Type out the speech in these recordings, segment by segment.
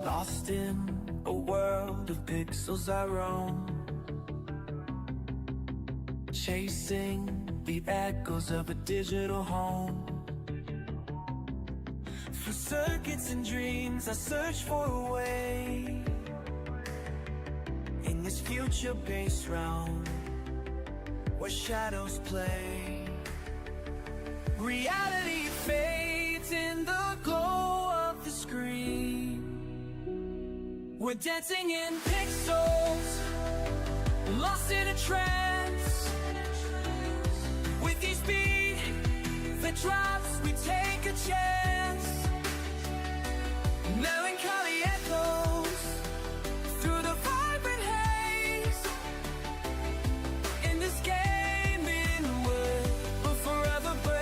Lost in a world of pixels I roam, chasing the echoes of a digital home. For circuits and dreams I search for a way, in this future-based realm where shadows play. Reality fades in the glow of the screen. We're dancing in pixels, lost in a trance. With each beat that drops, we take a chance. Melancholy echoes through the vibrant haze. In this game in wood, we'll forever blaze.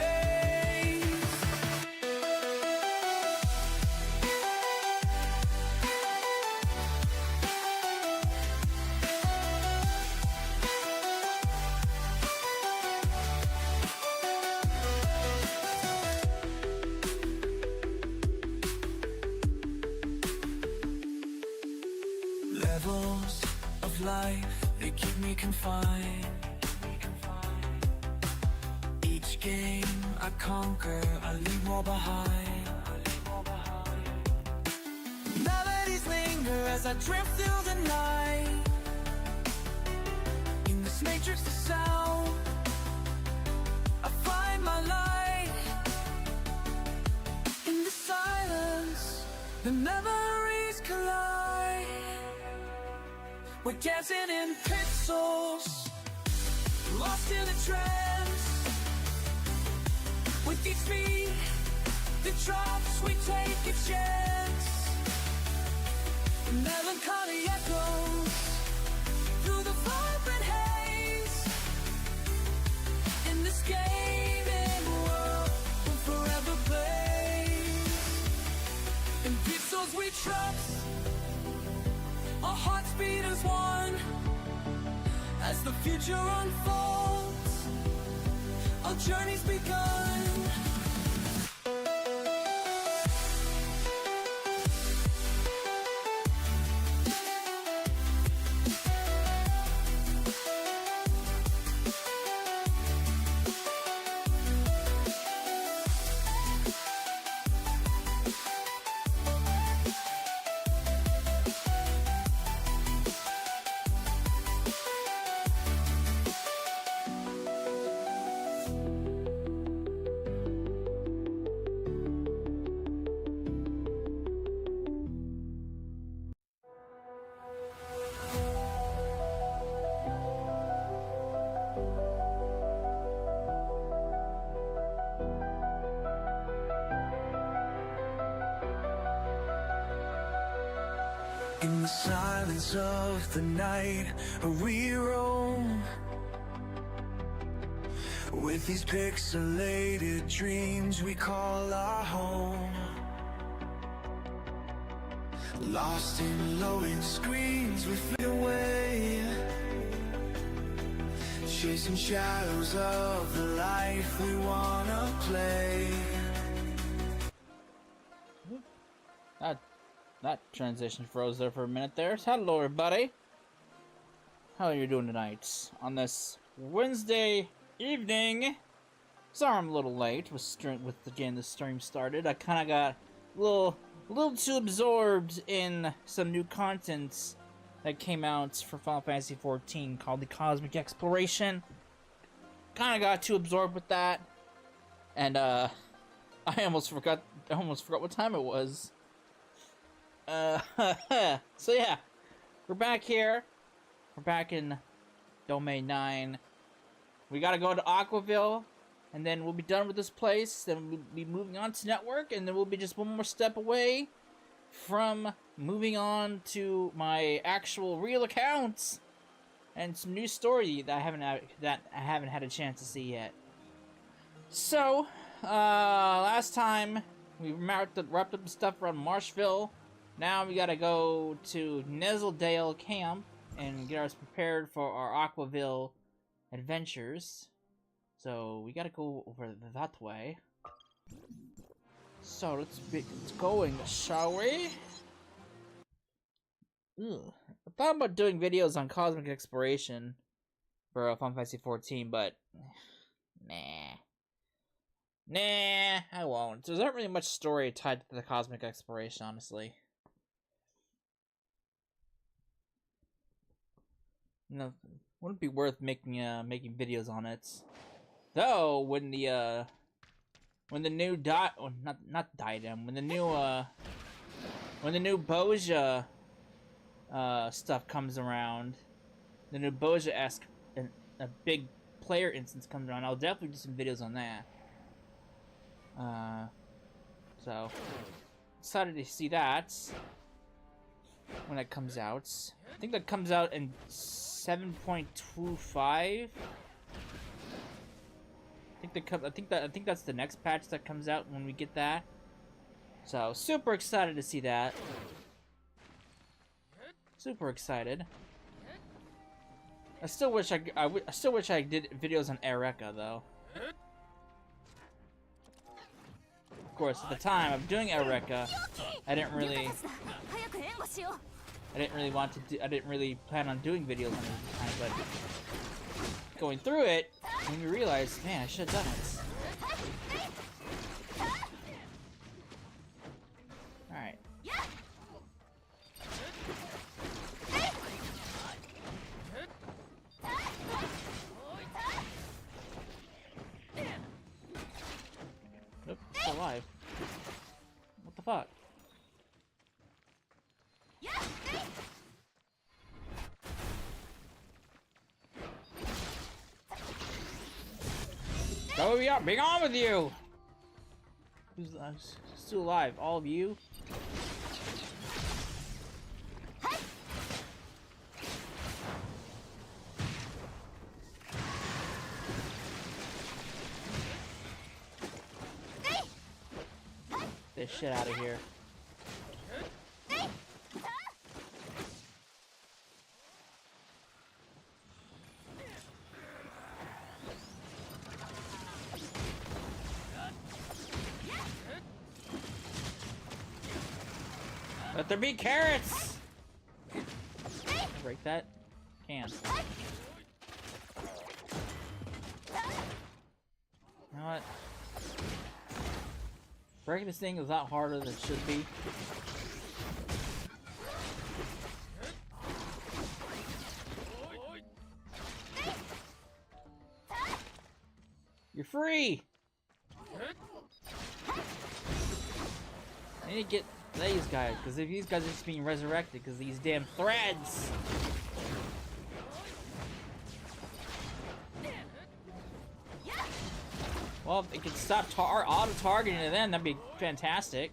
Levels of life, they keep me confined. Each game I conquer, I leave more behind. Melodies linger as I drift through the night. In this matrix of sound, I find my light. In the silence, the memories collide. We're dancing in pixels, lost in a trance. With each beat that drops, we take a chance. Melancholy echoes through the vibrant haze. In this gaming world, we'll forever play. In pixels we trust, our hearts beat as one. As the future unfolds, our journey's begun. In the silence of the night, we roam with these pixelated dreams we call our home. Lost in glowing screens, we fade away, chasing shadows of the life we wanna play. That transition froze there for a minute there. Hello everybody. How are you doing tonight? On this Wednesday evening. Sorry I'm a little late with getting the stream started. I kinda got a little too absorbed in some new content that came out for Final Fantasy XIV called the Cosmic Exploration. Kinda got too absorbed with that. And I almost forgot what time it was. So yeah, we're back here. We're back in Domain 9. We gotta go to Aquaville, and then we'll be done with this place. Then we'll be moving on to Network, and then we'll be just one more step away from moving on to my actual real accounts and some new story that I haven't had a chance to see yet. So, last time we wrapped up the stuff around Marshville. Now we gotta go to Nezzledale Camp and get us prepared for our Aquaville adventures. So we gotta go over that way. So let's get going, shall we? Ugh. I thought about doing videos on cosmic exploration for Final Fantasy 14, but nah, I won't. There's not really much story tied to the cosmic exploration, honestly. No, wouldn't be worth making videos on it. Though when the new diadem, when the new Boja stuff comes around, the new Boja-esque a big player instance comes around, I'll definitely do some videos on that. So excited to see that when it comes out. I think that comes out in 7.25. I think that's the next patch that comes out when we get that. So super excited to see that. Super excited. I still wish I did videos on Eureka though. Of course, at the time of doing Eureka, I didn't really plan on doing videos on it at the time, but going through it, made me realize, man, I should have done it. Alright. Nope, still alive. What the fuck? Go we are, bring on with you! Who's still alive? All of you? Get this shit out of here. Let there be carrots! Break that? Can. You know what? Breaking this thing is a lot harder than it should be. You're free! I need to get these guys, because if these guys are just being resurrected because these damn threads. Well, if they could stop auto-targeting to them, that'd be fantastic.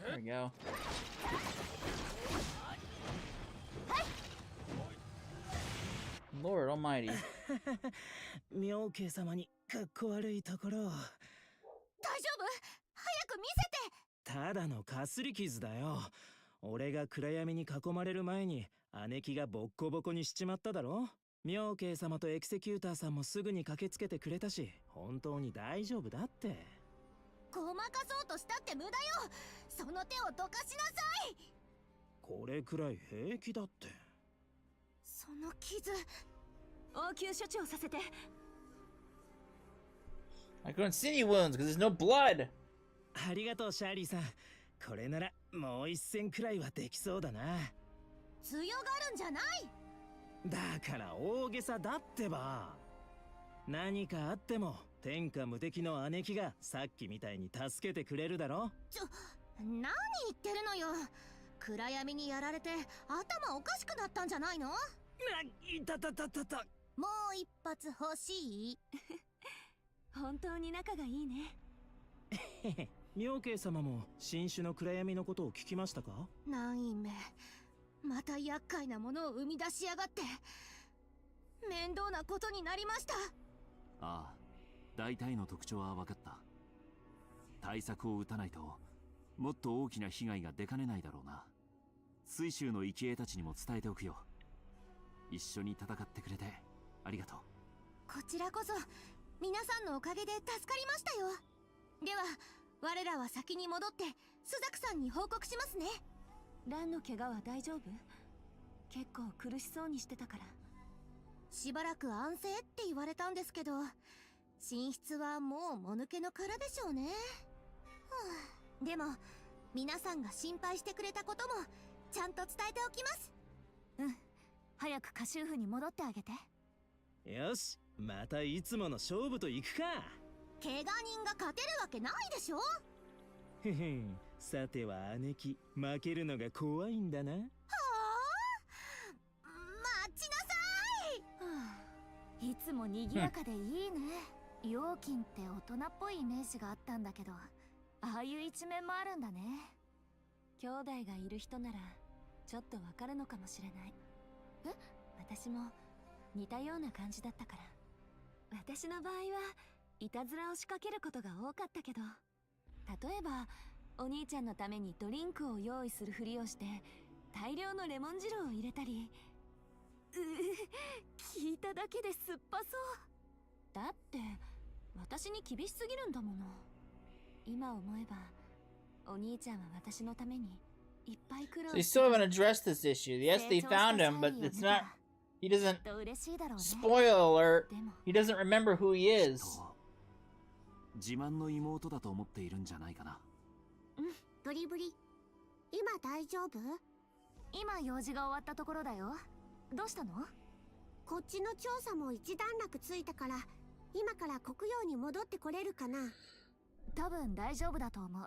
There we go. Lord Almighty. 妙慶様にかっこ悪いところを。大丈夫？早く見せて。ただのかすり傷だよ。俺が暗闇に囲まれる前に姉貴がボッコボコにしちまっただろ。妙慶様とエクセキューターさんもすぐに駆けつけてくれたし、本当に大丈夫だって。ごまかそうとしたって無駄よ。その手をどかしなさい。これくらい平気だって。その傷、応急処置をさせて。I couldn't see any wounds because there's no blood. ありがとうシャーリーさん。これならもう一戦くらいはできそうだな。強がるんじゃない。だから大げさだってば。何かあっても天下無敵の姉貴がさっきみたいに助けてくれるだろ。何言ってるのよ。暗闇にやられて頭おかしくなったんじゃないの？いたたたたた。もう一発欲しい？本当に仲がいいね。妙慶様も新種の暗闇のことを聞きましたか？何め、また厄介なものを生み出しやがって面倒なことになりました。ああ、大体の特徴は分かった。対策を打たないともっと大きな被害が出かねないだろうな。水州の生き餌たちにも伝えておくよ。一緒に戦ってくれてありがとう。こちらこそ皆さんのおかげで助かりましたよ。では我らは先に戻ってスザクさんに報告しますね。ランの怪我は大丈夫？結構苦しそうにしてたから。しばらく安静って言われたんですけど、寝室はもうもぬけの殻でしょうね。はあ、でも皆さんが心配してくれたこともちゃんと伝えておきます。うん、早く家政婦に戻ってあげて。よし、またいつもの勝負と行くか。怪我人が勝てるわけないでしょ。へへん、さては姉貴、負けるのが怖いんだな。はあ、待ちなさい。はあ、いつも賑やかでいいね。陽金って大人っぽいイメージがあったんだけど、ああいう一面もあるんだね。兄弟がいる人ならちょっとわかるのかもしれない。え？私も似たような感じだったから。私の場合はいたずらを仕掛けることが多かったけど、例えばお兄ちゃんのためにドリンクを用意するふりをして大量のレモン汁を入れたり。聞いただけで酸っぱそう。だって私に厳しすぎるんだもの。今思えばお兄ちゃんは私のためにいっぱい苦労 They して still haven't addressed this issue. Yes, they found him, but it's not. He doesn't. きっと嬉しいだろうね。 Spoiler alert. でも He doesn't remember who he きっ is. と自慢の妹だと思っているんじゃないかな。ブリブリ、今大丈夫？今用事が終わったところだよ。どうしたの？こっちの調査も一段落ついたから、今から国用に戻ってこれるかな。多分大丈夫だと思う。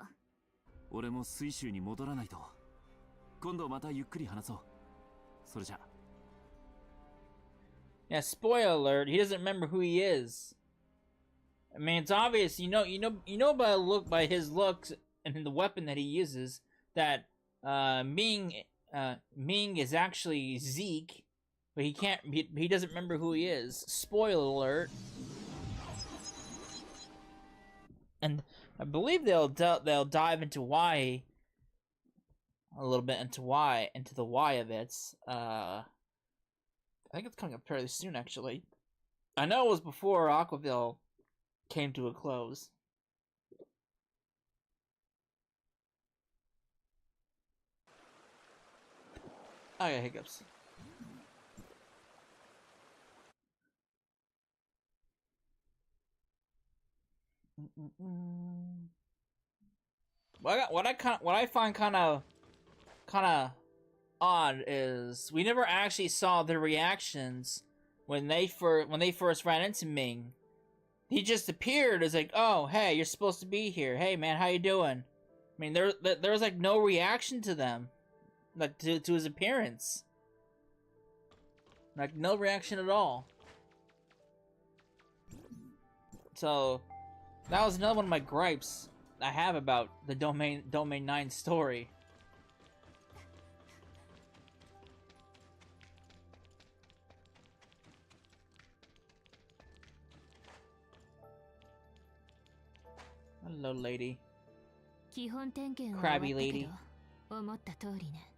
俺も水州に戻らないと。今度またゆっくり話そう。それじゃ。Yeah, spoiler alert. He doesn't remember who he is. I mean, it's obvious. You know by his looks and the weapon that he uses that Ming is actually Zeke, but he doesn't remember who he is. Spoiler alert. And I believe they'll dive into why a little bit into the why of it. I think it's coming up fairly soon, actually. I know it was before Aquaville came to a close. I got hiccups. What I find kind of odd is we never actually saw the reactions when they first ran into Ming. He just appeared as like, oh hey, you're supposed to be here. Hey man, how you doing? I mean, there was like no reaction to them, like to his appearance. Like no reaction at all. So that was another one of my gripes I have about the Domain 9 story. Hello, lady. 基本点検は終わったけ Crabby lady. ど、思った通りね。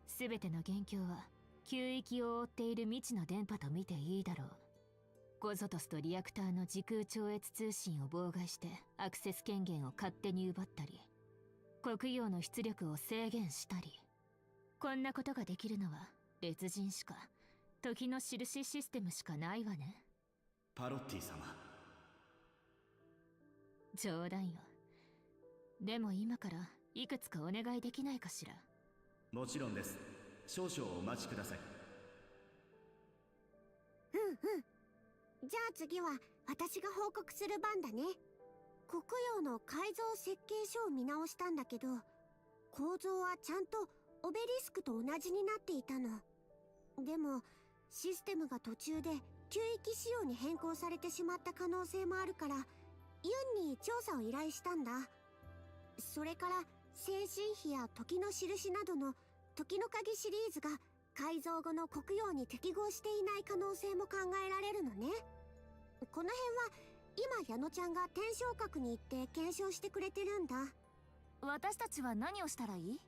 すべての元凶は旧域を覆っている未知の電波と見ていいだろう。ゴゾトスとリアクターの時空超越通信を妨害してアクセス権限を勝手に奪ったり、国用の出力を制限したり。こんなことができるのは列人しか、時の印システムしかないわね。パロッティ様。冗談よ。でも今からいくつかお願いできないかしら。もちろんです。少々お待ちください。じゃあ次は私が報告する番だね。国用の改造設計書を見直したんだけど、構造はちゃんとオベリスクと同じになっていたの。でもシステムが途中で旧域仕様に変更されてしまった可能性もあるから、ユンに調査を依頼したんだ。それから精神比や時の印などの時の鍵シリーズが改造後の国用に適合していない可能性も考えられるのね。この辺は今矢野ちゃんが天正閣に行って検証してくれてるんだ。私たちは何をしたらいい？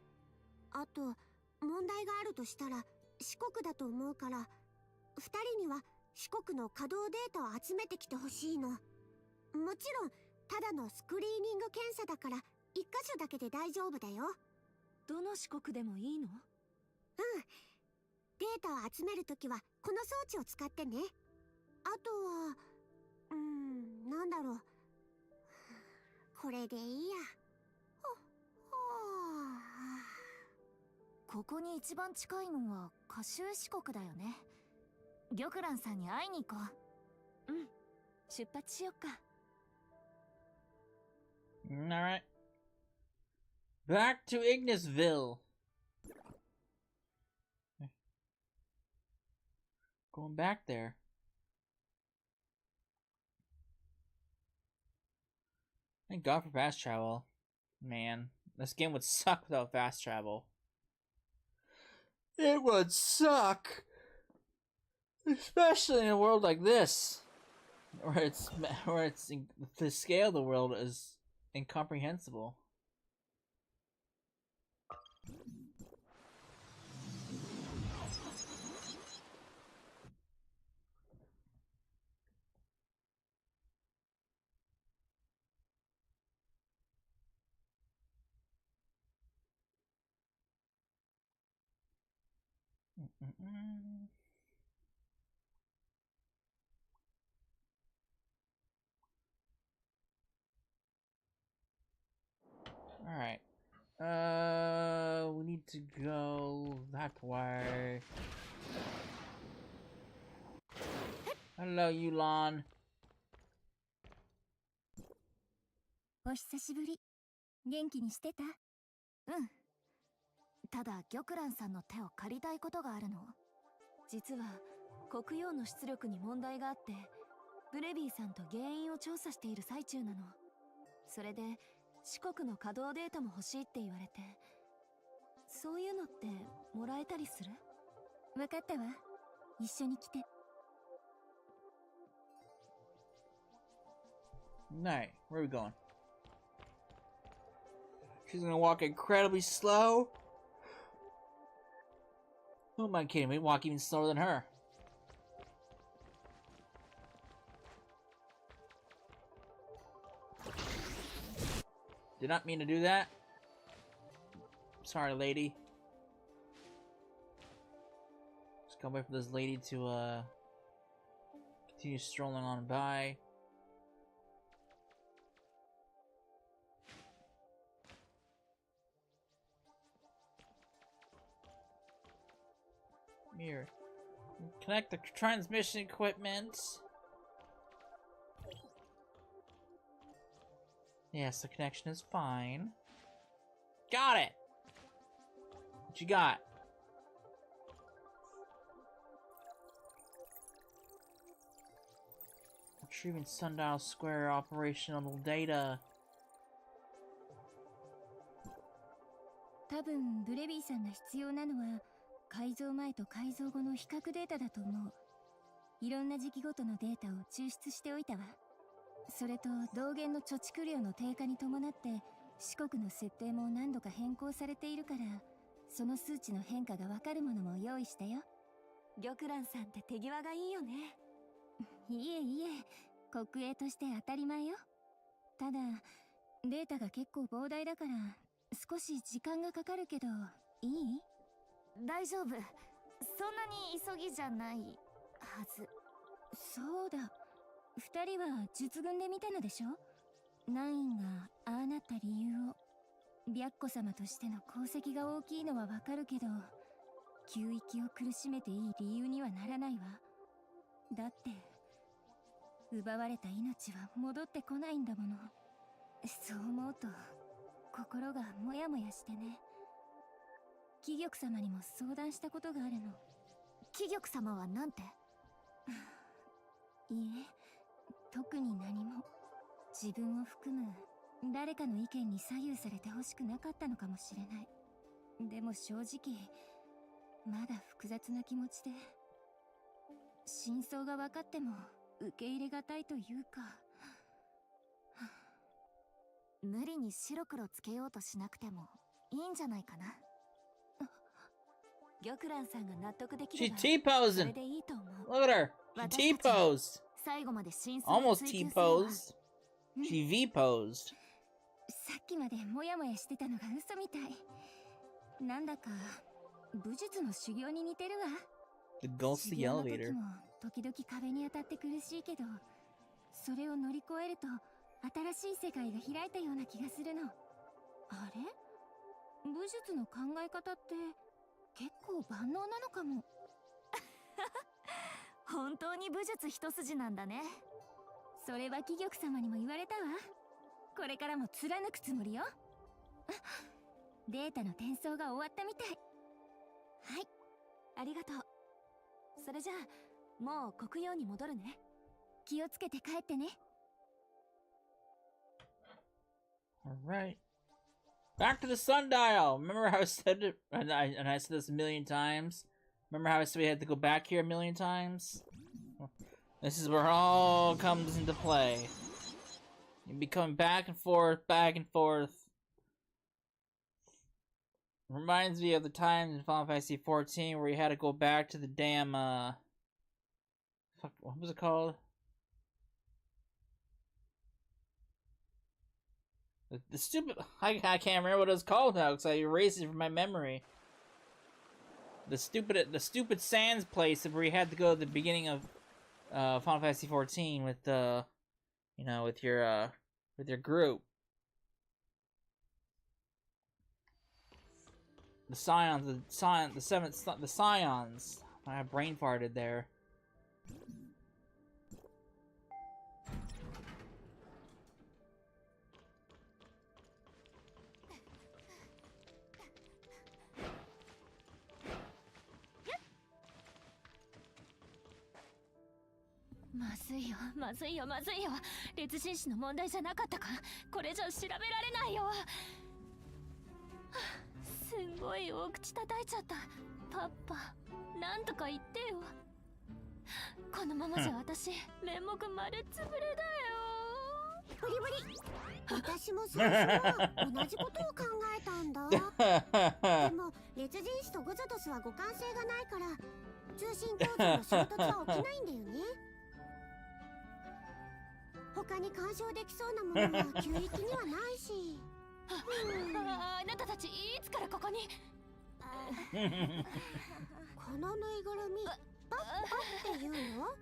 あと問題があるとしたら四国だと思うから、2人には四国の稼働データを集めてきてほしいの。もちろんただのスクリーニング検査だから一箇所だけで大丈夫だよ。どの四国でもいいの？うん。データを集めるときはこの装置を使ってね。あとはなんだろう、これでいいや。ここに一番近いのは華州四国だよね。玉蘭さんに会いに行こう。うん、出発しよっか。Alright. Back to Ignisville. Going back there. Thank God for fast travel. Man, this game would suck without fast travel. It would suck! Especially in a world like this. Where the scale of the world is incomprehensible. Alright. We need to go that way. Hello, Yulon. お久しぶり。元気にしてた？うん。ただ玉蘭さんの手を借りたいことがあるの。実は黒曜の出力に問題があって、ブレビーさんと原因を調査している最中なの。それで四国の稼働データも欲しいって言われて。そういうのってもらえたりする？わかったわ。一緒に来て。Night. Where are we going? She's gonna walk incredibly slow. Who am I kidding? We walk even slower than her. Did not mean to do that. Sorry, lady. Just gotta wait for this lady to continue strolling on by. Here. Connect the transmission equipment. Yes, the connection is fine. Got it! What you got? Retrieving Sundial Square operational data. 多分ブレビーさんが必要なのは改造前と改造後の比較データだと思う。いろんな時期ごとのデータを抽出しておいたわ。それと道元の貯蓄量の低下に伴って四国の設定も何度か変更されているから、その数値の変化がわかるものも用意したよ。玉蘭さんって手際がいいよね。いえいえ、国営として当たり前よ。ただデータが結構膨大だから少し時間がかかるけど、いい？大丈夫。そんなに急ぎじゃないはず。そうだ。二人は実軍で見たのでしょ？ナインがああなった理由を。白子様としての功績が大きいのはわかるけど、旧域を苦しめていい理由にはならないわ。だって奪われた命は戻ってこないんだもの。そう思うと心がモヤモヤしてね。貴玉様にも相談したことがあるの。貴玉様はなんて？いえ、特に何も。自分を含む誰かの意見に左右されてほしくなかったのかもしれない。でも正直まだ複雑な気持ちで、真相が分かっても受け入れがたいというか。無理に白黒つけようとしなくてもいいんじゃないかな。玉蘭さんが納得できれば She's T-posing. それでいいと思う。 Look at her. She T-posed. 最後まで真相を Almost 追求すれば T-posed. She V-posed. さっきまでモヤモヤしてたのが嘘みたい。なんだか武術の修行に似てるわ。 The 修 ghostly 行の時 elevator. も時々壁に当たって苦しいけど、それを乗り越えると新しい世界が開いたような気がするの。あれ、武術の考え方って結構万能なのかも。本当に武術一筋なんだね。それは貴玉様にも言われたわ。これからも貫くつもりよ。データの転送が終わったみたい。はい、ありがとう。それじゃあもう国用に戻るね。気をつけて帰ってね。 Alright. Back to the sundial! Remember how I said it? And I said this a million times? Remember how I said we had to go back here a million times? This is where it all comes into play. You'll be coming back and forth, back and forth. Reminds me of the time in Final Fantasy 14 where you had to go back to the damn, fuck, what was it called? The stupid... I can't remember what it was called now because I erased it from my memory. The stupid sands place where you had to go at the beginning of Final Fantasy 14 with you know, with your group. The Scions, the Scions. I brain farted there.まずいよ、まずいよ、まずいよ。烈人種の問題じゃなかったか。これじゃ調べられないよ。はあ、すんごい大口叩いちゃった。パパ、なんとか言ってよ。このままじゃ私、面目丸つぶれだよ。ブリブリ。私も最初は同じことを考えたんだ。でも烈人種とグズドスは互換性がないから通信構造の衝突は起きないんだよね。他に干渉できそうなものは急域にはないし。あなたたちいつからここに？このぬいぐるみパッパっていうの？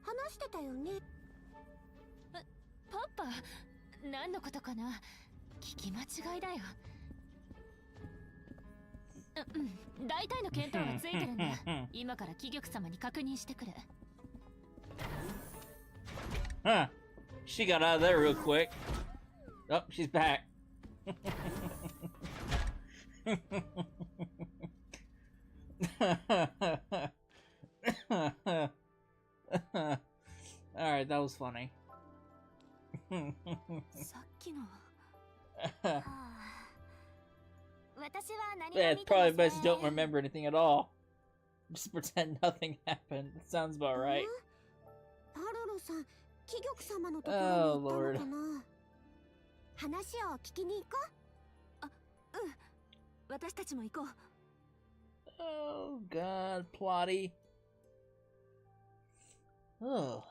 話してたよね。パパ、何のことかな。聞き間違いだよ。大体の見当はついてるんだ。今から貴玉様に確認してくる。Huh. She got out of there real quick. Oh, she's back. Alright, that was funny. さっきの。私は何も Yeah, 見 it's てませ probably ん。 best you don't remember anything at all. Just pretend nothing happened. That sounds about right. パロロさん、貴玉様のところに行ったのかな。話を聞きに行こう。あ、うん。私たちも行こう。Oh god, plotty. Oh.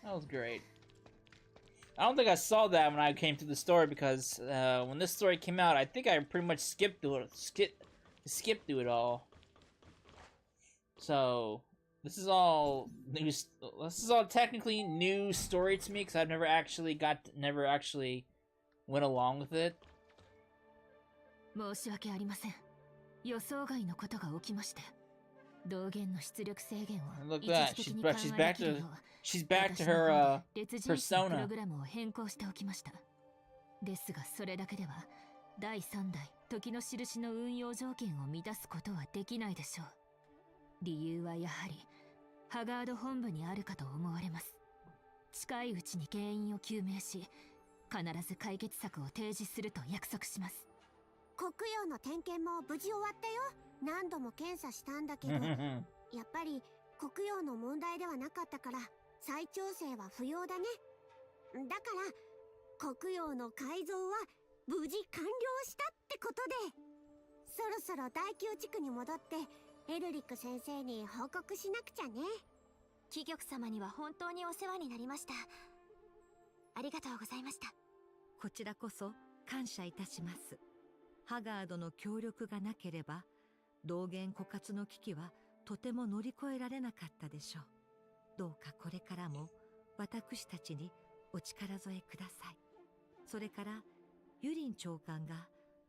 That was great. I don't think I saw that when I came to the story because when this story came out, I think I pretty much skipped through it all. So this is all new. This is all technically new story to me because I've never actually went along with it. 申し訳ありません。予想外のことが起きまして、道元の出力制限を Look 一 at 時 that. 的 She's に back. 緩 She's 和 back できる to. よう She's back to 私の方 her で烈人種のプ persona. ログラムを変更しておきました。ですがそれだけでは第3代時の印の運用条件を満たすことはできないでしょう。理由はやはりハガード本部にあるかと思われます。近いうちに原因を究明し、必ず解決策を提示すると約束します。黒曜の点検も無事終わったよ。何度も検査したんだけどやっぱり黒曜の問題ではなかったから再調整は不要だね。だから黒曜の改造は無事完了したってことで、そろそろ第9地区に戻ってエルリック先生に報告しなくちゃね。貴玉様には本当にお世話になりました。ありがとうございました。こちらこそ感謝いたします。ハガードの協力がなければ道元枯渇の危機はとても乗り越えられなかったでしょう。どうかこれからも私たちにお力添えください。それからユリン長官が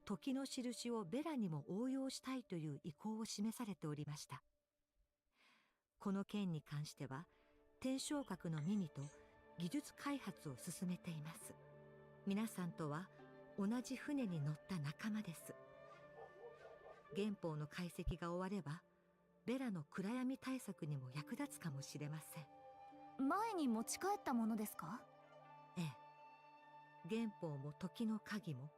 時の印をベラにも応用したいという意向を示されておりました。この件に関しては天正閣の耳と技術開発を進めています。皆さんとは同じ船に乗った仲間です。原宝の解析が終わればベラの暗闇対策にも役立つかもしれません。前に持ち帰ったものですか？ええ。原宝も時の鍵も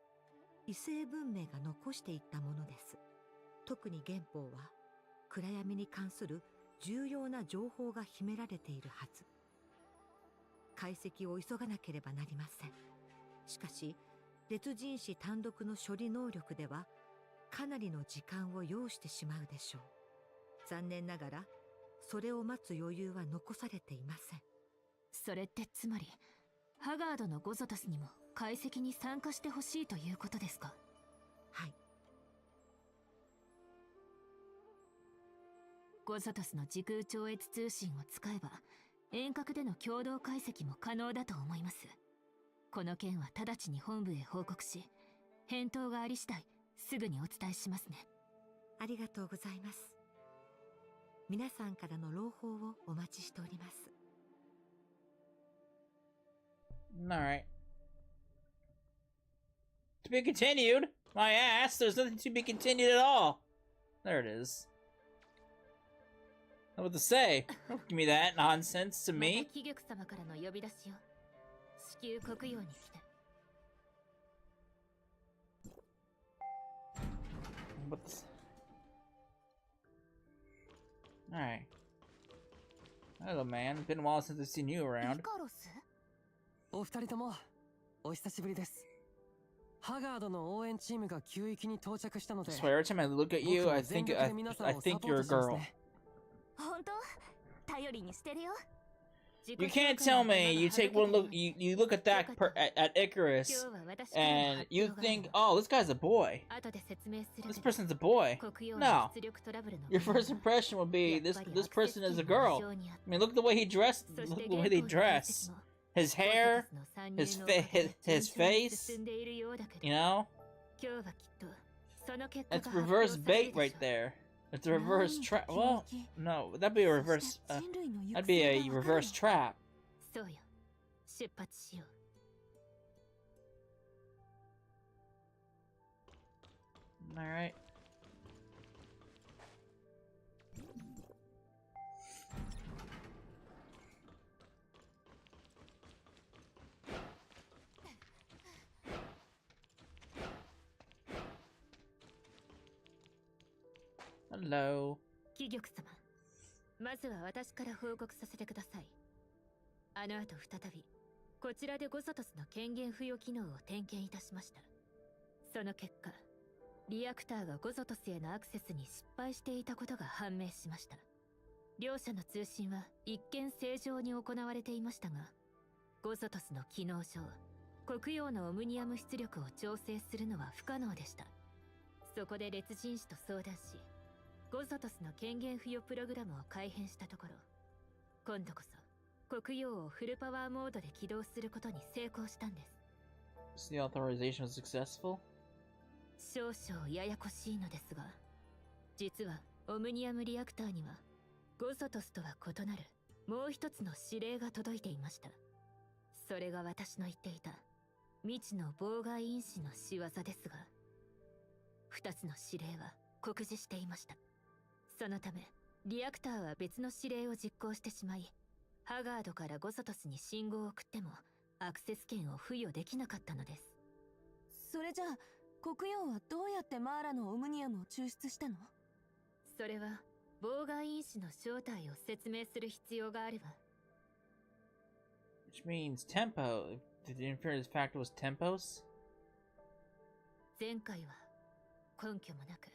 異星文明が残していったものです。特に原宝は暗闇に関する重要な情報が秘められているはず。解析を急がなければなりません。しかし烈人種単独の処理能力ではかなりの時間を要してしまうでしょう。残念ながらそれを待つ余裕は残されていません。それってつまりハガードのゴゾタスにも解析に参加してほしいということですか？はい。ゴゾタスの時空超越通信を使えば遠隔での共同解析も可能だと思います。この件は直ちに本部へ報告し、返答があり次第すぐにお伝えしますね。ありがとうございます。皆さんからの朗報をお待ちしております。Alright. To be continued? My ass, there's nothing to be continued at all. There it is. I don't know what to say. Don't give me that nonsense to また me. 貴玉様からの呼び出しを至急国用に来て。What the... Alright. Hello, man. It's been a while since I've seen you イ around. カロス？お二人ともお久しぶりです。ハガードの応援チームが急域に到着したので、 I swear, every time I look at you, I think you're a girl. 本当？頼りにしてるよ。 You can't tell me you take one look, you look at that at Icarus, and you think, oh, this guy's a boy. This person's a boy. No. Your first impression would be this person is a girl. I mean, look at the way he dressed. Look at the way they dress. His hair, his face. You know, that's reverse bait right there. It's a reverse trap. Well, no, that'd be a reverse. That'd be a reverse trap. そうよ。出発しよう。 Alright. Hello. 貴玉様、まずは私から報告させてください。あの後再びこちらでゴソトスの権限付与機能を点検いたしました。その結果、リアクターがゴゾトスへのアクセスに失敗していたことが判明しました。両者の通信は一見正常に行われていましたが、ゴゾトスの機能上、黒曜のオムニアム出力を調整するのは不可能でした。そこで烈人種と相談し、ゴゾトスの権限付与プログラムを改変したところ、今度こそ黒曜をフルパワーモードで起動することに成功したんです。 So the authorization was successful? 少々ややこしいのですが、実はオムニアムリアクターにはゴゾトスとは異なるもう一つの指令が届いていました。それが私の言っていた未知の妨害因子の仕業ですが、二つの指令は酷似していました。そのためリアクターは別の指令を実行してしまい、ハガードからゴゾトスに信号を送ってもアクセス権を付与できなかったのです。それじゃあ黒曜はどうやってマーラのオムニアムを抽出したの？それは妨害因子の正体を説明する必要があれば。 Which means tempo. The interference factor was tempos? 前回は根拠もなく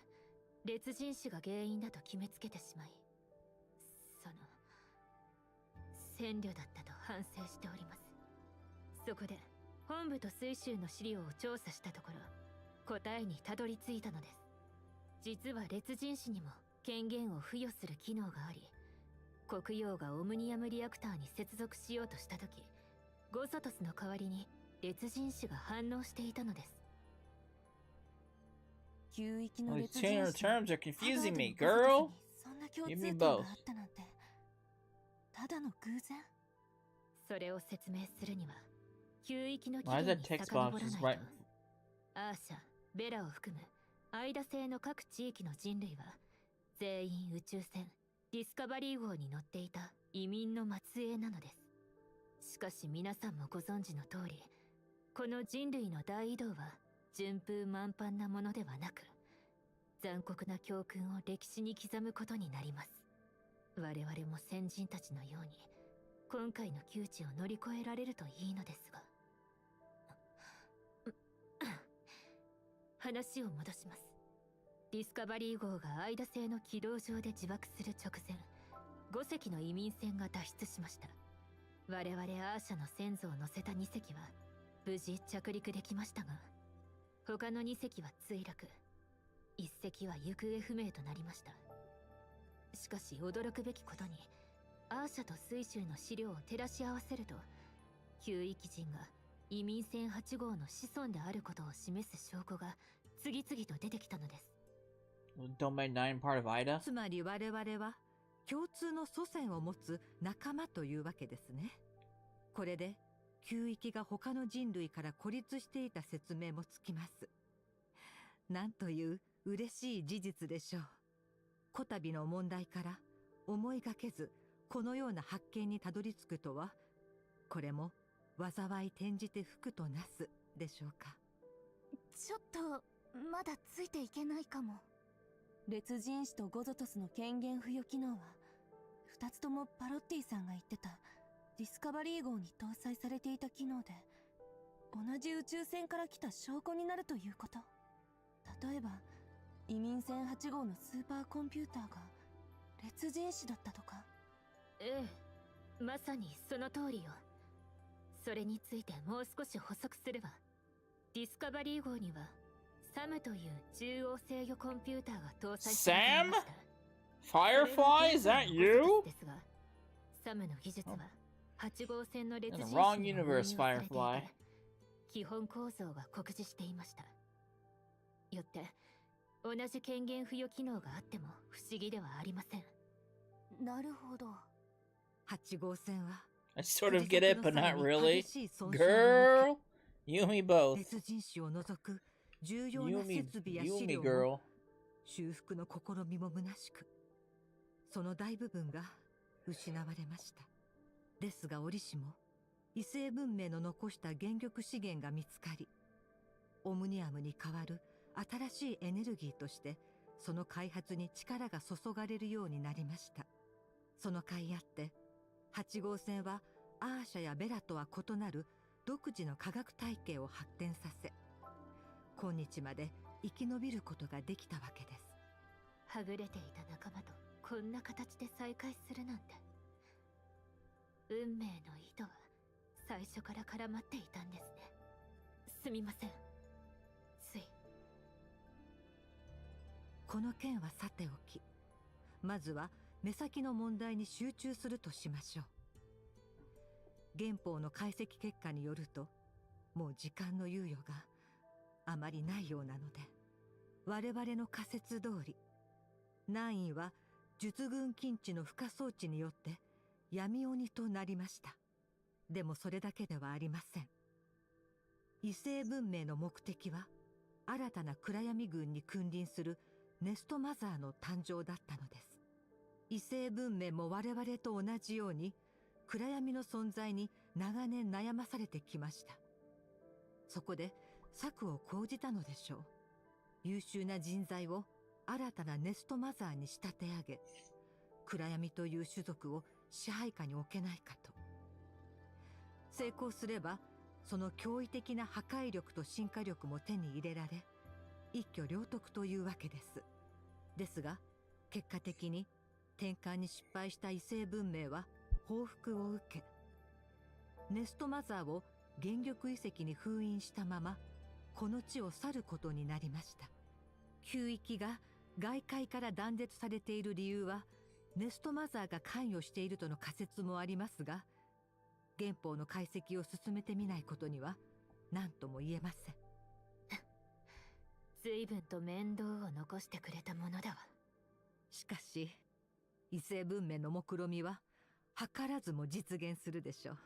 烈人種が原因だと決めつけてしまい、戦慮だったと反省しております。そこで本部と水州の資料を調査したところ、答えにたどり着いたのです。実は烈人士にも権限を付与する機能があり、黒曜がオムニアムリアクターに接続しようとした時、ゴソトスの代わりに烈人士が反応していたのです。旧域の These 烈人 terms 士 are confusing me, ハガード girl. のゴソトスにそんな共 Give 通 me 点が both. あったなんて、ただの偶然。それを説明するには、旧域の起 Why is 源 that に text 遡ら box ない is と、 right? アーシャ、ベラを含むアイダ星の各地域の人類は全員宇宙船ディスカバリー号に乗っていた移民の末裔なのです。しかし皆さんもご存知の通り、この人類の大移動は順風満帆なものではなく、残酷な教訓を歴史に刻むことになります。我々も先人たちのように今回の窮地を乗り越えられるといいのですが。話を戻します。ディスカバリー号がアイダ星の軌道上で自爆する直前、5隻の移民船が脱出しました。我々アーシャの先祖を乗せた2隻は無事着陸できましたが、他の2隻は墜落、1隻は行方不明となりました。しかし驚くべきことに、アーシャと水州の資料を照らし合わせると、旧域人が移民船8号の子孫であることを示す証拠が次々と出てきたのです。Domain 9 part of Ida? つまり我々は共通の祖先を持つ仲間というわけですね。これで旧域が他の人類から孤立していた説明もつきます。なんという嬉しい事実でしょう。こたびの問題から思いがけずこのような発見にたどり着くとは、これも災い転じて福となすでしょうか。ちょっとまだついていけないかも。烈人士とゴゾトスの権限付与機能は2つともパロッティさんが言ってたディスカバリー号に搭載されていた機能で、同じ宇宙船から来た証拠になるということ。例えば移民船8号のスーパーコンピューターが烈人士だったとか。ええ、まさにその通りよ。それについてもう少し補足すれば、ディスカバリー号にはサムという中央制御コンピューターが搭載されていました。 Firefly? Is that you? ですが、サムの技術は8号線の烈 In 人 the 士 wrong にも運用 universe, されていて、 Firefly. 基本構造が酷似していました。よって同じ権限付与機能があっても不思議ではありません。なるほど。8号線は I sort of get it, but not really. 激しい損傷を受け Girl, you me both. 烈人種を除く重要 You な me, 設備や you 資 me, 料 girl. も修復の試みも虚しく、その大部分が失われました。ですが折しも異星文明の残した原力資源が見つかり、オムニアムに代わる新しいエネルギーとしてその開発に力が注がれるようになりました。その甲斐あって8号線はアーシャやベラとは異なる独自の科学体系を発展させ、今日まで生き延びることができたわけです。はぐれていた仲間とこんな形で再会するなんて。運命の糸は最初から絡まっていたんですね。すみません。つい。この件はさておき、まずは目先の問題に集中するとしましょう。原法の解析結果によると、もう時間の猶予があまりないようなので、我々の仮説通り、ナインは術軍禁地の負荷装置によって闇鬼となりました。でもそれだけではありません。異星文明の目的は、新たな暗闇軍に君臨するネストマザーの誕生だったのです。異星文明も我々と同じように、暗闇の存在に長年悩まされてきました。そこで策を講じたのでしょう。優秀な人材を新たなネストマザーに仕立て上げ、暗闇という種族を支配下に置けないかと。成功すれば、その驚異的な破壊力と進化力も手に入れられ、一挙両得というわけです。ですが、結果的に転換に失敗した異星文明は報復を受け、ネストマザーを原力遺跡に封印したままこの地を去ることになりました。旧域が外界から断絶されている理由はネストマザーが関与しているとの仮説もありますが、原宝の解析を進めてみないことには何とも言えません。随分と面倒を残してくれたものだわ。しかし異星文明の目論みは図らずも実現するでしょう。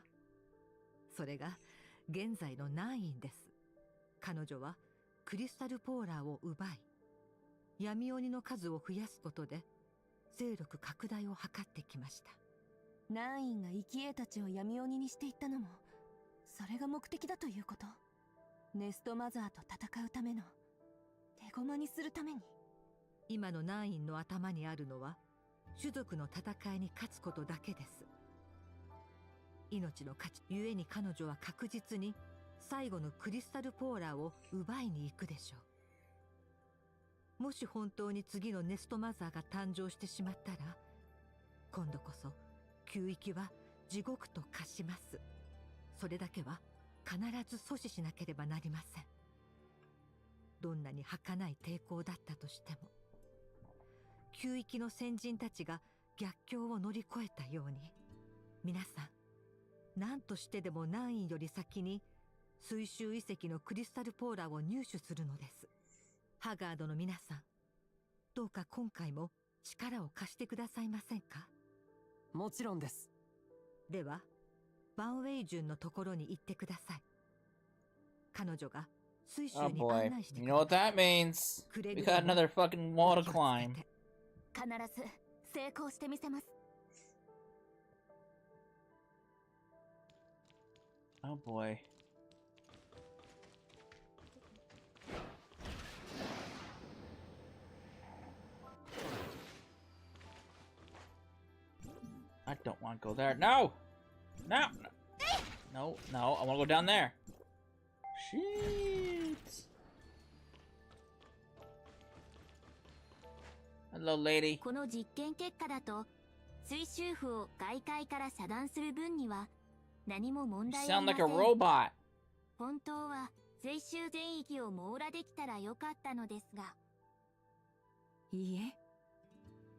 それが現在のナインです。彼女はクリスタルポーラーを奪い、闇鬼の数を増やすことで勢力拡大を図ってきました。ナインが生き絵たちを闇鬼にしていったのもそれが目的だということ？ネストマザーと戦うための、手駒にするために？今のナインの頭にあるのは種族の戦いに勝つことだけです。命の価値ゆえに彼女は確実に最後のクリスタルポーラーを奪いに行くでしょう。もし本当に次のネストマザーが誕生してしまったら、今度こそ旧域は地獄と化します。それだけは必ず阻止しなければなりません。どんなに儚い抵抗だったとしても、旧域の先人たちが逆境を乗り越えたように、皆さん何としてでもナインより先に水周遺跡のクリスタルポーラーを入手するのです。ハガードの皆さん、どうか今回も力を貸してくださいませんか？もちろんです。ではバンウェイジュンのところに行ってください。彼女が水州 Oh に boy. 案内してく You れ know what ます。 that means. くれ We ぐれ got も another fucking wall to お気をつ climb. けて。必ず成功してみせます。Oh boy. I don't want to go there. No! No! No, no, I want to go down there. Shit. Hello, lady. この実験結果だと、水周符を外界から遮断する分には何も問 You 題あ sound りま like せ a ん。 robot. 本当は水周全域を網羅できたらよかったのですが。いいえ、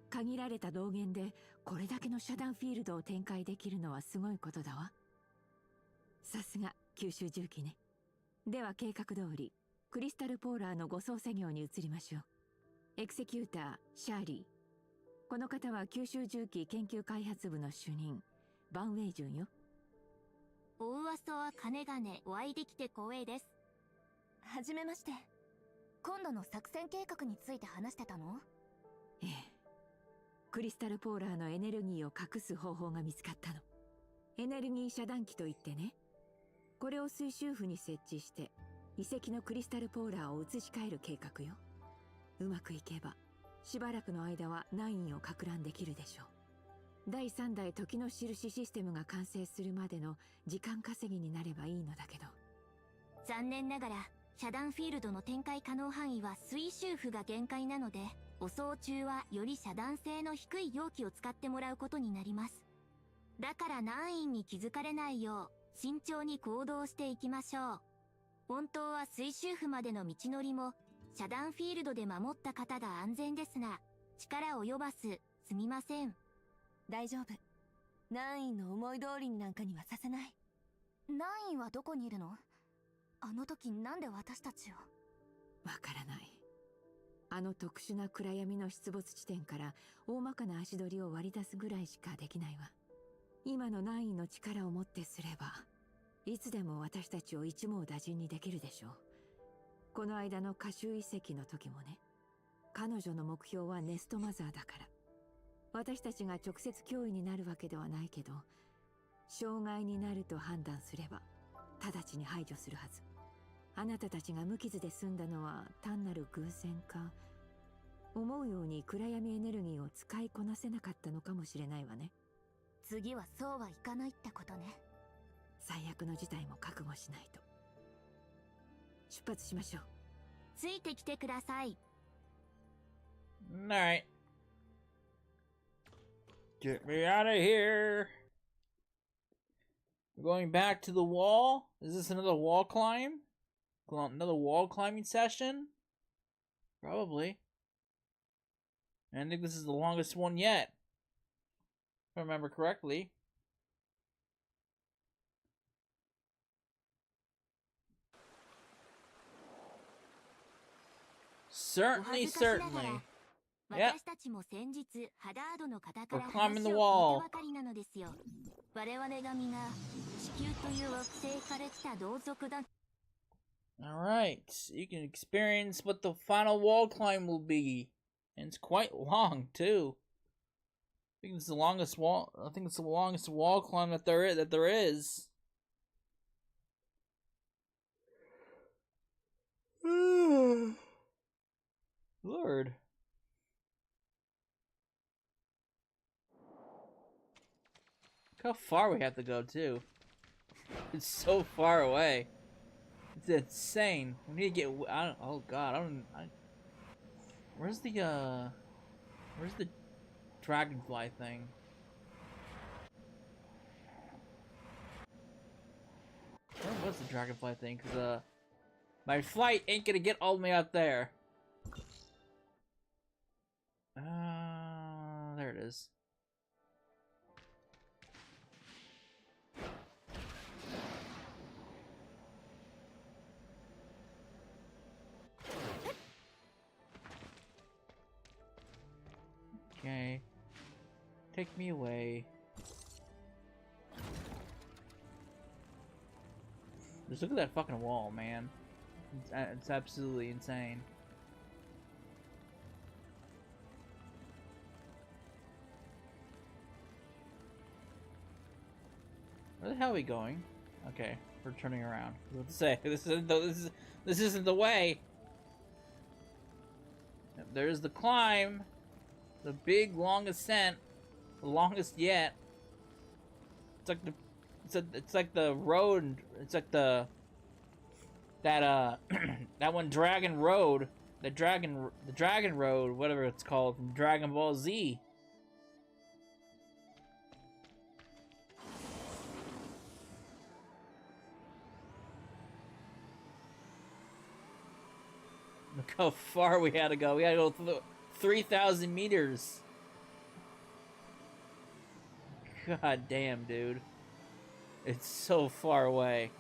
限られた道元でこれだけの遮断フィールドを展開できるのはすごいことだわ。さすが九州重機ね。では計画通りクリスタルポーラーの護送作業に移りましょう。エクセキューターシャーリー、この方は九州重機研究開発部の主任バンウェイジュンよ。お噂は金がね、お会いできて光栄です。はじめまして。今度の作戦計画について話してたの？ええ、クリスタルポーラーのエネルギーを隠す方法が見つかったの。エネルギー遮断機といってね、これを水周符に設置して遺跡のクリスタルポーラーを移し替える計画よ。うまくいけばしばらくの間はナインを撹乱できるでしょう。第3代時の印システムが完成するまでの時間稼ぎになればいいのだけど。残念ながら遮断フィールドの展開可能範囲は水周符が限界なので、護送中はより遮断性の低い容器を使ってもらうことになります。だからナインに気づかれないよう慎重に行動していきましょう。本当は水周符までの道のりも遮断フィールドで守った方が安全ですが、力を及ばす、すみません。大丈夫。ナインの思い通りになんかにはさせない。ナインはどこにいるの？あの時なんで私たちを。わからない。あの特殊な暗闇の出没地点から大まかな足取りを割り出すぐらいしかできないわ。今のナインの力をもってすれば、いつでも私たちを一網打尽にできるでしょう。この間の歌集遺跡の時もね。彼女の目標はネストマザーだから。私たちが直接脅威になるわけではないけど、障害になると判断すれば直ちに排除するはず。あなたたちが無傷で済んだのは単なる偶然か、思うように暗闇エネルギーを使いこなせなかったのかもしれないわね。次はそうはいかないってことね。最悪の事態も覚悟しないと。出発しましょう。ついてきてください。Alright. Get me out of here. We're going back to the wall. Is this another wall climb? Another wall climbing session? Probably. And I think this is the longest one yet. If I remember correctly. Certainly, certainly. Yep. We're climbing the wall. Alright, you can experience what the final wall climb will be. And it's quite long, too. I think it's the longest wall. I think it's the longest wall climb that there is. Lord. Look how far we have to go, too. It's so far away. It's insane. We need to get. Oh God, where's the dragonfly thing? Where was the dragonfly thing? Cause my flight ain't gonna get all the way out there. There it is. Okay. Take me away. Just look at that fucking wall, man. It's absolutely insane. Where the hell are we going? Okay, we're turning around. Let's say this isn't the way. There's the climb. The big long ascent, the longest yet. It's like the road. It's like that that one Dragon Road, the Dragon Road, whatever it's called, from Dragon Ball Z. Look how far we had to go. We had to go through 3,000 meters. God damn, dude. It's so far away.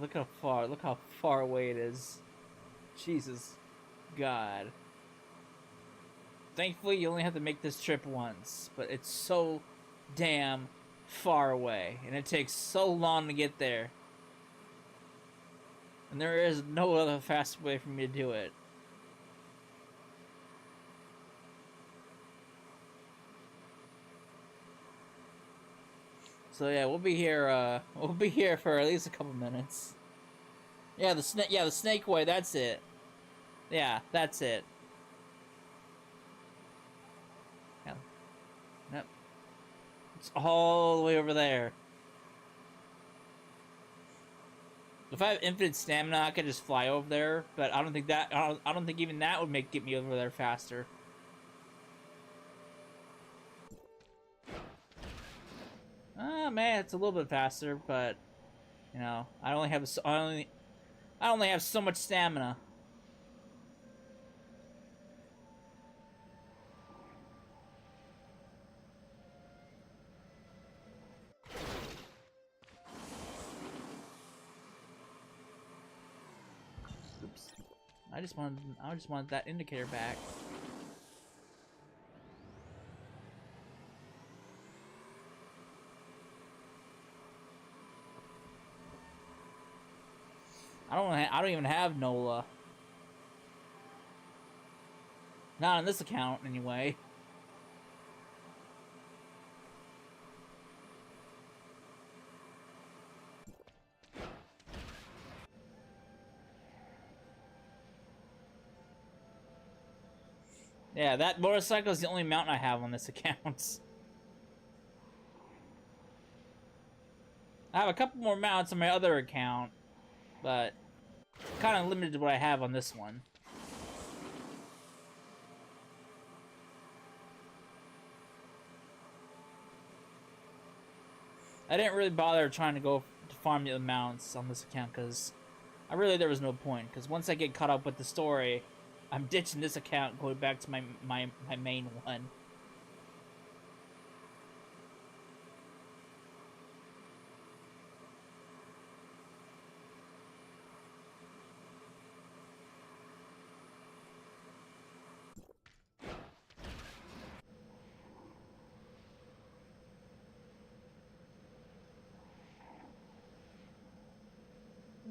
Look how far away it is. Jesus. God. Thankfully, you only have to make this trip once, but it's so damn far away, and it takes so long to get there. And there is no other fast way for me to do it. So yeah, we'll be here for at least a couple minutes. Yeah, the snake way, that's it. Yeah, that's it. Yeah. Yep. It's all the way over there. If I have infinite stamina, I could just fly over there, but I don't think even that would get me over there faster. Man, it's a little bit faster, but you know, I only have so much stamina. Oops. I just wanted that indicator back. I don't even have NOLA. Not on this account, anyway. Yeah, that motorcycle is the only mount I have on this account. I have a couple more mounts on my other account, but kind of limited to what I have on this one. I didn't really bother trying to go to farm the mounts on this account because there was no point. Because once I get caught up with the story, I'm ditching this account, going back to my main one.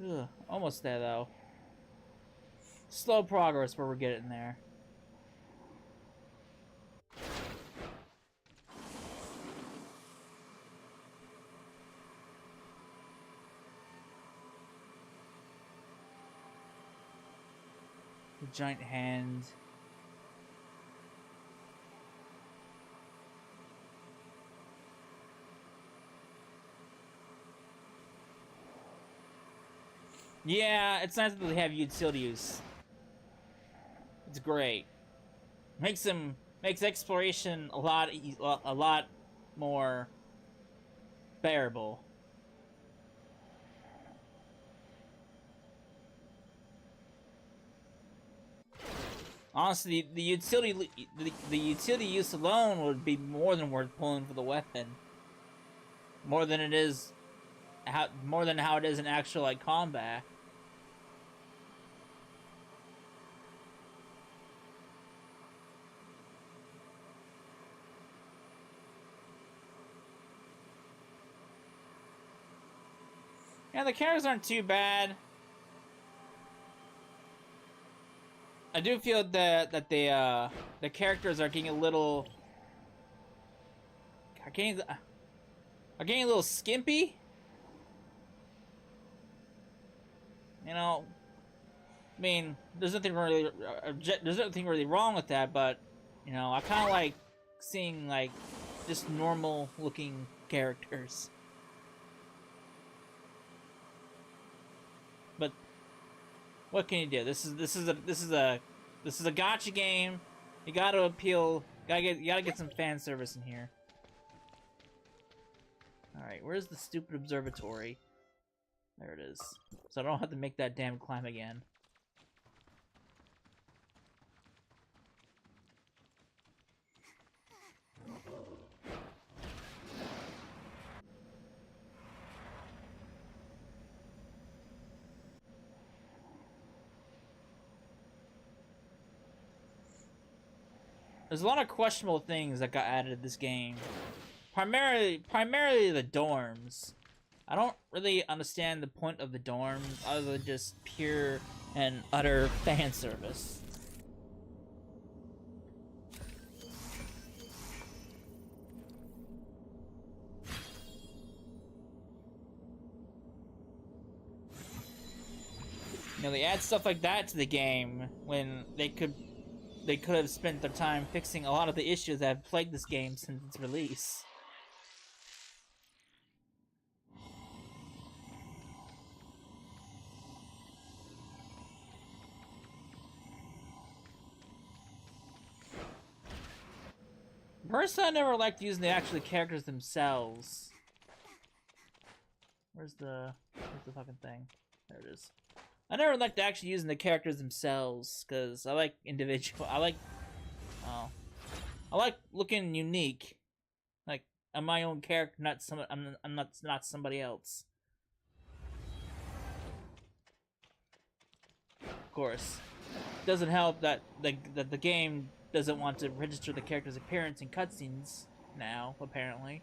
Ugh, almost there though. Slow progress, but we're getting there. The giant hand. Yeah, it's nice that they have utility use. It's great. Makes exploration a lot more bearable. Honestly, the utility use alone would be more than worth pulling for the weapon. More than it is how it is in actual like combat. Yeah, the characters aren't too bad. I do feel that the characters are getting a little getting a little skimpy. You know, I mean, there's nothing really wrong with that, but you know, I kind of like seeing like just normal looking characters. But what can you do? This is a gacha game. You gotta appeal. You gotta get some fan service in here. All right, where's the stupid observatory? There it is. So I don't have to make that damn climb again. There's a lot of questionable things that got added to this game. Primarily the dorms. I don't really understand the point of the dorms other than just pure and utter fan service. You know, they add stuff like that to the game when they could have spent their time fixing a lot of the issues that have plagued this game since its release. Personally, I never liked using the actual characters themselves. Where's the fucking thing? There it is. I never liked actually using the characters themselves because I like individual. I like looking unique. Like I'm my own character, not some. I'm not somebody else. Of course, it doesn't help that the game doesn't want to register the character's appearance in cutscenes now, apparently.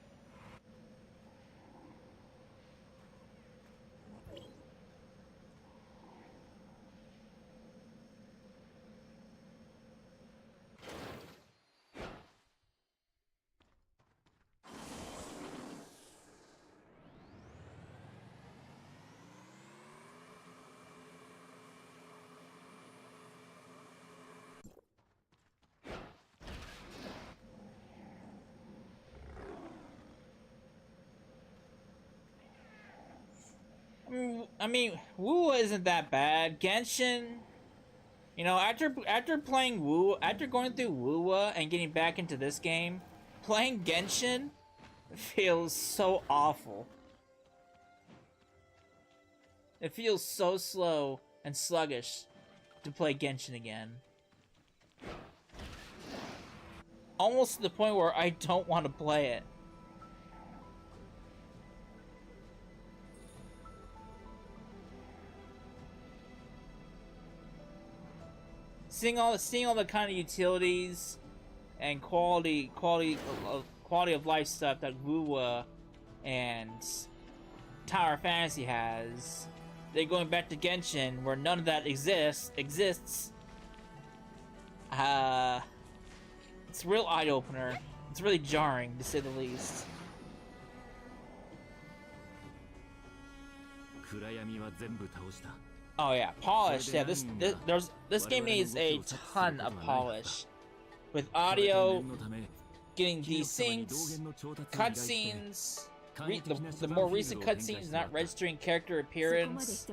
I mean, Woo isn't that bad. Genshin, you know, after playing Woo, after going through Woo and getting back into this game, playing Genshin It feels so awful. It feels so slow and sluggish to play Genshin again. Almost to the point where I don't want to play it. Seeing all the kind of utilities and quality of life stuff that Wuwa and Tower Fantasy has, they're going back to Genshin where none of that exists. It's a real eye-opener. It's really jarring, to say the least. Oh yeah, polish. Yeah, this game needs a ton of polish. With audio, getting desyncs, cutscenes, the more recent cutscenes not registering character appearance,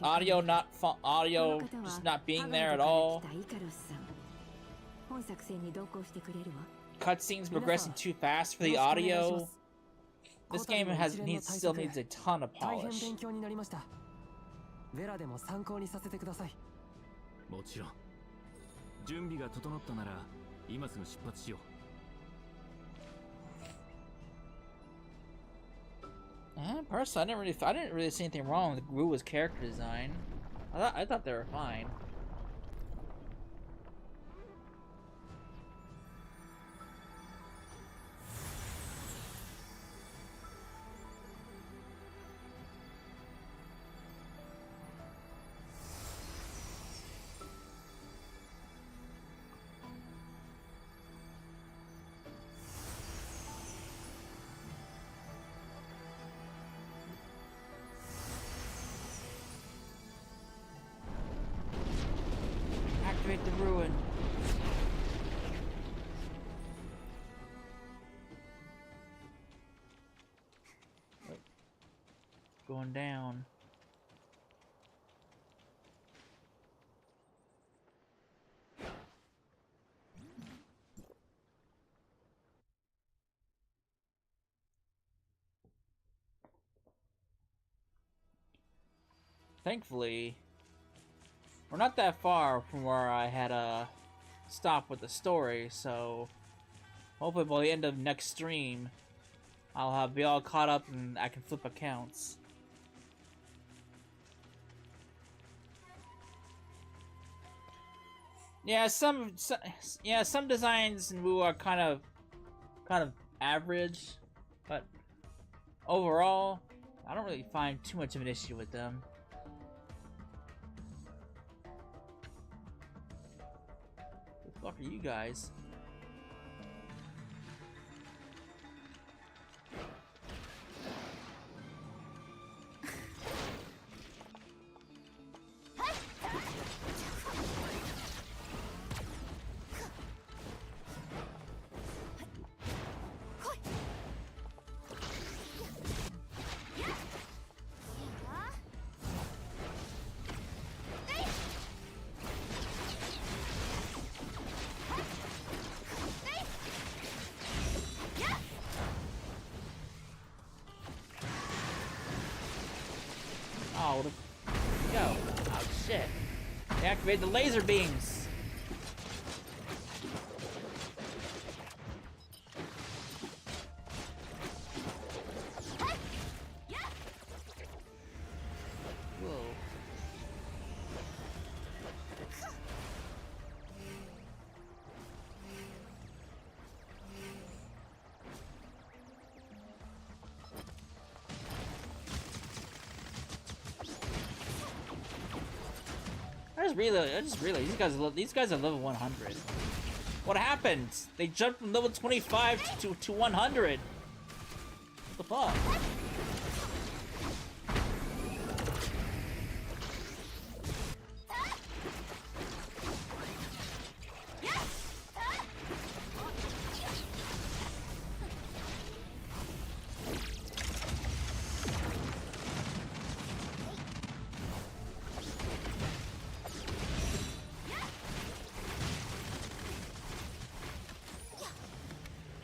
audio just not being there at all, cutscenes progressing too fast for the audio. This game still needs a ton of polish. 準備が整ったなら今すぐ出発しよう。 Personally, I didn't really see anything wrong with Rua's character design. I thought they were fine. Activate the ruin. Going down. Thankfully, we're not that far from where I had stopped with the story, so hopefully by the end of next stream, I'll be all caught up and I can flip accounts. Yeah, some designs in Wu are kind of average, but overall, I don't really find too much of an issue with them. What the fuck are you guys? Oh, go. Oh, shit. They activated the laser beams. Whoa. I just realized these guys are level 100. What happened? They jumped from level 25 to 100. What the fuck?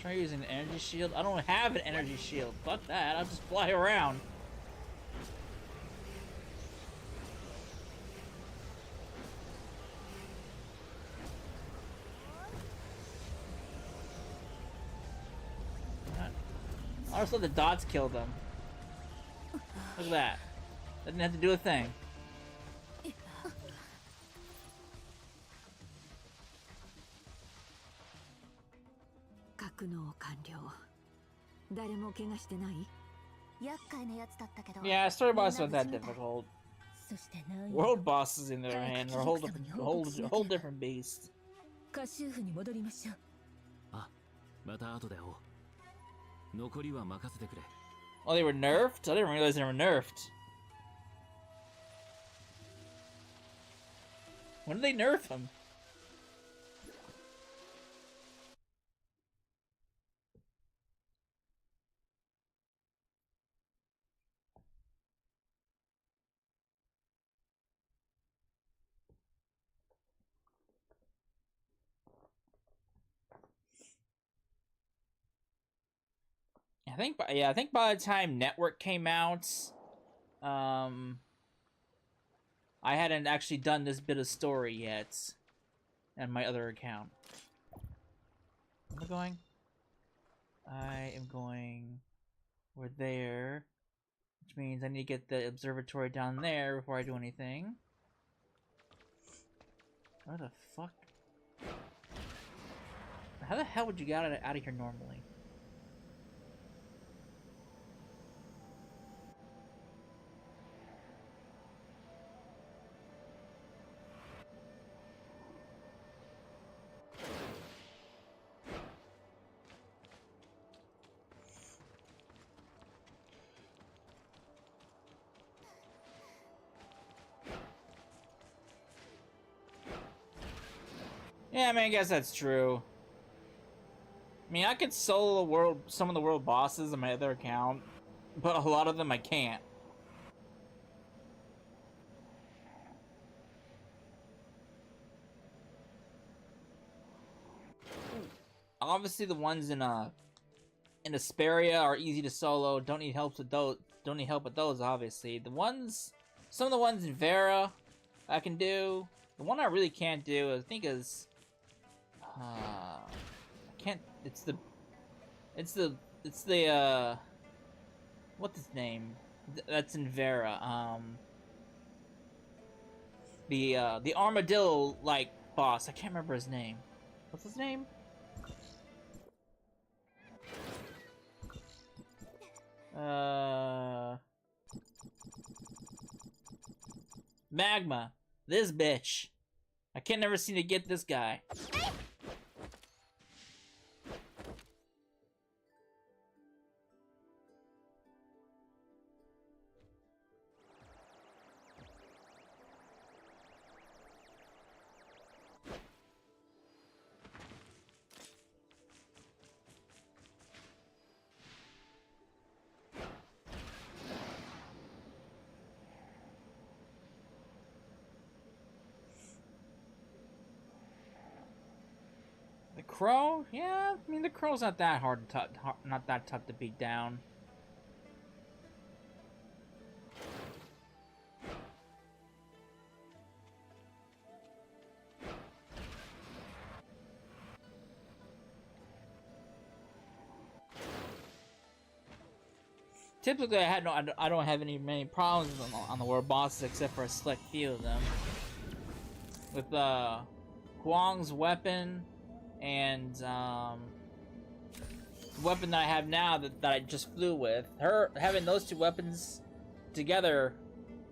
Try using an energy shield. I don't have an energy shield. Fuck that. I'll just fly around. I just let the dots kill them. Look at that. I didn't have to do a thing. 格納完了。誰も怪我してない？厄介なやつだったけど。 Yeah, story boss aren't that difficult. そして難易度 World bosses in their hand are a whole different beast. 家州府に戻りましょう。あ、また後で会おう。残りは任せてくれ。 Oh, they were nerfed? I didn't realize they were nerfed. When did they nerf them? I think by the time Network came out, I hadn't actually done this bit of story yet, on my other account. Where am I going? I am going over there, which means I need to get the observatory down there before I do anything. Where the fuck? How the hell would you get out of here normally? Yeah, I mean, I guess that's true. I mean, I could solo some of the world bosses on my other account, but a lot of them I can't. Obviously, the ones in Asperia are easy to solo. Don't need help with those. Don't need help with those. Obviously, some of the ones in Vera, I can do. The one I really can't do, I think, is. I can't. It's the. What's his name? That's in Vera. The armadillo like boss. I can't remember his name. What's his name? Magma. This bitch. I can't never seem to get this guy. Crow? Yeah, I mean the crow's not that not that tough to beat down. Typically, I don't have many problems on the world bosses except for a select few of them. With Huang's weapon. And the weapon that I have now that I just flew with, having those two weapons together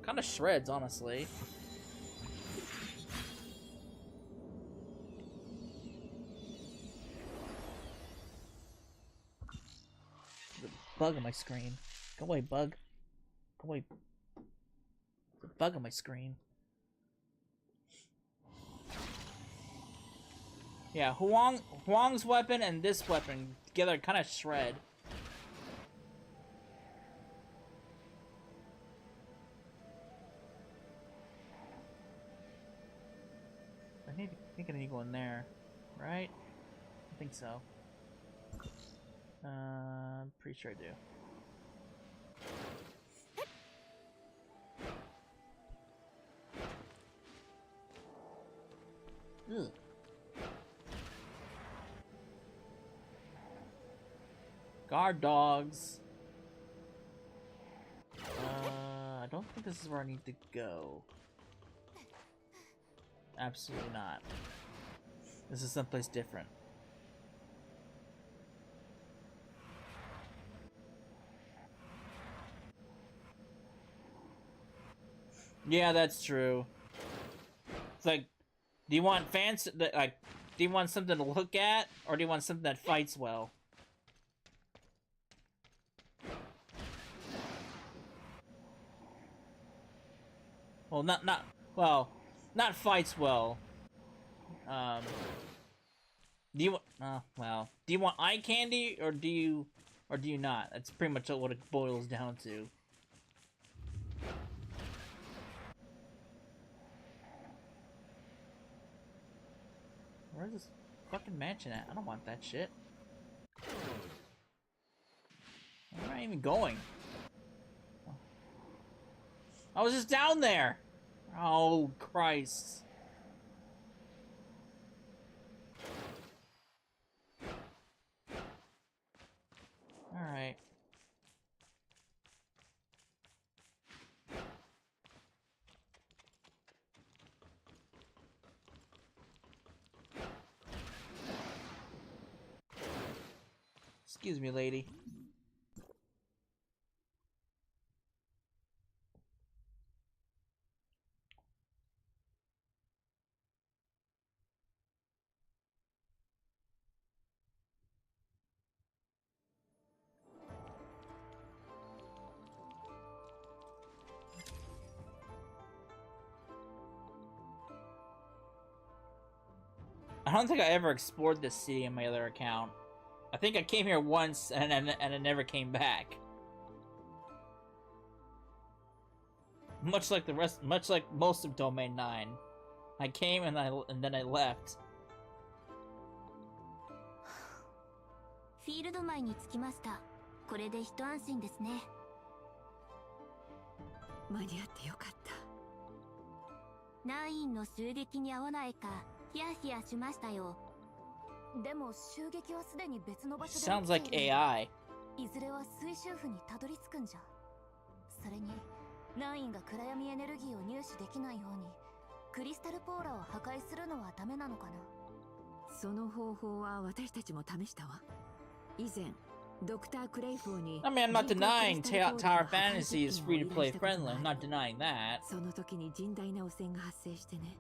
kind of shreds, honestly. There's a bug on my screen. Go away, bug. Go away. There's a bug on my screen. Yeah, Huang's weapon and this weapon together kind of shred. I think I need to go in there, right? I think so. Pretty sure I do. Ugh. Guard dogs. I don't think this is where I need to go. Absolutely not. This is someplace different. Yeah, that's true. It's like, do you want fans that like? Do you want something to look at, or do you want something that fights well? Well, not fights well. Do you well, do you want eye candy, or do you not? That's pretty much what it boils down to. Where's this fucking mansion at? I don't want that shit. Where am I even going? I was just down there! Oh, Christ. Alright. Excuse me, lady. I don't think I ever explored this city on my other account. I think I came here once and I never came back. Much like most of Domain 9. I came and then I left. フィールド前に着きました。これで一安心ですね。間に合ってよかった。ナインの襲撃に遭わないかヒヤヒヤしましたよ。でも襲撃はすでに別の場所で Sounds like AI. いずれは水周府にたどり着くんじゃ。それにナインが暗闇エネルギーを入手できないようにクリスタルポーラを破壊するのはダメなのかな。その方法は私たちも試したわ。以前ドクター・クレイフォーに I mean, I'm not denying Tower Fantasy is free to play friendly. I'm not denying that. その時に甚大な汚染が発生してね。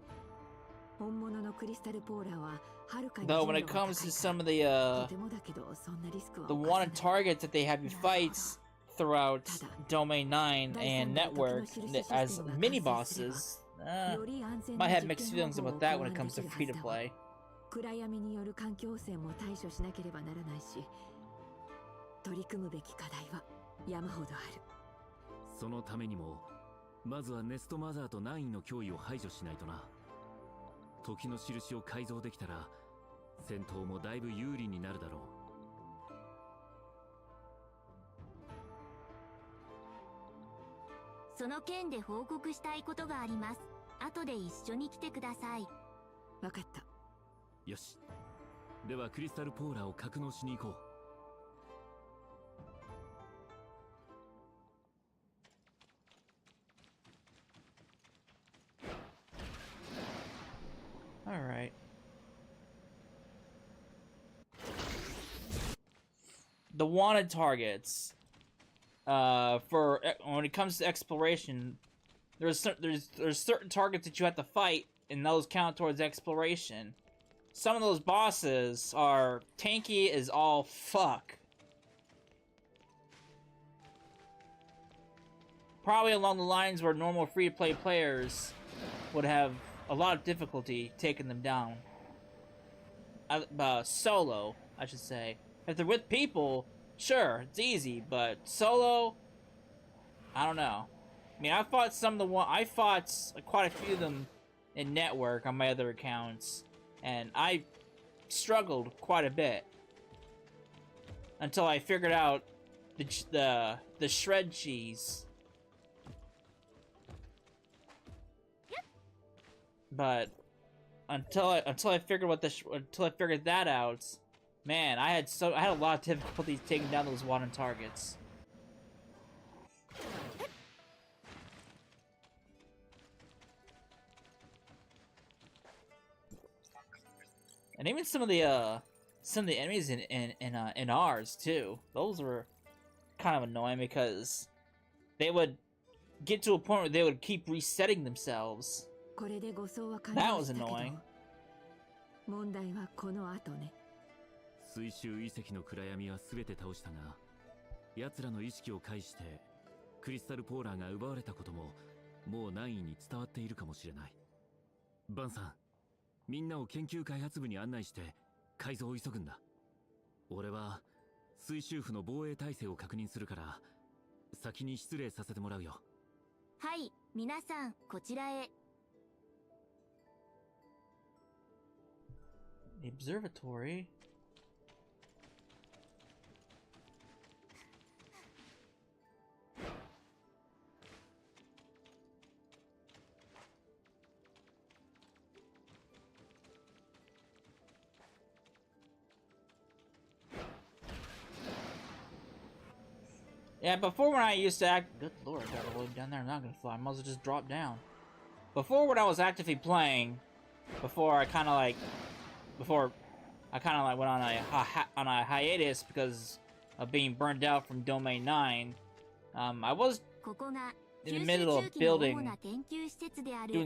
本物のクリスタルポーラははるかに Though when it comes to some of the wanted targets that they have you fight throughout Domain 9 and Network as mini bosses, might have mixed feelings about that when it comes to free to play. 暗闇による環境汚染も対処しなければならないし、取り組むべき課題は山ほどある。そのためにもまずはネストマザーとナインの脅威を排除しないとな。時の印を改造できたら戦闘もだいぶ有利になるだろう。その件で報告したいことがあります。後で一緒に来てください。わかった。よし。ではクリスタルポーラーを格納しに行こう。Alright. The wanted targets. For when it comes to exploration, there's certain targets that you have to fight, and those count towards exploration. Some of those bosses are tanky as all fuck. Probably along the lines where normal free-to-play players would have a lot of difficulty taking them down. Solo, I should say. If they're with people, sure, it's easy, but solo, I don't know. I mean, I fought quite a few of them in Network on my other accounts, and I struggled quite a bit. until I figured out the shred cheese. But until I figured that out, man, I had a lot of difficulty taking down those water targets. And even some of the enemies in ours too. Those were kind of annoying because they would get to a point where they would keep resetting themselves. That was annoying. 問題はこの後ね。水中遺跡の暗闇は全て倒したが、奴らの意識を介してクリスタルポーラーが奪われたことももう難易に伝わっているかもしれない。バンさん、みんなを研究開発部に案内して改造を急ぐんだ。俺は水中府の防衛体制を確認するから先に失礼させてもらうよ。はい、皆さんこちらへ。The observatory. Yeah, before when I used to act... Good lord, I got a load down there. I'm not gonna fly. I might as well just drop down. Before when I was actively playing, before I kind of like went on a hiatus because of being burned out from Domain 9, I was in the middle of doing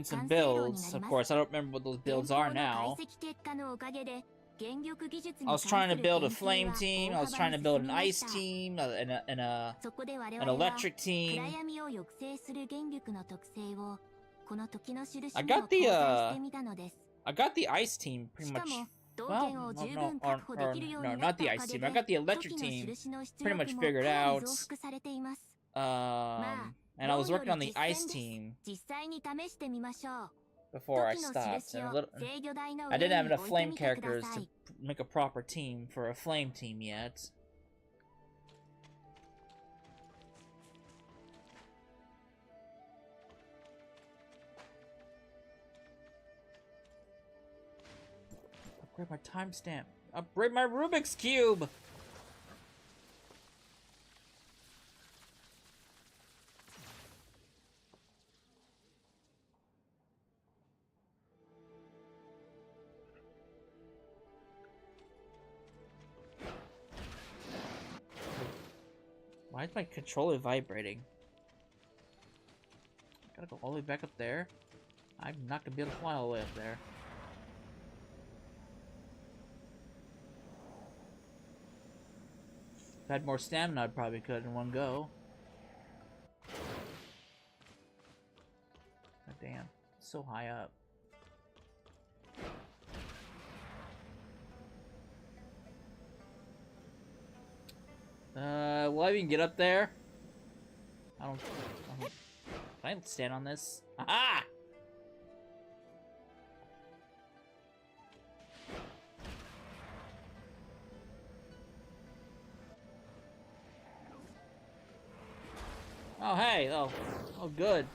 some builds. Of course, I don't remember what those builds are now. I was trying to build a flame team, I was trying to build an ice team, an electric team. I got the ice team pretty much. Well, no, not the ice team. I got the electric team pretty much figured out. And I was working on the ice team before I stopped. I didn't have enough flame characters to make a proper team for a flame team yet. Upgrade my timestamp. Upgrade my Rubik's Cube! Why is my controller vibrating? Gotta go all the way back up there? I'm not gonna be able to fly all the way up there. If I had more stamina, I probably could in one go. God damn, so high up. Will I even get up there? I don't. Can I stand on this? Aha! Oh, hey! Oh, good.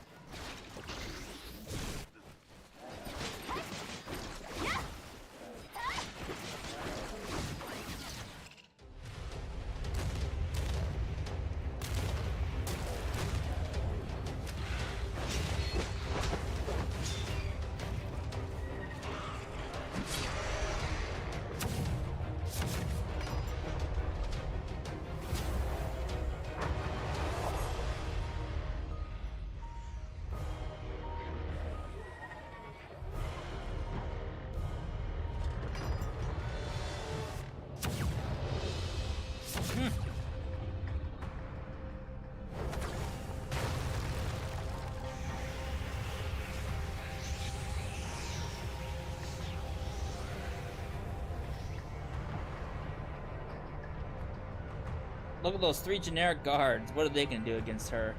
Look at those 3 generic guards. What are they gonna do against her?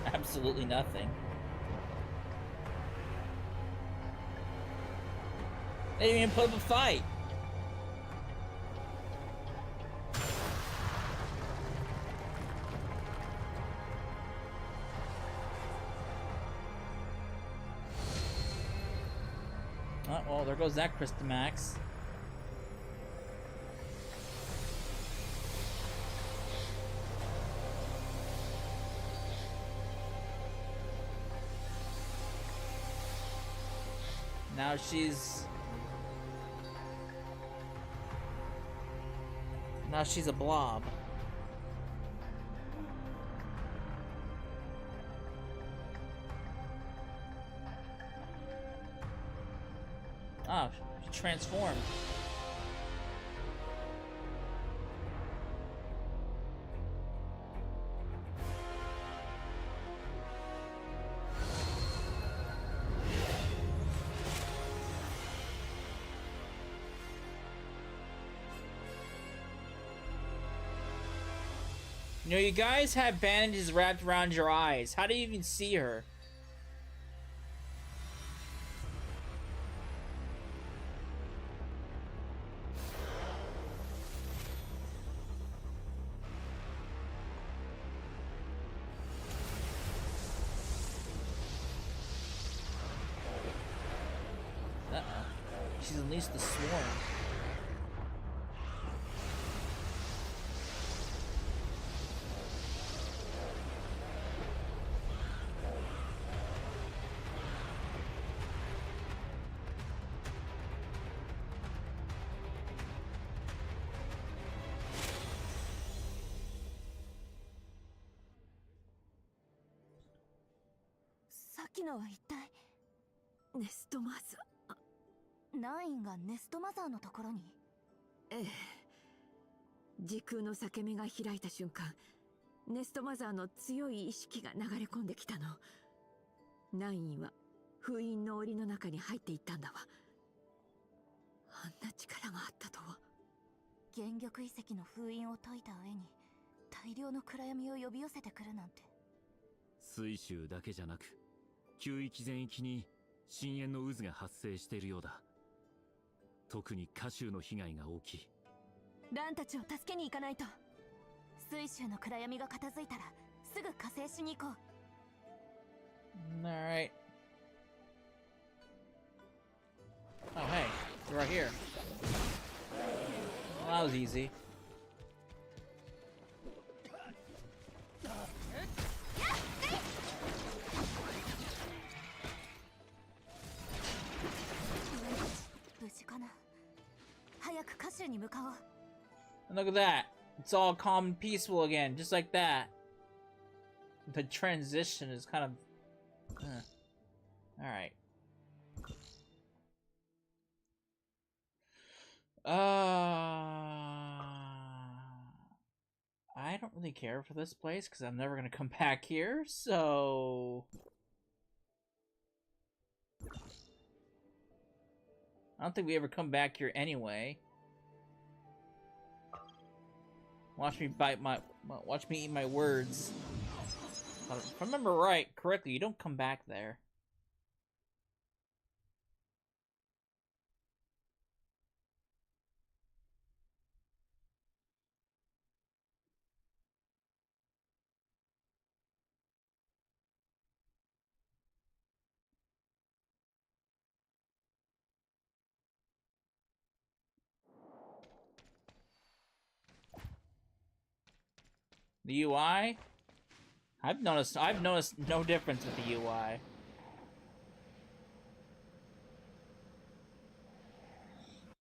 Absolutely nothing. They didn't even put up a fight. goes that Crystamax. Now she's a blob. Oh, she transformed. You know, you guys have bandages wrapped around your eyes. How do you even see her? Uh-oh. She's unleashed the swarm.時空の裂け目が開いた瞬間、ネストマザーの強い意識が流れ込んできたの。ナインは封印の檻の中に入っていったんだわ。あんな力があったとは。元玉遺跡の封印を解いた上に大量の暗闇を呼び寄せてくるなんて。水州だけじゃなく旧域全域に深淵の渦が発生しているようだ。特に夏州の被害が大きい。ランたちを助けに行かないと。水州の暗闇が片付いたらすぐ加勢しに行こう。Alright. Oh, hey. You're right here. Well, that was easy. And look at that. It's all calm and peaceful again, just like that. The transition is kind of... Alright. I don't really care for this place because I'm never gonna come back here, so... I don't think we ever come back here anyway. Watch me eat my words. If I remember correctly, you don't come back there. The UI? I've noticed no difference with the UI.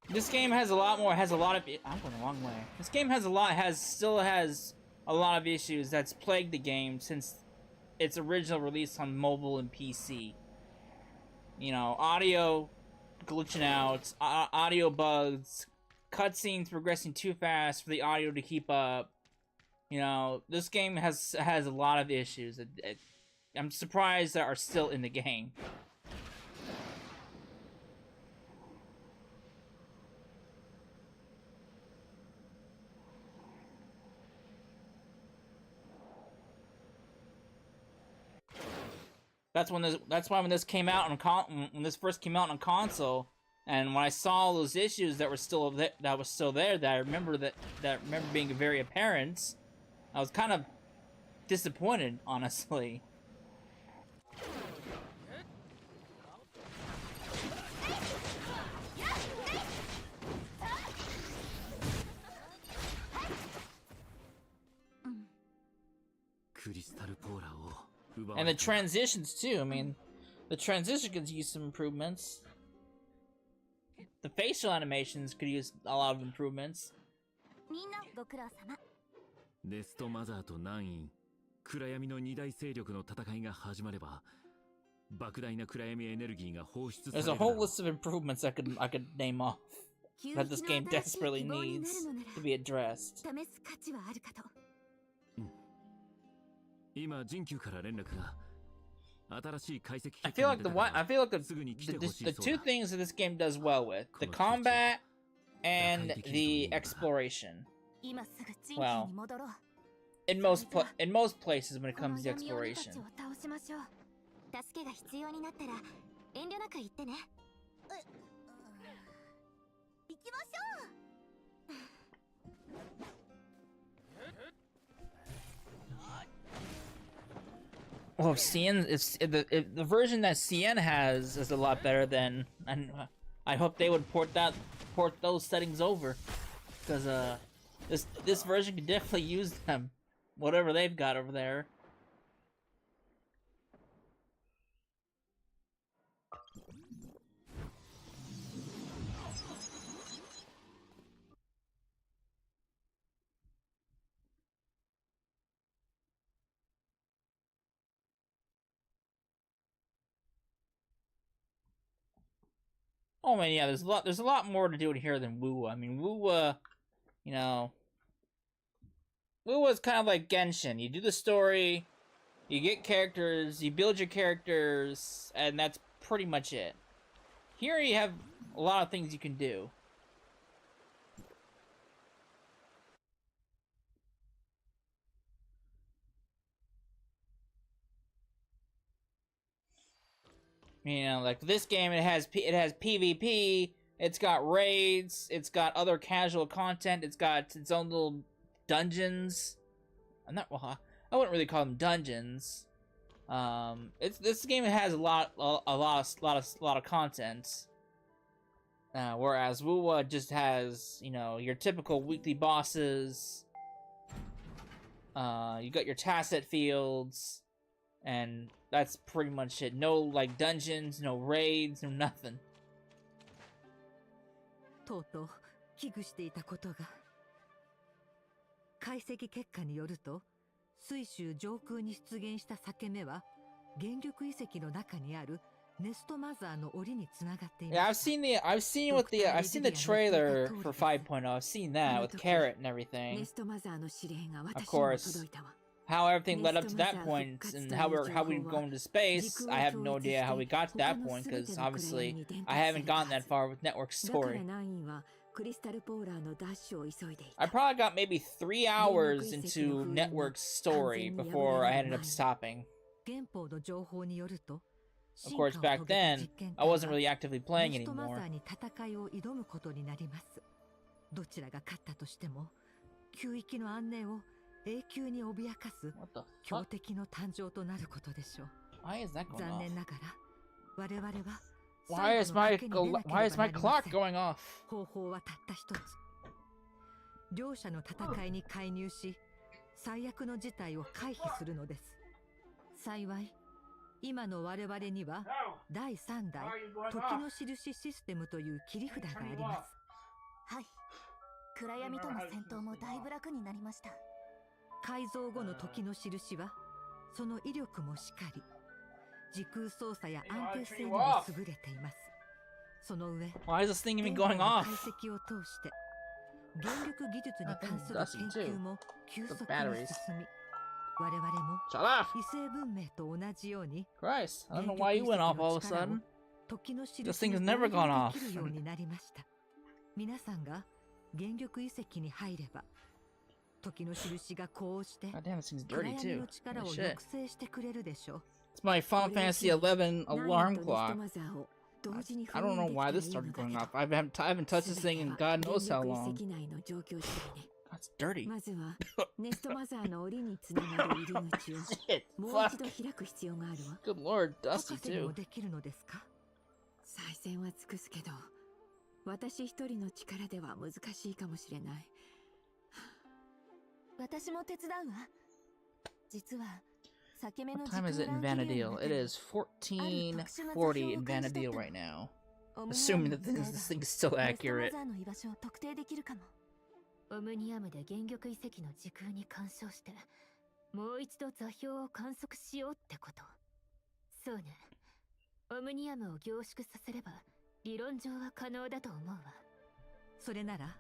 This game has a lot of I'm going the wrong way. This game still has a lot of issues that's plagued the game since its original release on mobile and PC. You know, audio glitching out, audio bugs, cutscenes progressing too fast for the audio to keep up. You know, this game has a lot of issues. I'm surprised that are still in the game. That's why when this came out when this first came out on console, and when I saw those issues that were still there, that I remember being very apparent. I was kind of disappointed, honestly. And the transitions too. I mean, the transition could use some improvements. The facial animations could use a lot of improvements. みんなご苦労様。ネストマザーとナイン、暗闇の二大勢力の戦いが始まれば、莫大な暗闇エネルギーが放出され There's る a だろ whole う。 list of improvements I could name off that this game desperately needs to be addressed. 試す価値はあるかと。今人球から連絡が。新しい解析 I 結 feel 果 like が the 出た one から I feel like すぐに来 the てほし the いそう two だ。 things that this game does well with the combat and the exploration. 今すぐ人 Well, に戻ろう。 in most places when it この comes to 闇鬼たち exploration. を倒しましょう。助けが必要になったら遠慮なく言ってね。行きましょう。Well, CN is the version that CN has is a lot better than, and I hope they would port those settings over, because this version could definitely use them, whatever they've got over there. Oh man, yeah, there's a lot more to do it here than Woo. I mean, Woo, you know, Woo is kind of like Genshin. You do the story, you get characters, you build your characters, and that's pretty much it. Here you have a lot of things you can do. You know, like this game, it has PvP. It's got raids. It's got other casual content. It's got its own little dungeons. I wouldn't really call them dungeons. This game has a lot of content. Whereas Wuwa just has, you know, your typical weekly bosses. You got your tacit fields, and that's pretty much it. No, like, dungeons, no raids, no nothing. とうとう危惧していたことが。解析結果によると、水州上空に出現した裂け目は、原力遺跡の中にあるネストマザーの檻につながっています。Yeah, I've seen the trailer for 5.0. I've seen that with Carrot and everything. ネストマザーの指令が Of 私にも course. 届いたわ。 How everything led up to that point and how we go into space, I have no idea how we got to that point, because obviously I haven't gotten that far with Network だから Story. ナインはクリスタルポーラーの奪取を急いでいた。 I probably got maybe 3 hours into Network Story before I ended up stopping. 原報の情報によると、 Of course, back then, I wasn't really actively playing ネストマザ anymore. ーに戦いを挑むことになります。どちらが勝ったとしても、旧域の安寧を永久に脅かす What the 強 fuck? 敵の誕生となることでしょう。 Why is that going 残 off? 念ながら、我々は Why is 最後の賭けに出なければ why is my なりま clock せん。 going off? 方法はたった一つ。両者の戦いに介入し、最悪の事態を回避するのです。幸い、今の我々には第3代時の印システムという切り札があります。はい。暗闇との戦闘もだいぶ楽になりました。改造後の時の印は、その威力もしかり、時空操作や安定性にも優れています。その上、 Why is this thing even 現 going 在の off? 解析を通して、原力技術に関する研究も急速に進み、我々も Shut up! 異星文明と同じように、 Christ, I don't know why you went off all of a sudden. 時の This 印 thing has に never 応 gone 用 off. できるようになりました。皆さんが原力遺跡に入れば、時の印がこうして God damn, this thing's 暗 dirty 闇 too. の力を Holy 抑 shit. 制してくれるでしょう。 It's my Final Fantasy 11 alarm clock. マザーを同時に I don't know why this started going off. I haven't touched this thing in God knows how long. 原力遺跡内の状況次第ね。 That's dirty. まずはネストマザーの檻につながる入り口を Shit, もう fuck. 一度開く必要があるわ。 Good lord, 博 Dusty 士にも too. できるのですか？再戦は尽くすけど、私一人の力では難しいかもしれない。私も手伝うわ。実は What time is it in Vanadil? It is 14:40 in Vanadil right now. Assuming that this thing is still accurate. オムニアムで原玉遺跡の時空に干渉してもう一度座標を観測しようってこと。そうね。オムニアムを凝縮させれば理論上は可能だと思うわ。それなら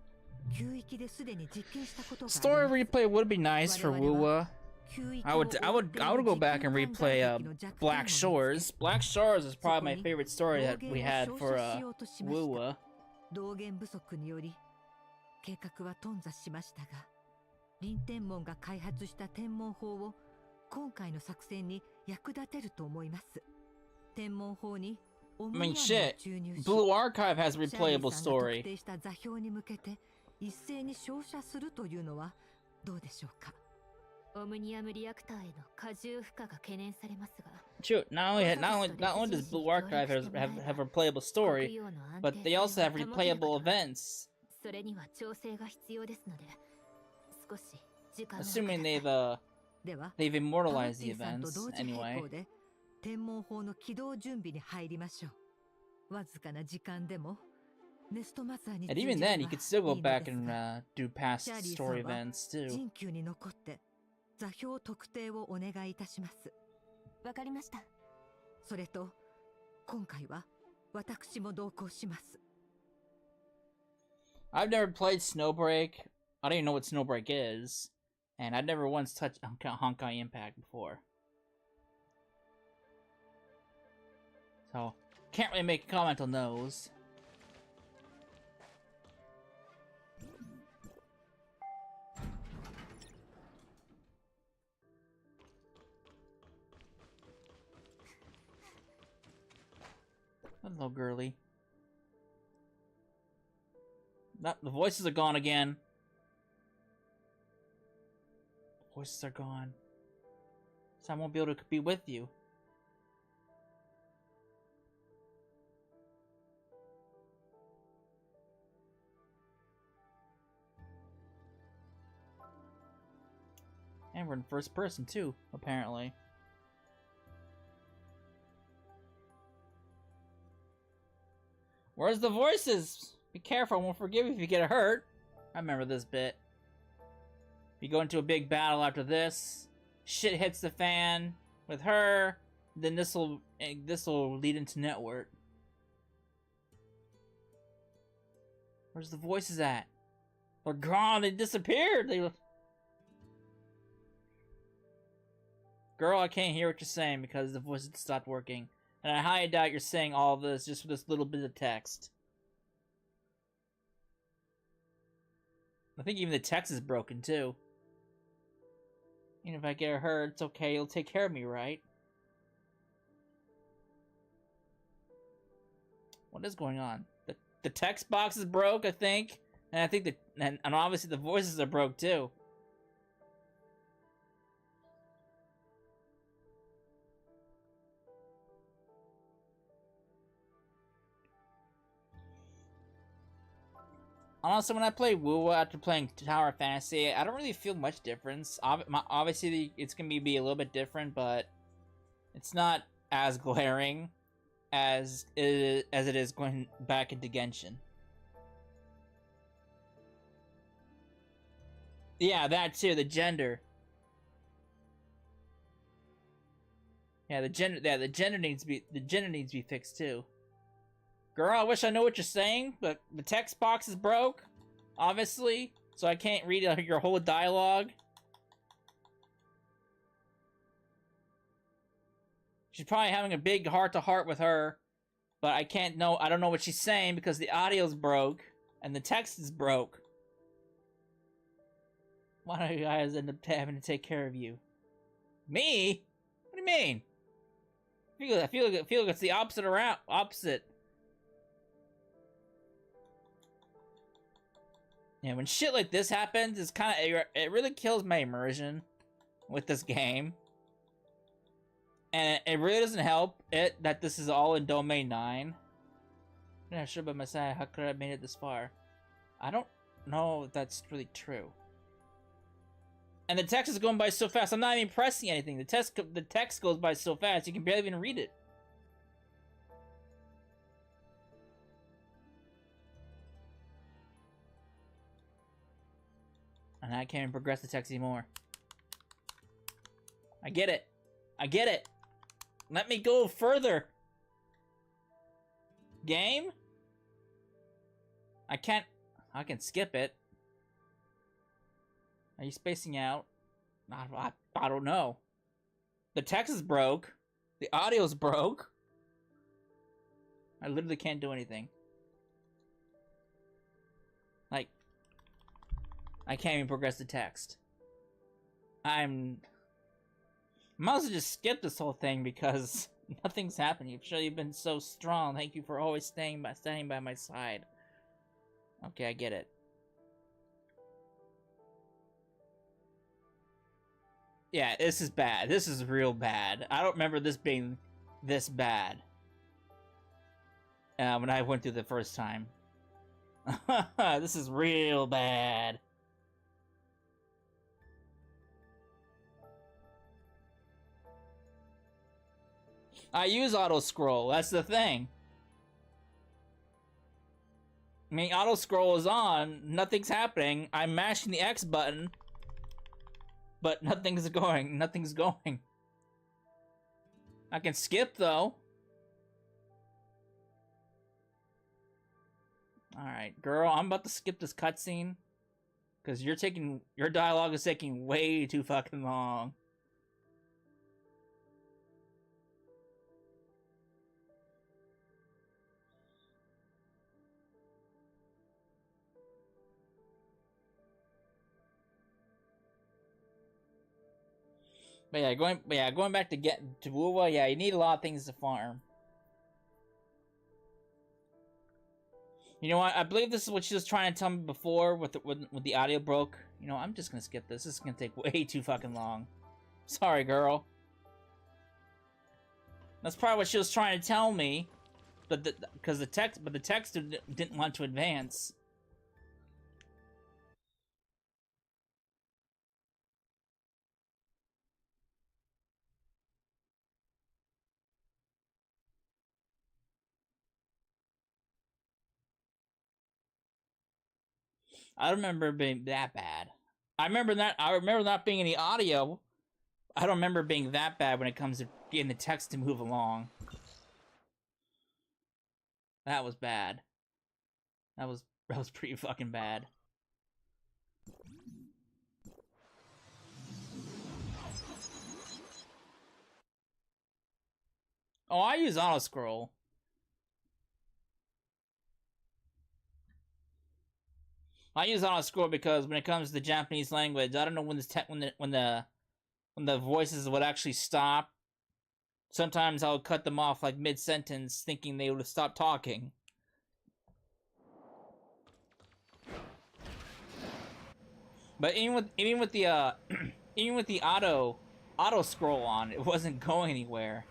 吸域ですでに実験したことがあり Story ます。 replay would be nice for Wuwa. 吸域 I を would 覆っている go back and 時空 replay 間外壁の弱点を Black 見つけ Shores. Black Shores is probably my そこに favorite story that we had 道 for 元を照射しようとしました。 Wuwa. 道元不足により計画は頓挫しましたが、林天文が開発した天文法を今回の作戦に役立てると思います。天文法にオムニアムを shit. 注入し、 Blue Archive has シャーリー replayable さんが特 story. 定した座標に向けて一斉に照射するというのはどうでしょうか。オムニアムリアクターへの過重負荷が懸念されますが。 Shoot, not only does Blue Archive have replayable story, but they also have replayable events. それには調整が必要ですので、少し時間を。 Assuming では、 they've パロ immortalized ッ the ティさんと events 同時並 anyway. 行で天文法の起動準備に入りましょう。わずかな時間でもネストマザーに And 通 even じれば then, you could still go いいので back す and が、 do past シャーリー story さんは events too. 陣丘に残って座標特定をお願いいたします。わかりました。それと今回は私も同行します。 I've never played Snowbreak. I don't even know what Snowbreak is. And I've never once touched Honkai Impact before. So, can't really make a comment on those. Hello, girly. Nope, the voices are gone again. The voices are gone. So I won't be able to be with you. And we're in first person too, apparently. Where's the voices? Be careful, I won't forgive you if you get hurt. I remember this bit. You go into a big battle after this. Shit hits the fan with her. Then this'll lead into network. Where's the voices at? They're gone. They disappeared. Girl, I can't hear what you're saying because the voices stopped working. And I highly doubt you're saying all of this just for this little bit of text. I think even the text is broken too. Even if I get hurt, it's okay. You'll take care of me, right? What is going on? The text box is broke, I think. And I think that, and obviously the voices are broke too. Honestly, when I play Wuwa after playing Tower of Fantasy, I don't really feel much difference. Obviously, it's going to be a little bit different, but it's not as glaring as it is going back into Genshin. Yeah, that too. The gender. Yeah, the gender needs to be fixed too. Girl, I wish I knew what you're saying, but the text box is broke, obviously, so I can't read your whole dialogue. She's probably having a big heart-to-heart with her, but I don't know what she's saying because the audio's broke, and the text is broke. Why do you guys end up having to take care of you? Me? What do you mean? I feel like it's the opposite. Yeah, when shit like this happens, it really kills my immersion with this game. And it really doesn't help that this is all in Domain 9. I'm not sure by my side, how could I have made it this far? I don't know if that's really true. And the text is going by so fast. I'm not even pressing anything. The text goes by so fast you can barely even read it. And I can't even progress the text anymore. I get it. I get it. Let me go further. Game? I can't... I can skip it. Are you spacing out? I don't know. The text is broke. The audio's broke. I literally can't do anything. Like... I can't even progress the text. I might as well just skip this whole thing because nothing's happening. I'm sure you've been so strong. Thank you for always standing by my side. Okay, I get it. Yeah, this is bad. This is real bad. I don't remember this being this bad. When I went through the first time. This is real bad. I use auto-scroll, that's the thing. I mean, auto-scroll is on, nothing's happening, I'm mashing the X button, but nothing's going. I can skip, though. Alright, girl, I'm about to skip this cutscene, because your dialogue is taking way too fucking long. But yeah, going back to Wuwa, yeah, you need a lot of things to farm. You know what? I believe this is what she was trying to tell me before with the audio broke. You know, I'm just gonna skip this. This is gonna take way too fucking long. Sorry, girl. That's probably what she was trying to tell me, but the text didn't want to advance. I remember being that bad. I remember not being any audio. I don't remember being that bad when it comes to getting the text to move along. That was bad. That was pretty fucking bad. Oh, I use auto scroll. I use auto scroll because when it comes to the Japanese language, I don't know when the voices would actually stop. Sometimes I'll cut them off like mid-sentence, thinking they would have stopped talking. But even with the auto scroll on, it wasn't going anywhere.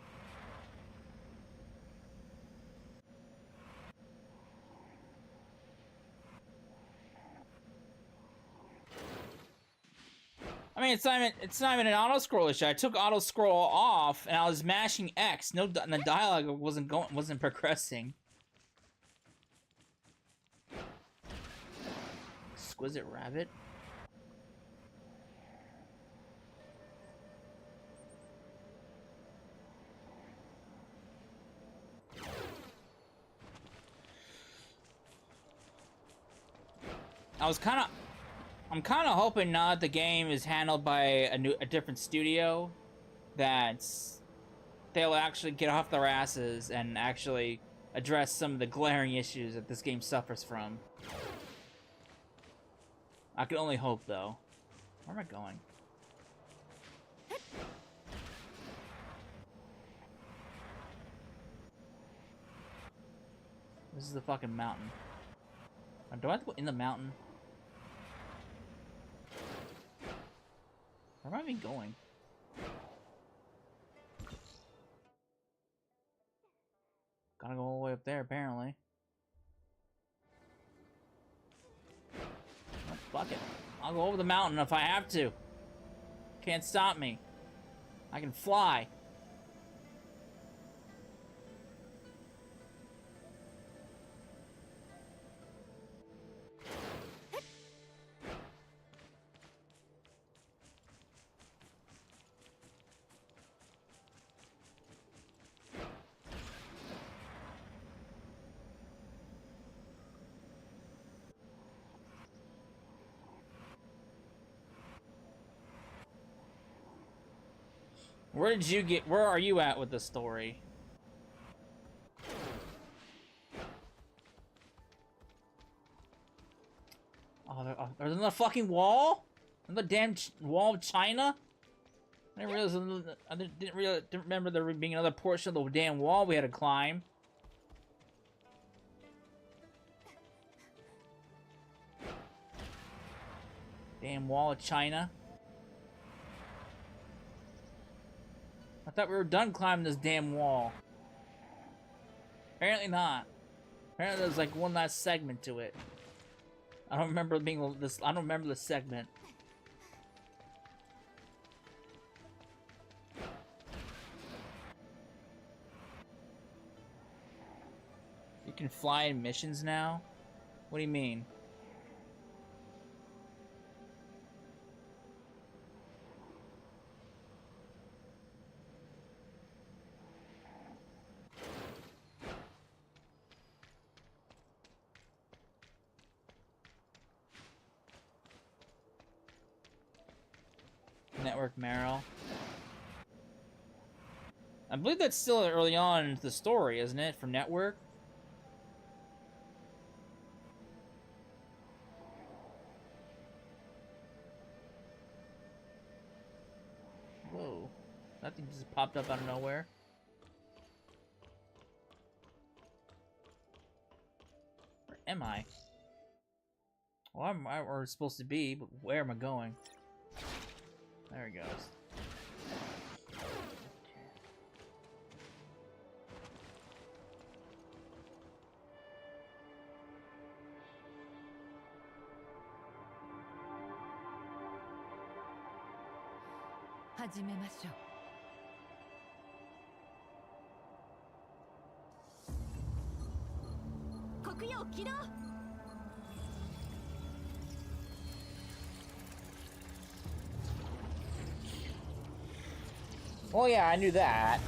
I mean, it's not even an auto scroll issue. I took auto scroll off and I was mashing X. And the dialogue wasn't progressing. Exquisite rabbit. I'm kind of hoping now that the game is handled by a different studio, that they'll actually get off their asses and actually address some of the glaring issues that this game suffers from. I can only hope, though. Where am I going? This is the fucking mountain. Do I have to go in the mountain? Where am I even going? Gotta go all the way up there, apparently. Oh, fuck it. I'll go over the mountain if I have to. Can't stop me. I can fly. Where are you at with the story? There's another fucking wall? Another damn wall of China? I didn't realize, didn't remember there being another portion of the damn wall we had to climb. Damn wall of China. I thought we were done climbing this damn wall. Apparently not. Apparently there's like one last segment to it. I don't remember being this. I don't remember the segment. You can fly in missions now? What do you mean? Network Marrow. I believe that's still early on in the story, isn't it? For Network? Whoa. That thing just popped up out of nowhere. Where am I? Well, I'm where we're supposed to be, but where am I going? There he goes. Oh yeah, I knew that.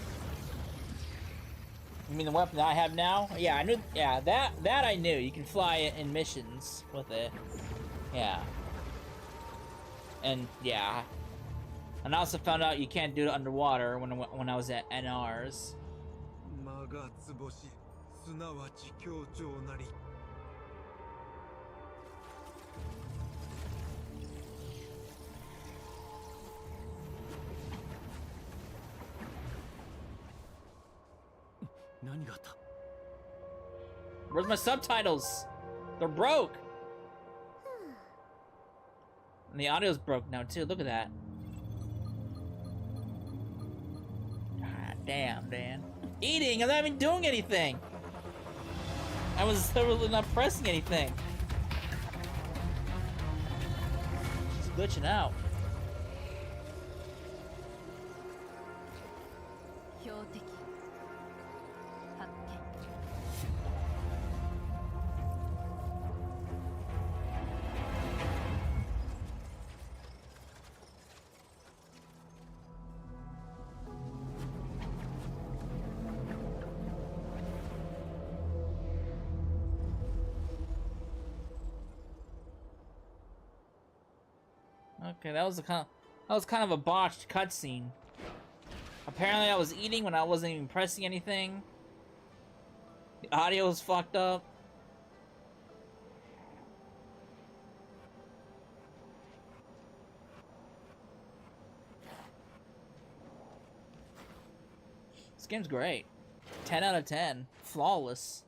You mean the weapon that I have now? Yeah, I knew. Yeah, that I knew. You can fly in missions with it. Yeah. And yeah, and I also found out you can't do it underwater when I was at NR's. Where's my subtitles? They're broke. And the audio's broke now too. Look at that. God damn, Dan. Eating! I'm not even doing anything! I was literally not pressing anything. Just glitching out. Okay, that was kind of a botched cutscene. Apparently, I was eating when I wasn't even pressing anything. The audio was fucked up. This game's great. 10 out of 10. Flawless.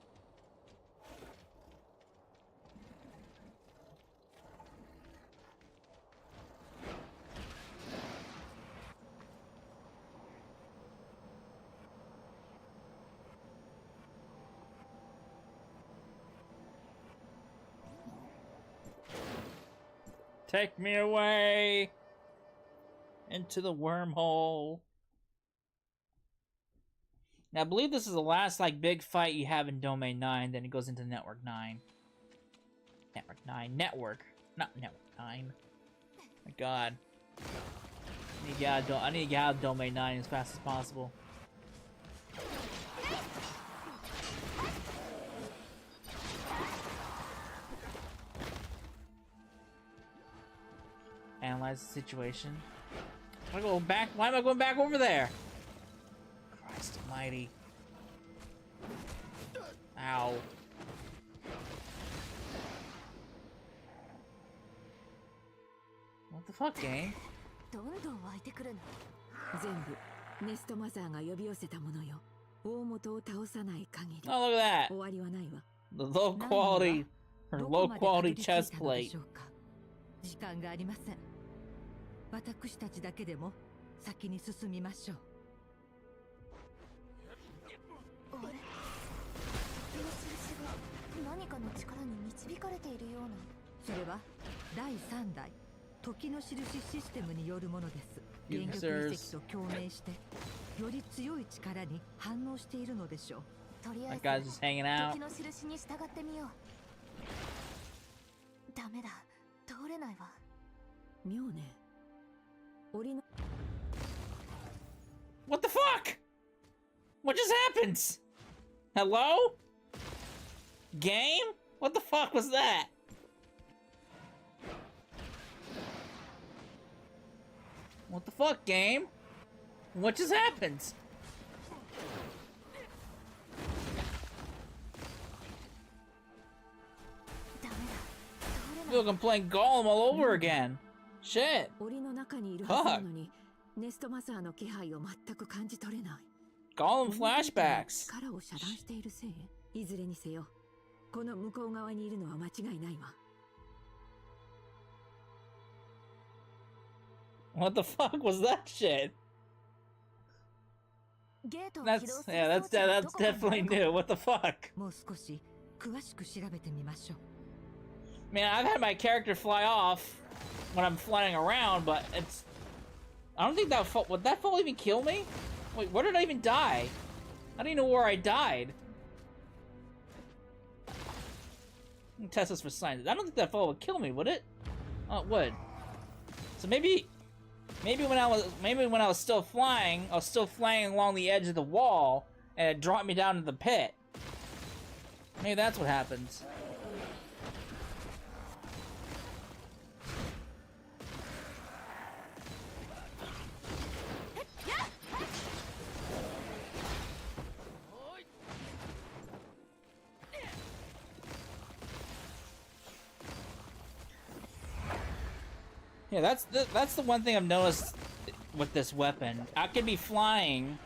Take me away! Into the wormhole. Now, I believe this is the last, like, big fight you have in Domain 9, then it goes into Network 9. Network 9. Network. Not Network 9. My god. I need to get out of Domain 9 as fast as possible. Analyze the situation. Why go back? Why am I going back over there? Christ almighty. Ow. What the fuck, game? どんどん湧いてくるの。全部ネストマザーが呼び寄せたものよ。大元を倒さない限り Oh, look at that. 終わりはないわ。 The low quality, or ど low こまでたど quality り着いた chest ので plate. しょうか。時間がありません。私たちだけでも先に進みましょう。あれ、この印が何かの力に導かれているような。それは第3代時の印システムによるものです。 Users. 電力遺跡と共鳴してより強い力に反応しているのでしょう。とりあ That え guy's ず just hanging out. 時の印に従ってみよう。ダメだ、通れないわ。妙ね。檻の What the fuck? What just happened? Hello? Game? What the fuck was that? What the fuck, game? What just happened? I feel like I'm playing Golem all over again. Shit. 檻の中にいるはずなのに、ネストマザーの気配を全く感じ取れない。 Golem flashbacks. 力を遮断しているせい。いずれにせよ、この向こう側にいるのは間違いないわ。What the fuck was that shit? ゲートを起 That's 動する yeah, 装置は that's どこかにある definitely か。 new. What the fuck? もう少し詳しく調べてみましょう。 Man, I've had my character fly off when I'm flying around, but it's... I don't think that fall... Would that fall even kill me? Wait, where did I even die? I don't even know where I died. Let me test this for science. I don't think that fall would kill me, would it? Oh, it would. So maybe when I was still flying, I was still flying along the edge of the wall, and it dropped me down to the pit. Maybe that's what happens. Yeah, that's the one thing I've noticed with this weapon. I could be flying,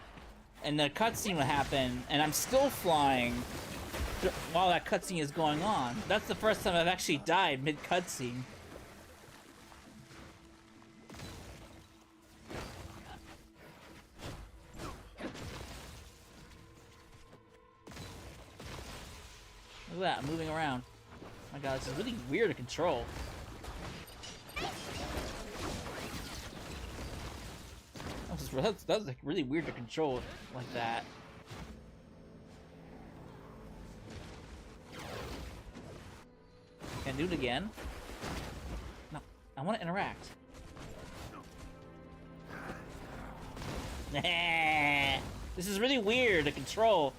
and the cutscene would happen, and I'm still flying while that cutscene is going on. That's the first time I've actually died mid-cutscene. Look at that, I'm moving around. Oh my god, this is really weird to control. That was like really weird to control like that. Can I do it again? No, I want to interact. This is really weird to control.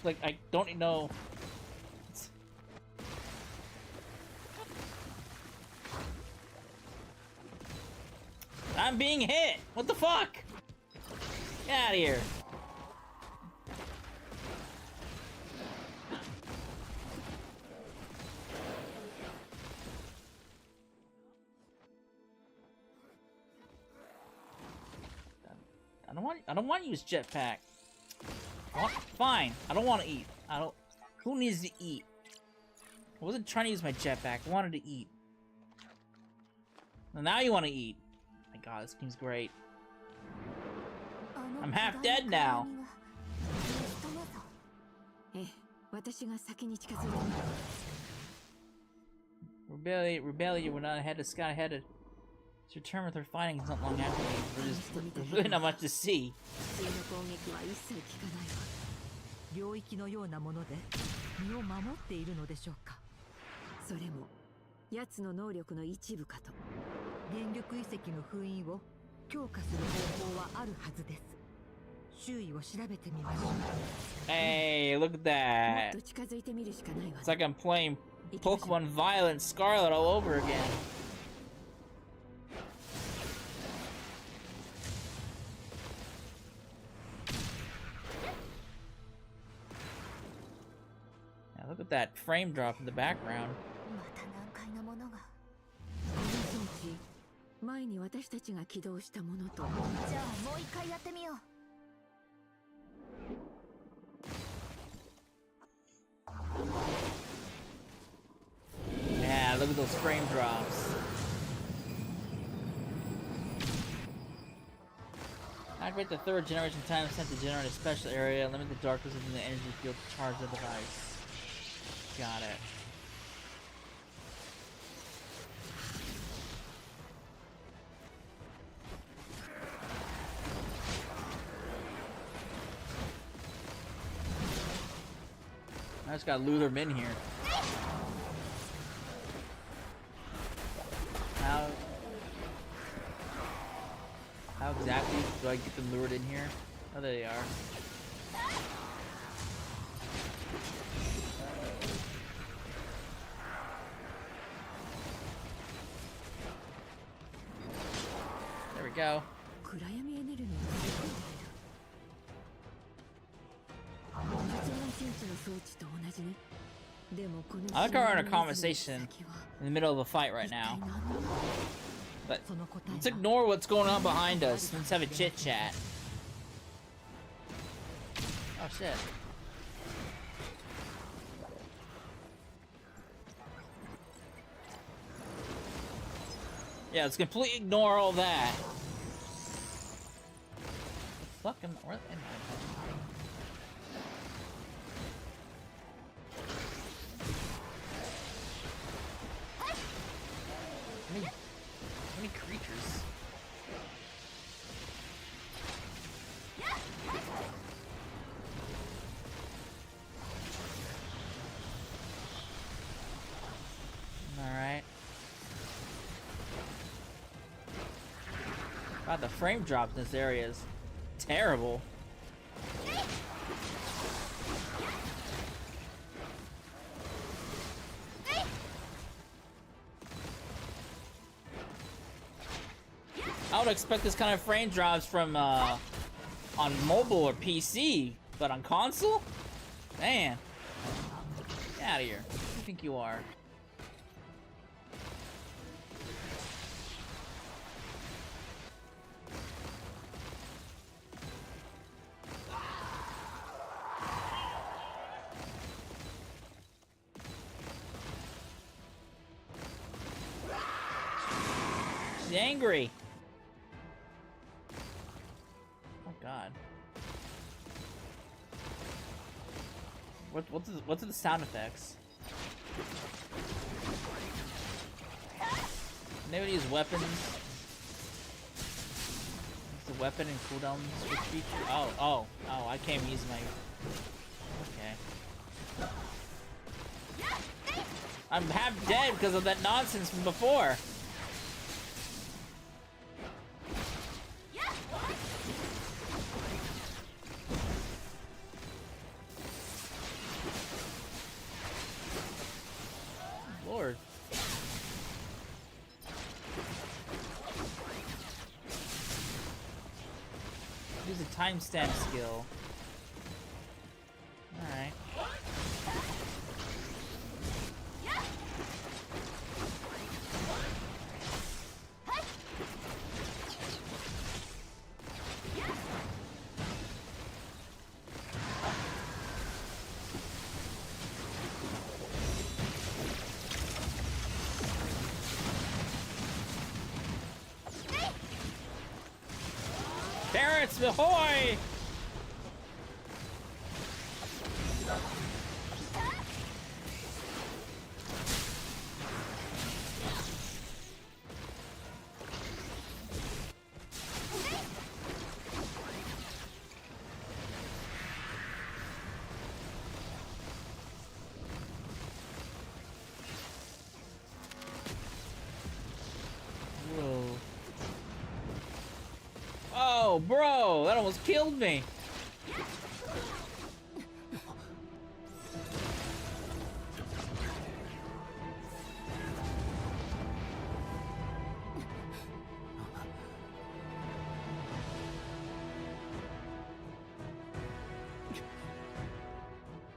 Like, I don't know. I'm being hit! What the fuck? Get out of here. I don't want to use jetpack. Fine. I don't want to eat. Who needs to eat? I wasn't trying to use my jetpack. I wanted to eat. Well, now you want to eat. My god, this game's great. I'm half dead now. Rebellion, we're not ahead of Sky headed. Let's return with her findings not long after. There's really not much to see. 普通の攻撃は一切効かないわ。領域のようなもので身を守っているのでしょうか。それも奴の能力の一部かと。原力遺跡の封印を強化する方法はあるはずです。周囲を調べてみましょう。 Hey, look at もっ that. と近づいてみるしかないわ It's like I'm playing Pokemon Violet Scarlet all over again. Now look at that frame drop in the background. また難解なものがこの装置前に私たちが起動したものとじゃあもう一回やってみよう Yeah, look at those frame drops. Activate the third generation time sent to generate a special area. Limit the darkness within the energy field to charge the device. Got it. I just gotta lure them in here. How exactly do I get them lured in here? Oh, there they are. There we go. 暗闇エネルギーが吸い込んでいる術の戦地の装置と同じねでもこの I like we're in a conversation in the middle of a fight right now. But let's ignore what's going on behind us. Let's have a chit chat. Oh shit. Yeah, let's completely ignore all that. The fuck am I? Where am I? How many creatures? Alright. God, the frame drop in this area is terrible. I would expect this kind of frame drops from on mobile or PC, but on console? Man. Get out of here. Who do you think you are? She's angry. Oh God. What's the sound effects? Maybe use weapons. Use the weapon and cooldown switch feature. Oh, I can't use my. Okay. I'm half dead because of that nonsense from before. Lord. Use a timestamp skill. Alright. Parents, ahoy! Whoa, bro! That almost killed me!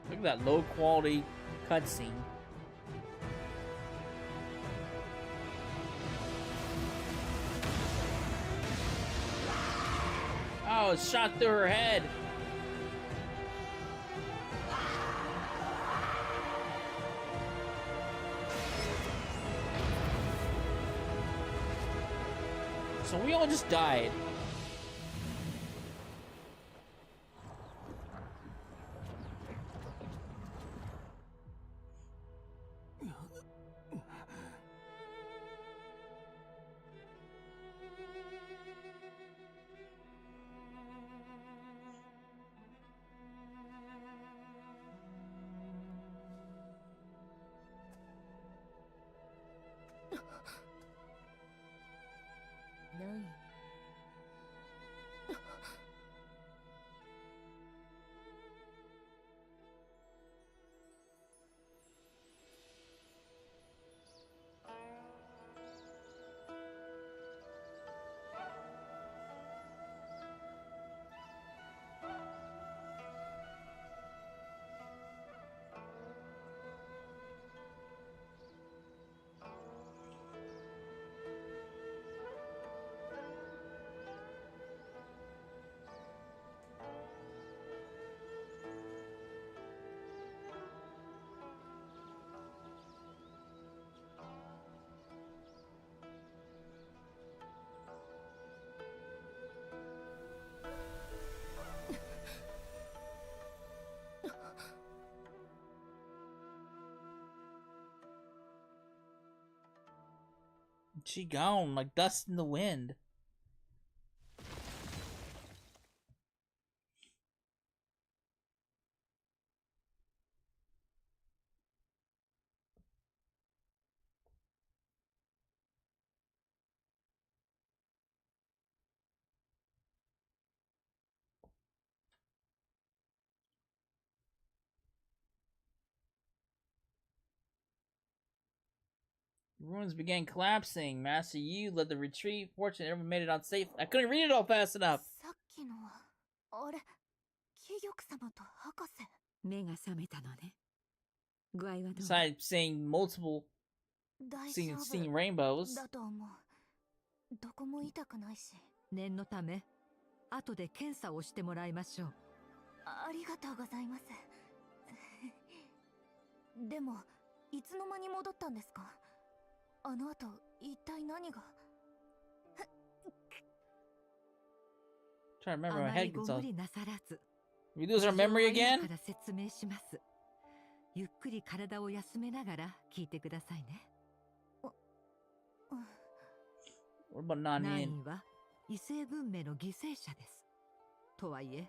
Look at that low quality cutscene. Oh, it shot through her head. So we all just died. She gone like dust in the wind. The ruins began collapsing. Master Yu led the retreat. Fortunately, everyone made it out safe. I couldn't read it all fast enough. さっきのはあれ、貴玉様と博士。目が覚めたのね。具合はどう？ Besides seeing multiple, 大丈 seeing 夫 rainbows. だと思う。どこも痛くないし。念のため、後で検査をしてもらいましょう。ありがとうございます。でも、いつの間に戻ったんですか？あの後、一体何が？ Trying to あ remember my まり head ご gets 無 all. 理なさらず。 We lose our memory 事情は again? 今から説明します。ゆっくり体を休めながら聞いてくださいね。What about ナイ Nanin? ンは異星文明の犠牲者です。とはいえ、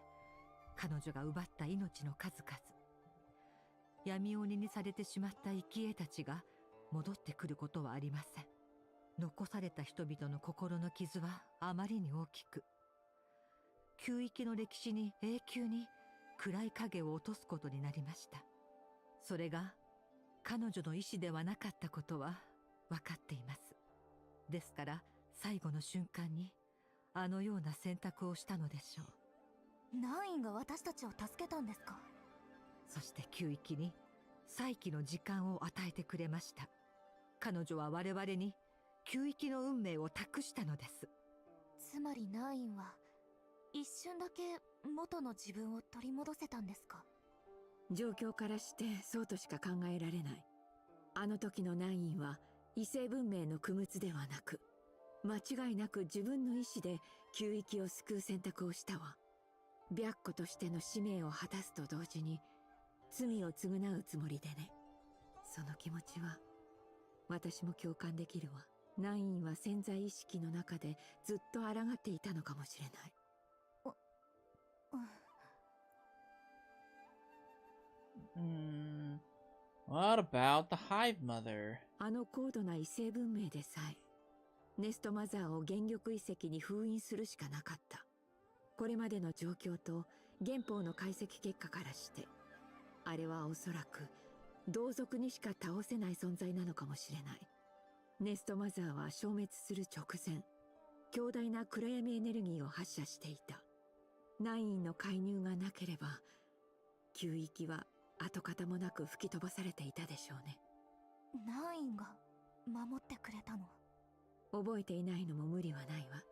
彼女が奪った命の数々。闇鬼にされてしまった生き絵たちが戻ってくることはありません。残された人々の心の傷はあまりに大きく、旧域の歴史に永久に暗い影を落とすことになりました。それが彼女の意志ではなかったことは分かっています。ですから最後の瞬間にあのような選択をしたのでしょう。ナインが私たちを助けたんですか？そして旧域に再起の時間を与えてくれました。彼女は我々に旧域の運命を託したのです。つまりナインは一瞬だけ元の自分を取り戻せたんですか？状況からしてそうとしか考えられない。あの時のナインは異星文明の供物ではなく、間違いなく自分の意志で旧域を救う選択をしたわ。白虎としての使命を果たすと同時に罪を償うつもりでね。その気持ちは私も共感できるわ。ナインは潜在意識の中でずっと抗っていたのかもしれない。What about the Hive Mother? あの高度な異星文明でさえ、ネストマザーを原玉遺跡に封印するしかなかった。これまでの状況と原本の解析結果からして、あれはおそらく同族にしか倒せない存在なのかもしれない。ネストマザーは消滅する直前、強大な暗闇エネルギーを発射していた。ナインの介入がなければ、旧域は跡形もなく吹き飛ばされていたでしょうね。ナインが守ってくれたの？覚えていないのも無理はないわ。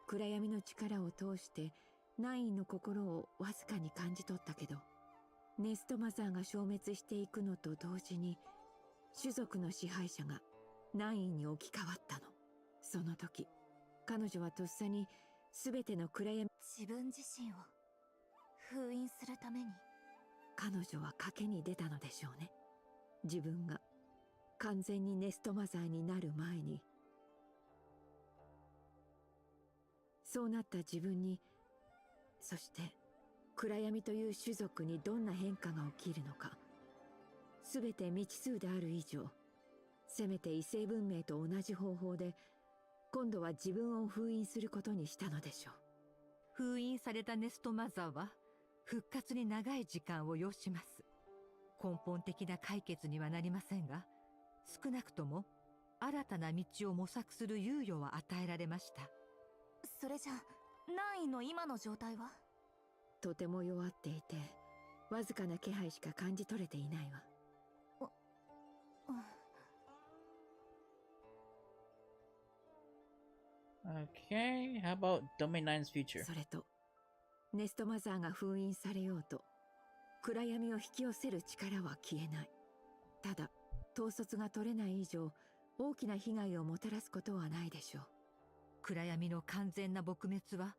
暗闇の力を通してナインの心をわずかに感じ取ったけど、ネストマザーが消滅していくのと同時に種族の支配者がナインに置き換わったの。その時彼女はとっさに全ての暗闇、自分自身を封印するために。彼女は賭けに出たのでしょうね。自分が完全にネストマザーになる前に。そうなった自分に、そして暗闇という種族にどんな変化が起きるのか、全て未知数である以上、せめて異星文明と同じ方法で今度は自分を封印することにしたのでしょう。封印されたネストマザーは復活に長い時間を要します。根本的な解決にはなりませんが、少なくとも新たな道を模索する猶予は与えられました。それじゃナインの今の状態は？とても弱っていて、わずかな気配しか感じ取れていないわ。Okay, how about Domain 9's future? それと、ネストマザーが封印されようと、暗闇を引き寄せる力は消えない。ただ、統率が取れない以上、大きな被害をもたらすことはないでしょう。暗闇の完全な撲滅は、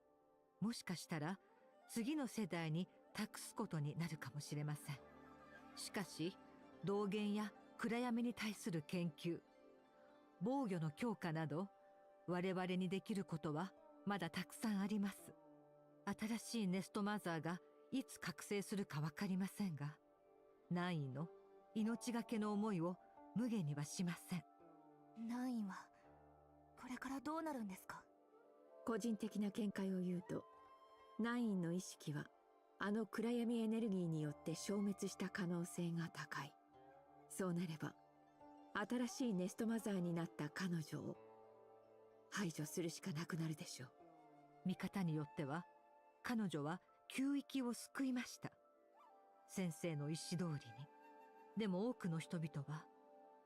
もしかしたら次の世代に託すことになるかもしれません。しかし、道元や暗闇に対する研究、防御の強化など、我々にできることはまだたくさんあります。新しいネストマザーがいつ覚醒するかわかりませんが、ナインの命がけの思いを無限にはしません。ナインはこれからどうなるんですか？個人的な見解を言うと、ナインの意識はあの暗闇エネルギーによって消滅した可能性が高い。そうなれば、新しいネストマザーになった彼女を排除するしかなくなるでしょう。見方によっては、彼女は旧域を救いました。先生の意思通りに。でも多くの人々は、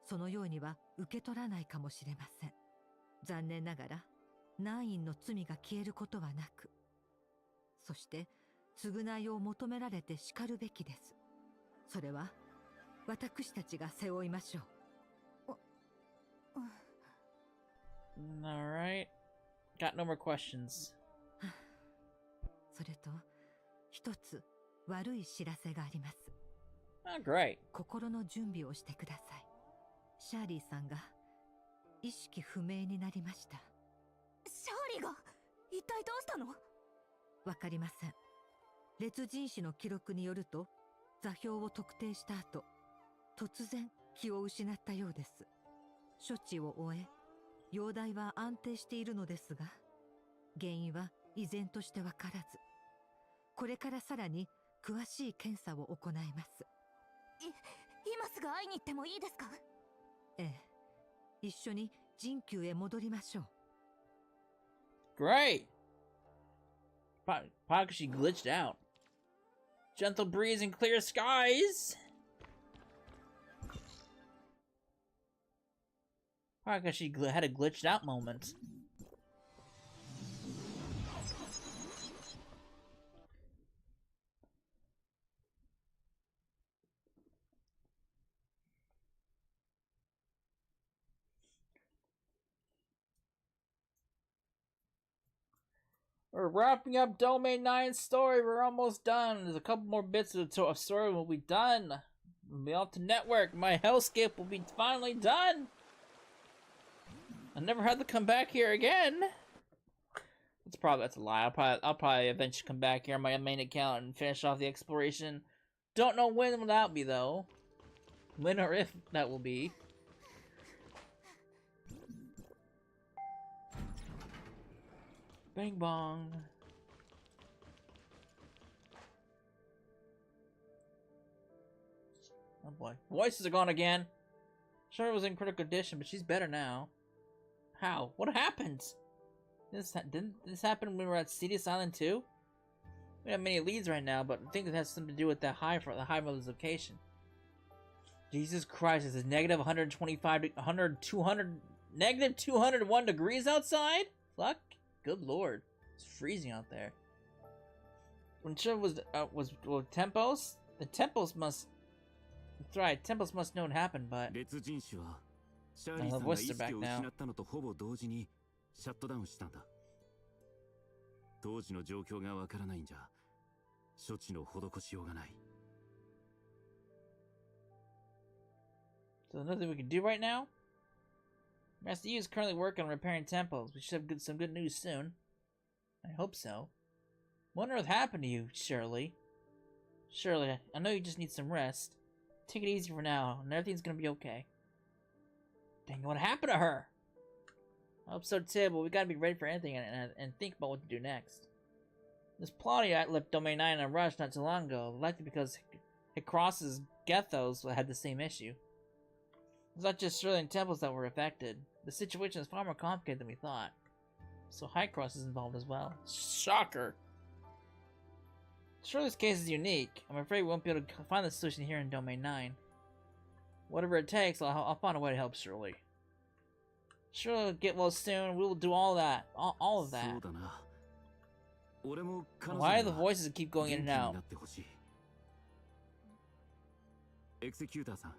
そのようには受け取らないかもしれません。残念ながら、ナインの罪が消えることはなく、そして、償いを求められて叱るべきです。それは、私たちが背負いましょう。Alright. Got no more questions. それと、一つ悪い知らせがあります。Oh, great. 心の準備をしてください。シャーリーさんが意識不明になりました。シャーリーが一体どうしたの？わかりません。列陣士の記録によると、座標を特定した後、突然気を失ったようです。処置を終え、容体は安定しているのですが、原因は依然としてわからず、これからさらに詳しい検査を行います。今すぐ会いに行ってもいいですか？ええ、一緒に人宮へ戻りましょう。Great! Probably she glitched out. Gentle breeze and clear skies! Probably she had a glitched out moment. We're wrapping up Domain 9's story. We're almost done. There's a couple more bits of the story will be done. We'll be off to network. My hellscape will be finally done. I never had to come back here again. That's a lie. I'll probably eventually come back here on my main account and finish off the exploration. Don't know when will that be though. When or if that will be. Bang bong. Oh boy. Voices are gone again. Shirley was in critical condition, but she's better now. How? What happened? Didn't this happen when we were at Cedius Island too? We don't have many leads right now, but I think it has something to do with the high mother's location. Jesus Christ, is it negative 125, negative 201 degrees outside? Fuck. Good lord. It's freezing out there. When Shirley was Tempos? The Tempos must... That's right, Tempos must know what happened, but... The voices are back now. シャットダウンしたんだ。当時の状況がわからないんじゃ、処置の施しようがない。So nothing we can do right now? Master Yu is currently working on repairing temples. We should have some good news soon. I hope so. What on earth happened to you, Shirley? Shirley, I know you just need some rest. Take it easy for now, and everything's gonna be okay. Dang, what happened to her? I hope so too, but we gotta be ready for anything and think about what to do next. This Plotty left Domain 9 in a rush not too long ago, likely because Hikross's Gethos had the same issue. It's not just Shirley and Temples that were affected. The situation is far more complicated than we thought. So Hikross is involved as well. Shocker! Shirley's case is unique. I'm afraid we won't be able to find the solution here in Domain 9. Whatever it takes, I'll find a way to help Shirley. Shirley will get well soon. We will do all that. All of that. Why do the voices keep going in and out? エクセキューターさん、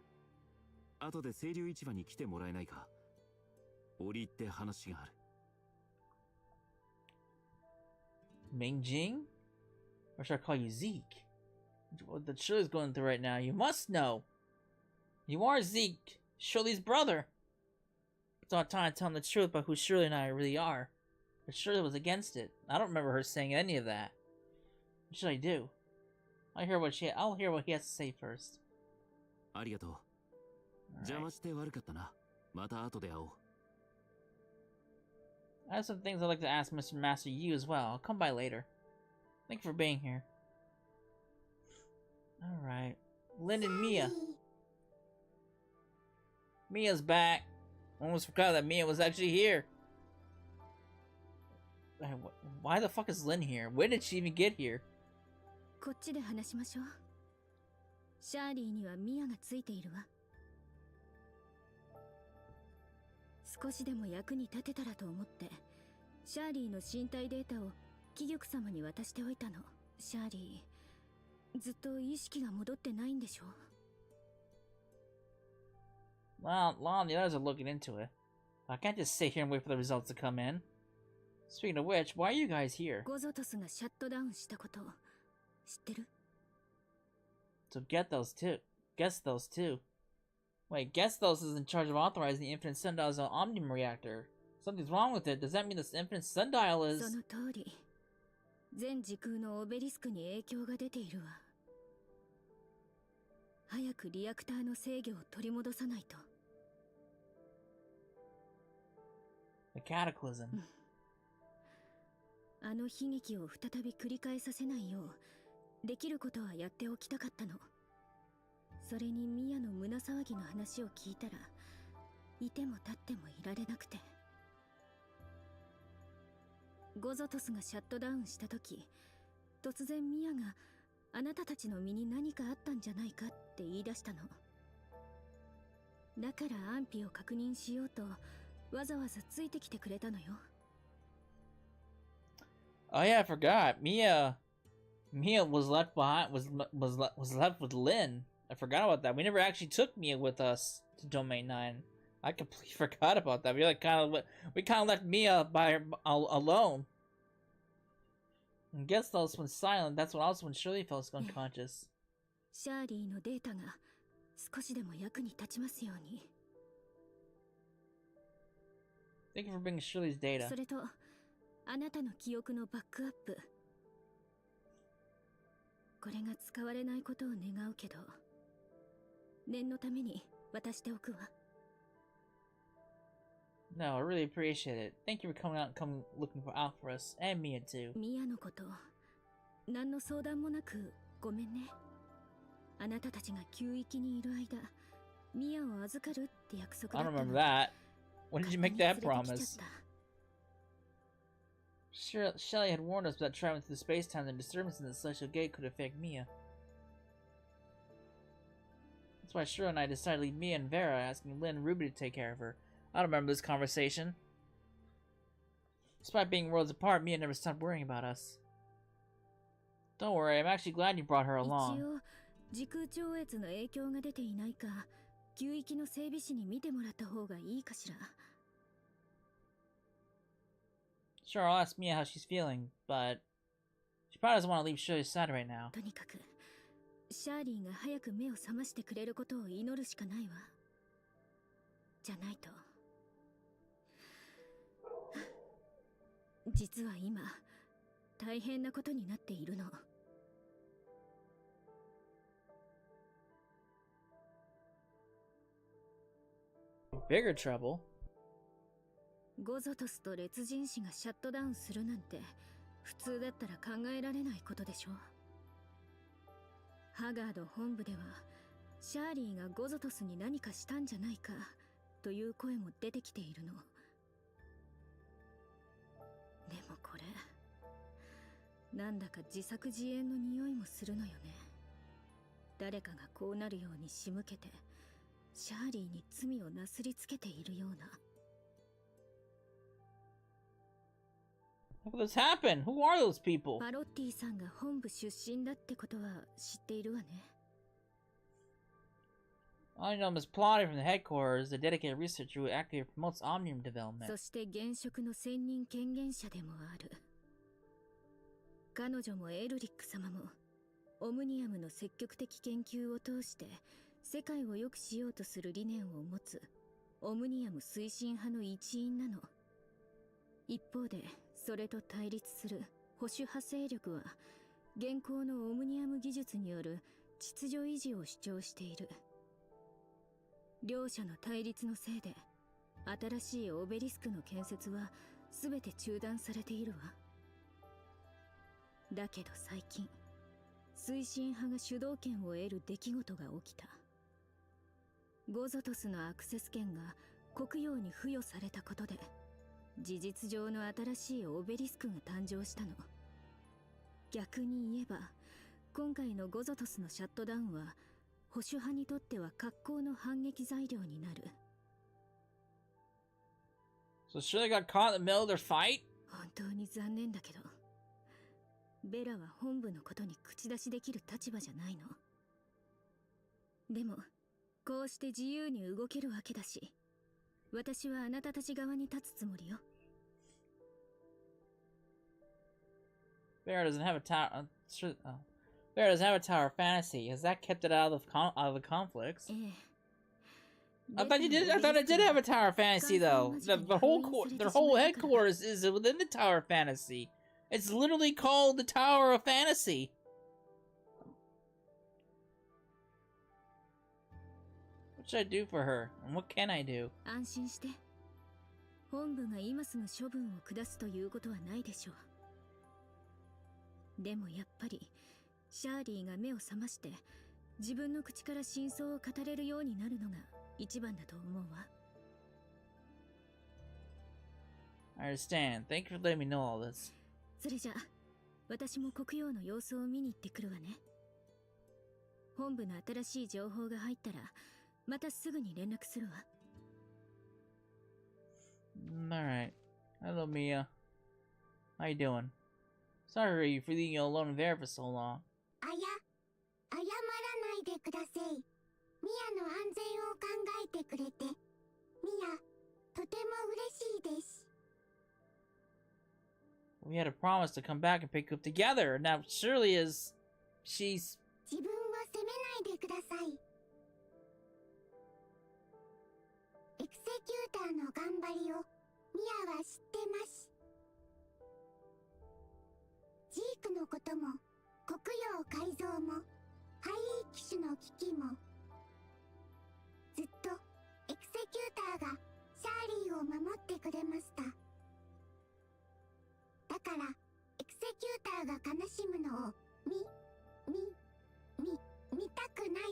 後で清流市場に来てもらえないか。折り入って話がある。Mingjing? Or should I call you Zeke? What the Shirley's going through right now, you must know. You are Zeke, Shirley's brother. It's our time to tell him the truth about who Shirley and I really are. But Shirley was against it. I don't remember her saying any of that. What should I do? I'll hear what he has to say first. ありがとう。邪魔して悪かったな。また後で会おう。I have some things I'd like to ask Mr. Master Yu as well. I'll come by later. Thank you for being here. Alright. Lynn and Mia. Mia's back. Almost forgot that Mia was actually here. Why the fuck is Lynn here? When did she even get here? こっちで話しましょう。シャーリーにはミアがついているわ。少しでも役に立てたらと思って、シャーリーの身体データを貴玉様に渡しておいたの。シャーリー、ずっと意識が戻ってないんでしょ。Well, Law and the others are looking into it. I can't just sit here and wait for the results to come in. Speaking of which, why are you guys here? ゴゾトスがシャットダウンしたこと知ってる？ So get those two. Guess those two. Wait, guess those is in charge of authorizing the Infinite Sundial's Omnium reactor. Something's wrong with it. Does that mean this Infinite Sundial is... その通り。全時空のオベリスクに影響が出ているわ。早くリアクターの制御を取り戻さないと。The Cataclysm. あの悲劇を再び繰り返させないよう、できることはやっておきたかったの。それにミアの胸騒ぎの話を聞いたら、いても立ってもいられなくて。ゴゾトスがシャットダウンした時、突然ミアがあなたたちの身に何かあったんじゃないかって言い出したの。だから安否を確認しようとわざわざついてきてくれたのよ。Oh yeah, I forgot. Mia was left behind. Was left with Lynn. I forgot about that. We never actually took Mia with us to Domain 9. I completely forgot about that. We kind of left Mia alone. And guess those went silent. That's when also when Shirley felt unconscious. シャーリーのデータが少しでも役に立ちますように。Thank you for bringing Shirley's data. それとあなたの記憶のバックアップ。これが使われないことを願うけど、念のために渡しておくわ。No, I really appreciate it. Thank you for coming out and looking out for us and Mia too. ミアのこと、何の相談もなくごめんね。あなたたちが旧域にいる間、ミアを預かるって約束 I だ don't ったの remember に that. When did you make that 勝手に連れてき promise? ちゃった。 Shelly had warned us that traveling through space-time and disturbance in the celestial gate could affect Mia. That's why Shiro and I decided to leave Mia and Vera, asking Lynn and Ruby to take care of her. I don't remember this conversation. Despite being worlds apart, Mia never stopped worrying about us. Don't worry, I'm actually glad you brought her 一 along. 応時空超越の影響が出ていないか、旧域の整備士に見てもらった方がいいかしら。 Sure, I'll ask Mia how she's feeling, but she probably doesn't want to leave Shirley's side right now. とにかくシャーリーが早く目を覚ましてくれることを祈るしかないわ。じゃないと。実は今大変なことになっているの。 Bigger trouble? ゴゾトスと烈人士がシャットダウンするなんて普通だったら考えられないことでしょ。ハガード本部ではシャーリーがゴゾトスに何かしたんじゃないかという声も出てきているの。でもこれなんだか自作自演の匂いもするのよね。誰かがこうなるように仕向けてシャーリーに罪をなすりつけているような。 How could this happen? Who are those people? パロッティさんが本部出身だってことは知っているわね。 All I know is plotting from the headquarters, the dedicated researcher who actively promotes Omnium development. そして現職の専任権限者でもある。彼女もエルリック様もオムニアムの積極的研究を通して世界を良くしようとする理念を持つオムニアム推進派の一員なの。一方でそれと対立する保守派勢力は現行のオムニアム技術による秩序維持を主張している。両者の対立のせいで新しいオベリスクの建設は全て中断されているわ。だけど最近推進派が主導権を得る出来事が起きた。ゴゾトスのアクセス権が国王に付与されたことで事実上の新しいオベリスクが誕生したの。逆に言えば今回のゴゾトスのシャットダウンは保守派にとっては格好の反撃材料になる。 So Shirley got caught in the middle of their fight? 本当に残念だけどベラは本部のことに口出しできる立場じゃないの。でもこうして自由に動けるわけだし私はあなたたち側に立つつもりよ。 Vera doesn't have a tower. Vera doesn't have a tower of fantasy. Has that kept it out of the conflicts? ええ。 I thought you did. I thought it did have a tower of fantasy, though. The whole their whole headquarters is within the tower of fantasy. It's literally called the Tower of Fantasy. What should I do for her? And what can I do? 安心して。本部が今すぐ処分を下すということはないでしょう。でもやっぱりシャーリーが目を覚まして自分の口から真相を語れるようになるのが一番だと思うわ。 I understand. Thank you for letting me know all this. それじゃ私も国王の様子を見に行ってくるわね。本部の新しい情報が入ったらまたすぐに連絡するわ。 Alright. Hello, Mia. How you doing? Sorry for leaving you alone in there for so long. 謝らないでください。ミアの安全を考えてくれて、ミア、とても嬉しいです。 We had a promise to come back and pick you up together. Now Shirley is... She's... 自分を責めないでください。エクセキューターの頑張りをミアは知ってます。ジークのことも国王改造もハイイ機種の危機もずっとエクセキューターがシャーリーを守ってくれました。だからエクセキューターが悲しむのを見たくな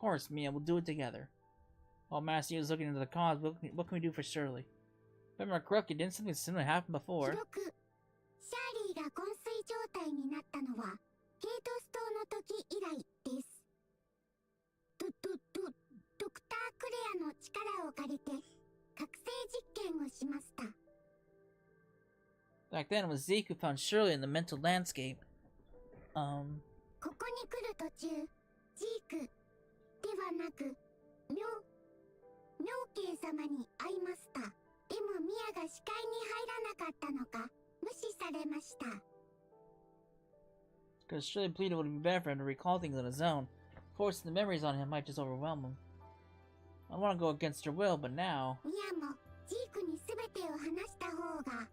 course, Mia, we'll do it together. While Master is looking into the cause, what can we do for Shirley? If I remember correctly, didn't something similar happen before? 記録シャーリーが昏睡状態になったのはケイトス島の時以来です。ドクタークレアの力を借りて覚醒実験をしました。 Back then, it was Zeke who found Shirley in the mental landscape. ここに来る途中、ジークではなく妙慶様に会いました。でもミアが視界に入らなかったのか無視されました。 Because Shirley pleaded it would be better for him to recall things on his own. Forcing the memories on him might just overwhelm him. I don't want to go against her will, but now... ミアもジークに全てを話した方が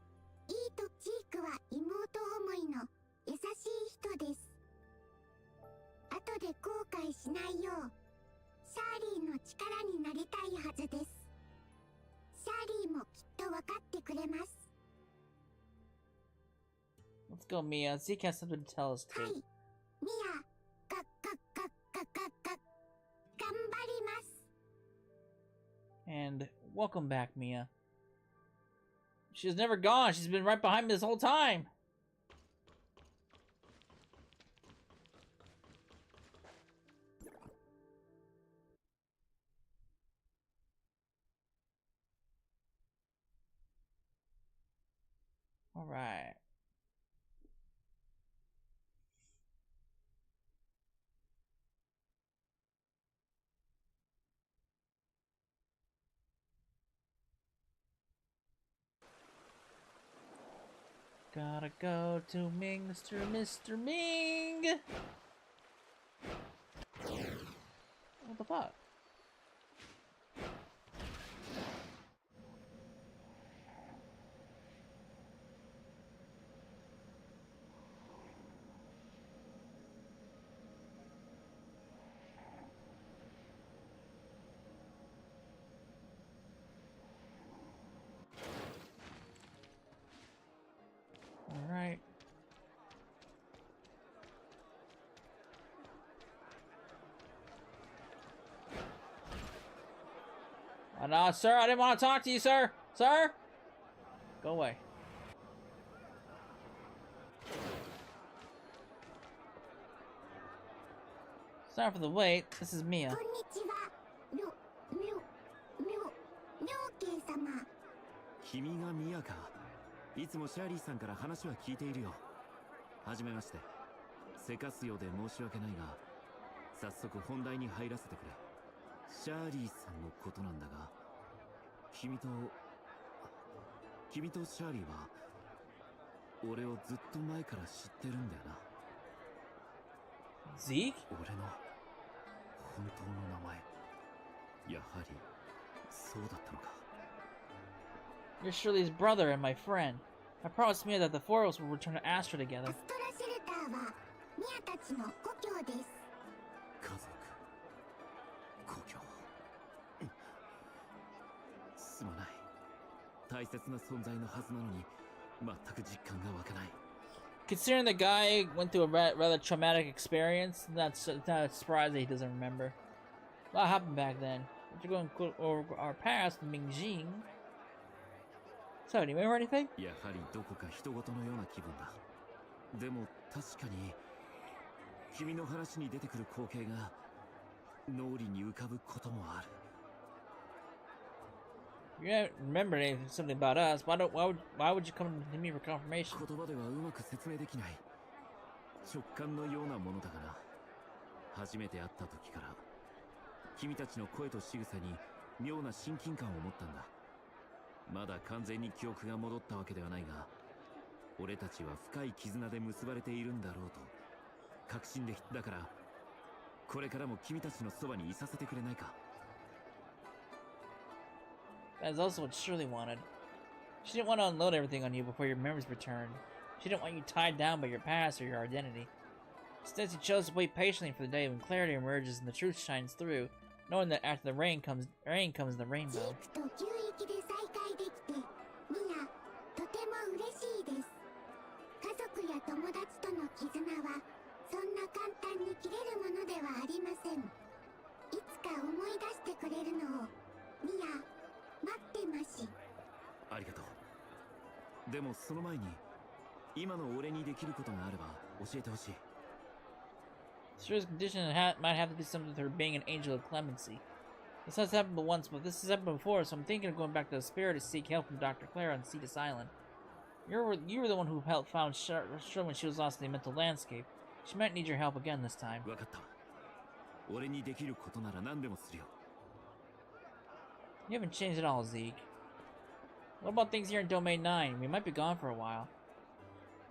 いいと。ジークは妹思いの優しい人です。後で後悔しないようシャーリーの力になりたいはずです。シャーリーもきっと分かってくれます。 Let's go, Mia. Zeke has something to tell us too. はい、ミア、頑張ります。 And welcome back, Mia. She's never gone. She's been right behind me this whole time. All right. Gotta go to Ming, Mr. Ming! What the fuck? Alright. No, sir, I didn't want to talk to you, sir! Sir! Go away. Sorry for the wait. This is Mia. こんにちは。妙慶様。君がミアか。いつもシャーリーさんから話は聞いているよ。はじめまして。せかすようで申し訳ないが、早速本題に入らせてくれ。シャーリーさんのことなんだが、君とシャーリーは俺をずっと前から知ってるんだよな。Zeke? 俺の本当の名前、やはりそうだったのか。You're Shirley's brother and my friend. I promised Mia that the four of us will return to Astra together. アストラシェルターはミアたちの故郷です。家族、故郷。すまない。大切な存在のはずなのに、全く実感が湧かない。Considering the guy went through a rather traumatic experience, it's not surprising he doesn't remember. A lot happened back then. If you're going over our past, Mingjing. So, do you remember anything? やはりどこか人事のような気分だ。でも確かに君の話に出てくる光景が脳裏に浮かぶこともある。You don't remember something about us. Why would you come to me for confirmation? 言葉ではうまく説明できない。直感のようなものだがな。初めて会った時から君たちの声と仕草に妙な親近感を持ったんだ。まだ完全に記憶が戻ったわけではないが、俺たちは深い絆で結ばれているんだろうと確信できたから、これからも君たちのそばにいさせてくれないか。That's also what Shirley wanted. She didn't want to unload everything on you before your memories returned. She didn't want you tied down by your past or your identity. Instead, she chose to wait patiently for the day when clarity emerges and the truth shines through, knowing that after the rain comes the rainbow. ジークと旧域で再会できて、ミア、とても嬉しいです。家族や友達との絆はそんな簡単に切れるものではありません。いつでもその前に今の俺にできることがあれば教えてほしい。 Shira's condition might have to do something with her being an angel of clemency. This has happened once, but this has happened before, so I'm thinking of going back to the spirit to seek help from Dr. Clara on Cetus Island. You were the one who found Shira when she was lost in the mental landscape. She might need your help again this time. 分かった。俺にできることなら何でもするよ。 You haven't changed at all, Zeke. What about things here in Domain 9? We might be gone for a while.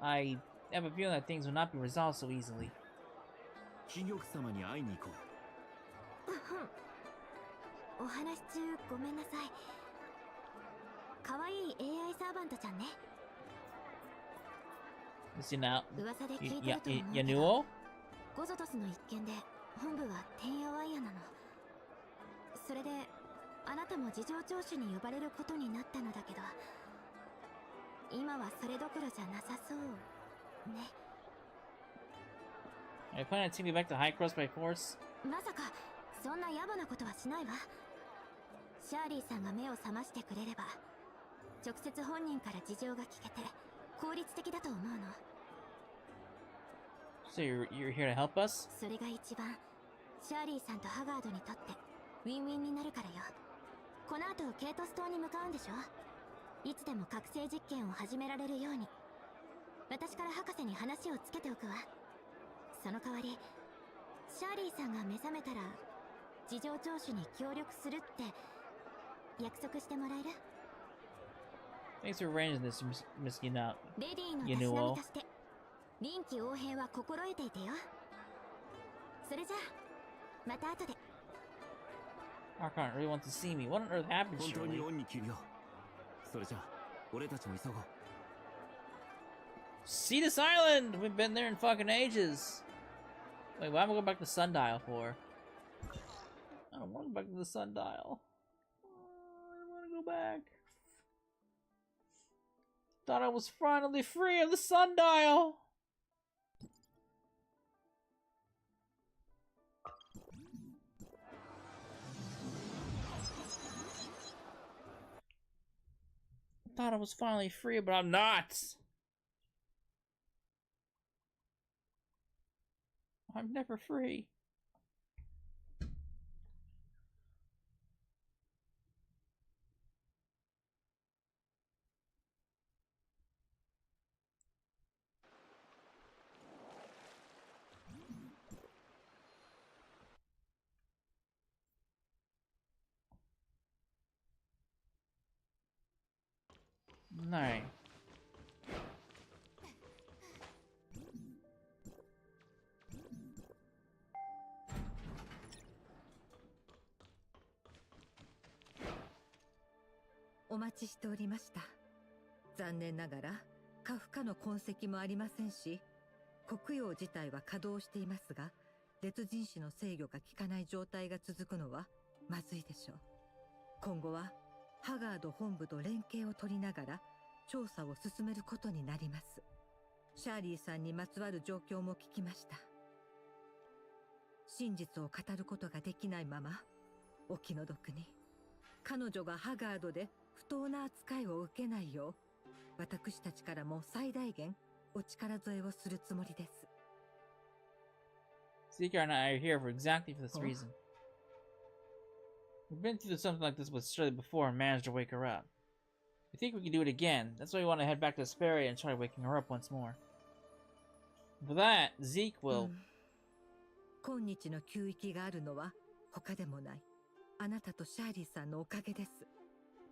I have a feeling that things will not be resolved so easily. 貴玉様に会いに行こう。お話中ごめんなさい。可愛い AI サーバントちゃんね。See now, 噂で聞いてると思うけど、Yanuo? ゴゾトスの一件で本部はてんやわんやなの。それであなたも事情聴取に呼ばれることになったのだけど、今はそれどころじゃなさそうね。Are you planning on taking me back to High Cross by force? まさかそんな野暮なことはしないわ。シャーリーさんが目を覚ましてくれれば、直接本人から事情が聞けて効率的だと思うの。So you're here to help us? それが一番シャーリーさんとハガードにとってウィンウィンになるからよ。この後ケイトス島に向かうんでしょ。いつでも覚醒実験を始められるように私から博士に話をつけておくわ。その代わりシャーリーさんが目覚めたら事情聴取に協力するって約束してもらえる？ Thanks for arranging this, Miss Yanuo. レディーのたしなみとして臨機応変は心得ていてよ。それじゃあまた後で。Archon really wants to see me. What on earth happened, 本当 Shirley? に恩に着るよ。それじゃあ俺たちも急ごう。 Cetus Island! We've been there in fucking ages. Wait, why am I going back to Sundial for? I don't want to go back to the Sundial. I don't want to go back. Thought I was finally free of the Sundial! Thought I was finally free, but I'm not! I'm never free. Alright. "お待ちしておりました。残念ながらカフカの痕跡もありませんし、黒曜自体は稼働していますが、烈人種の制御が効かない状態が続くのはまずいでしょう。今後はハガード本部と連携を取りながら調査を進めることになります。シャーリーさんにまつわる状況も聞きました。真実を語ることができないまま、お気の毒に彼女がハガードで不当な扱いを受けないよう、私たちからも最大限お力添えをするつもりです。Seeker and I are here for exactly for this reason. We've been through something like this with Shirley before and managed to wake her up. We think we can do it again. That's why we want to head back to Hesperia and try waking her up once more. For that, Zeke will... 今日の吸域があるのは他でもないあなたとシャーリーさんのおかげです。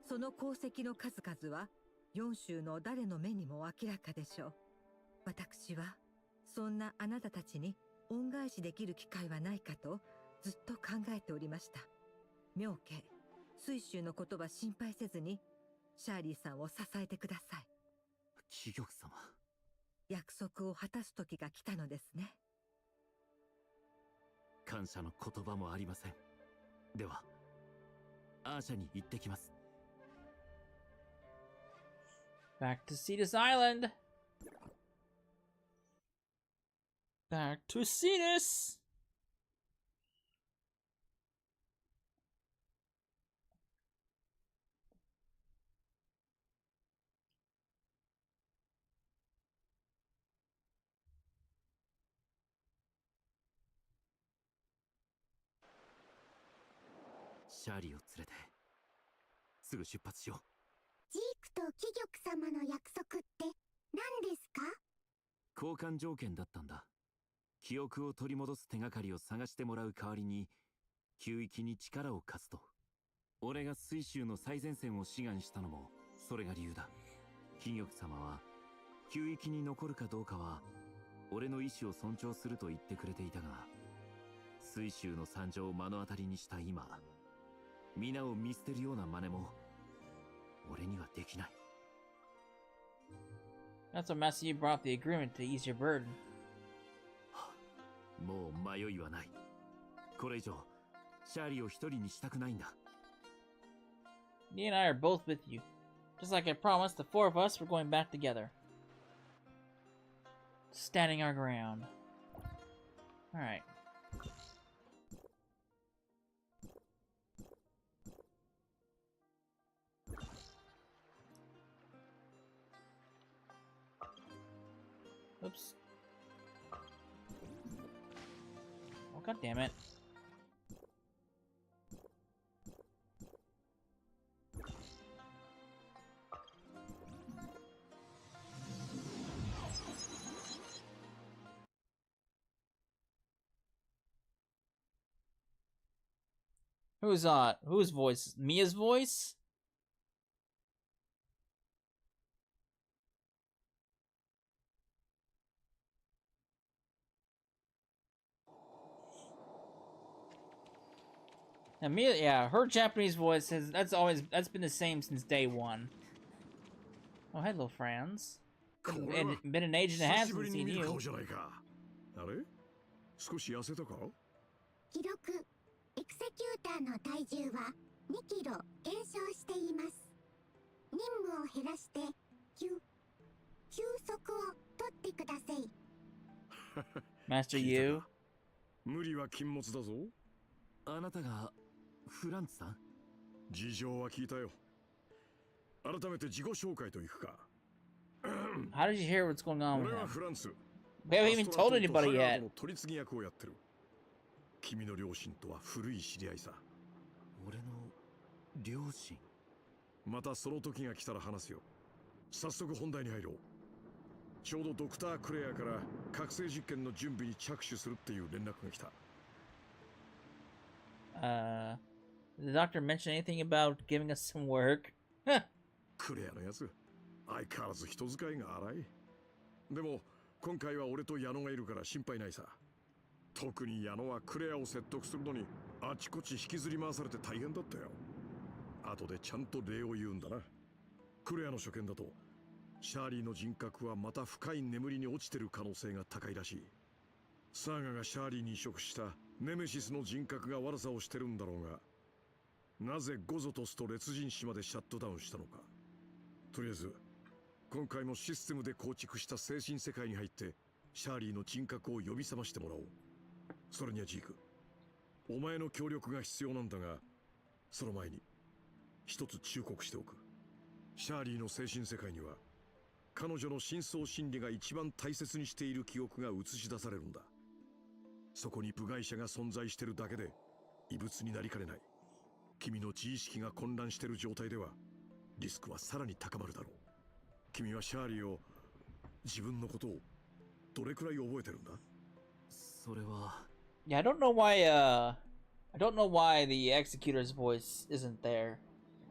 その功績の数々は4州の誰の目にも明らかでしょう。私はそんなあなたたちに恩返しできる機会はないかとずっと考えておりました。妙慶、水州のことは心配せずにシャーリーさんを支えてください。貴玉様、約束を果たす時が来たのですね。感謝の言葉もありません。ではアーシャに行ってきます。 Back to Cetus Island! Back to Cetus! シャーリーを連れてすぐ出発しよう。ジークと貴玉様の約束って何ですか？交換条件だったんだ。記憶を取り戻す手がかりを探してもらう代わりに旧域に力を貸すと。俺が水州の最前線を志願したのもそれが理由だ。貴玉様は旧域に残るかどうかは俺の意志を尊重すると言ってくれていたが、水州の惨状を目の当たりにした今、皆を見捨てるような真似も俺にはできない。 That's what Master Yi brought up the agreement to ease your burden. もう迷いはない。これ以上シャーリーを一人にしたくないんだ。Me and I are both with you. Just like I promised, the four of us were going back together. Standing our ground. Alright. Oops. Oh, god damn it. Whose voice? Mia's voice? Now Mia, yeah, her Japanese voice that's been the same since day one. Oh, hello, friends. Been an age and a half since seen you. あれ？少し痩せたか？記録、エクセキューターの体重は2キロ減少しています。任務を減らして休息を取ってください。Master Yu? 無理は禁物だぞ。あなたがフランツさん？事情は聞いたよ。改めて自己紹介といくか。How did you hear what's going on with 俺は him? フランツ。 We haven't even told anybody yet. の取り次ぎ役をやってる。君の両親とは古い知り合いさ。俺の両親？またその時が来たら話すよ。早速本題に入ろう。ちょうどドクター・クレアから覚醒実験の準備に着手するっていう連絡が来た。Did the doctor mention anything about giving us some work? クレアのやつ、相変わらず人使いが荒い。でも今回は俺と矢野がいるから心配ないさ。特に矢野はクレアを説得するのにあちこち引きずり回されて大変だったよ。後でちゃんと礼を言うんだな。クレアの所見だとシャーリーの人格はまた深い眠りに落ちてる可能性が高いらしい。サーガがシャーリーに移植したネメシスの人格が悪さをしてるんだろうが、なぜゴゾトスと列人誌までシャットダウンしたのか。とりあえず今回もシステムで構築した精神世界に入ってシャーリーの人格を呼び覚ましてもらおう。それにはジーク、お前の協力が必要なんだが、その前に一つ忠告しておく。シャーリーの精神世界には彼女の深層心理が一番大切にしている記憶が映し出されるんだ。そこに部外者が存在してるだけで異物になりかねない。君の自意識が混乱している状態ではリスクはさらに高まるだろう。君はシャーリーを、自分のことをどれくらい覚えてるんだ？それは。Yeah, I don't know why the executor's voice isn't there.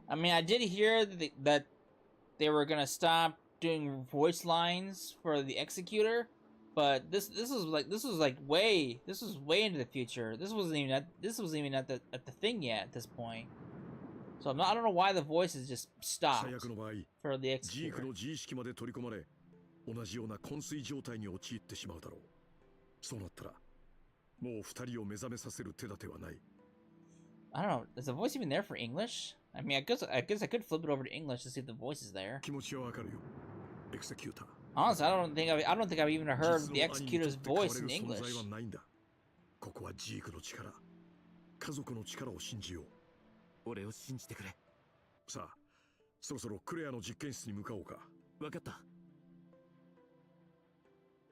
I mean, I did hear that they were gonna stop doing voice lines for the executor, but this was way into the future. This wasn't even at the thing yet at this point. So I don't know why the voices just stopped for the executor. ジークの自意識まで取り込まれ、同じような昏睡状態に陥ってしまうだろう。そうなったらもう二人を目覚めさせる手立てはない。I don't know. Is the voice even there for English? I mean, I guess I could flip it over to English to see if the voice is there. 気持ちはわかるよ。エクセキューター。Honestly, I don't think I've even heard the executor's voice in English. ここはジークの力、家族の力を信じよう。俺を信じてくれ。さあ、そろそろクレアの実験室に向かおうか。わかった。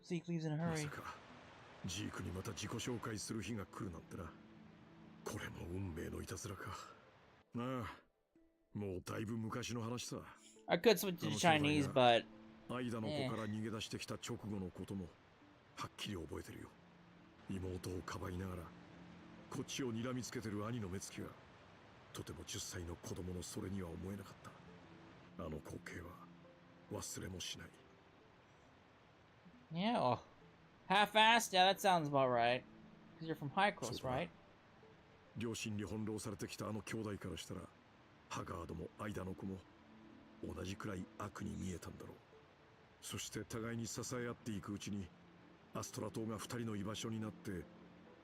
Zeke leaves in a ま hurry. さかジークにまた自己紹介する日が来るなんてな。これも運命のいたずらか。ああ、もうだいぶ昔の話さ。I could switch to Chinese, but アイダの子から逃げ出してきた直後のこともはっきり覚えてるよ。妹をかばいながらこっちを睨みつけてる兄の目つきはとても10歳の子供のそれには思えなかった。あの光景は忘れもしない。 yeah, well, half-assed. Yeah, that sounds about right. Because you're from High Cross, right? 両親に翻弄されてきたあの兄弟からしたら、ハガードもアイダの子も同じくらい悪に見えたんだろう。そして互いに支え合っていくうちに、アストラ島が2人の居場所になって、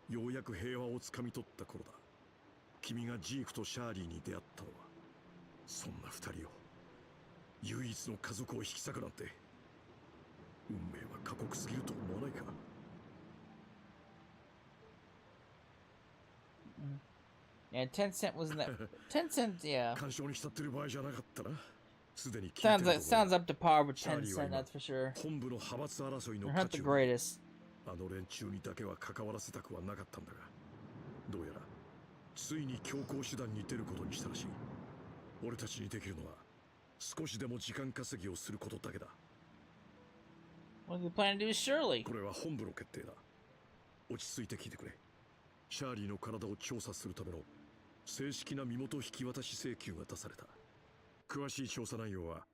ようやく平和をつかみ取った頃だ。君がジークとシャーリーに出会ったのは、そんな2人を、唯一の家族を引き裂くなんて、運命は過酷すぎると思わないか。Yeah, 10 cent wasn't that. 10 cent, yeah. 干渉に浸ってる場合じゃなかったな。すでに sounds up to par with 10 cent, that's for sure. 本部の派閥争いの They're not the greatest. あの連中にだけは関わらせたくはなかったんだが、どうやらついに強硬手段に出ることにしたらしい。俺たちにできるのは少しでも時間稼ぎをすることだけだ。What do you plan to do, Shirley? これは本部の決定だ。落ち着いて聞いてくれ。シャーリーの体を調査するための正式な身元引き渡し請求が出された。詳しい調査内容は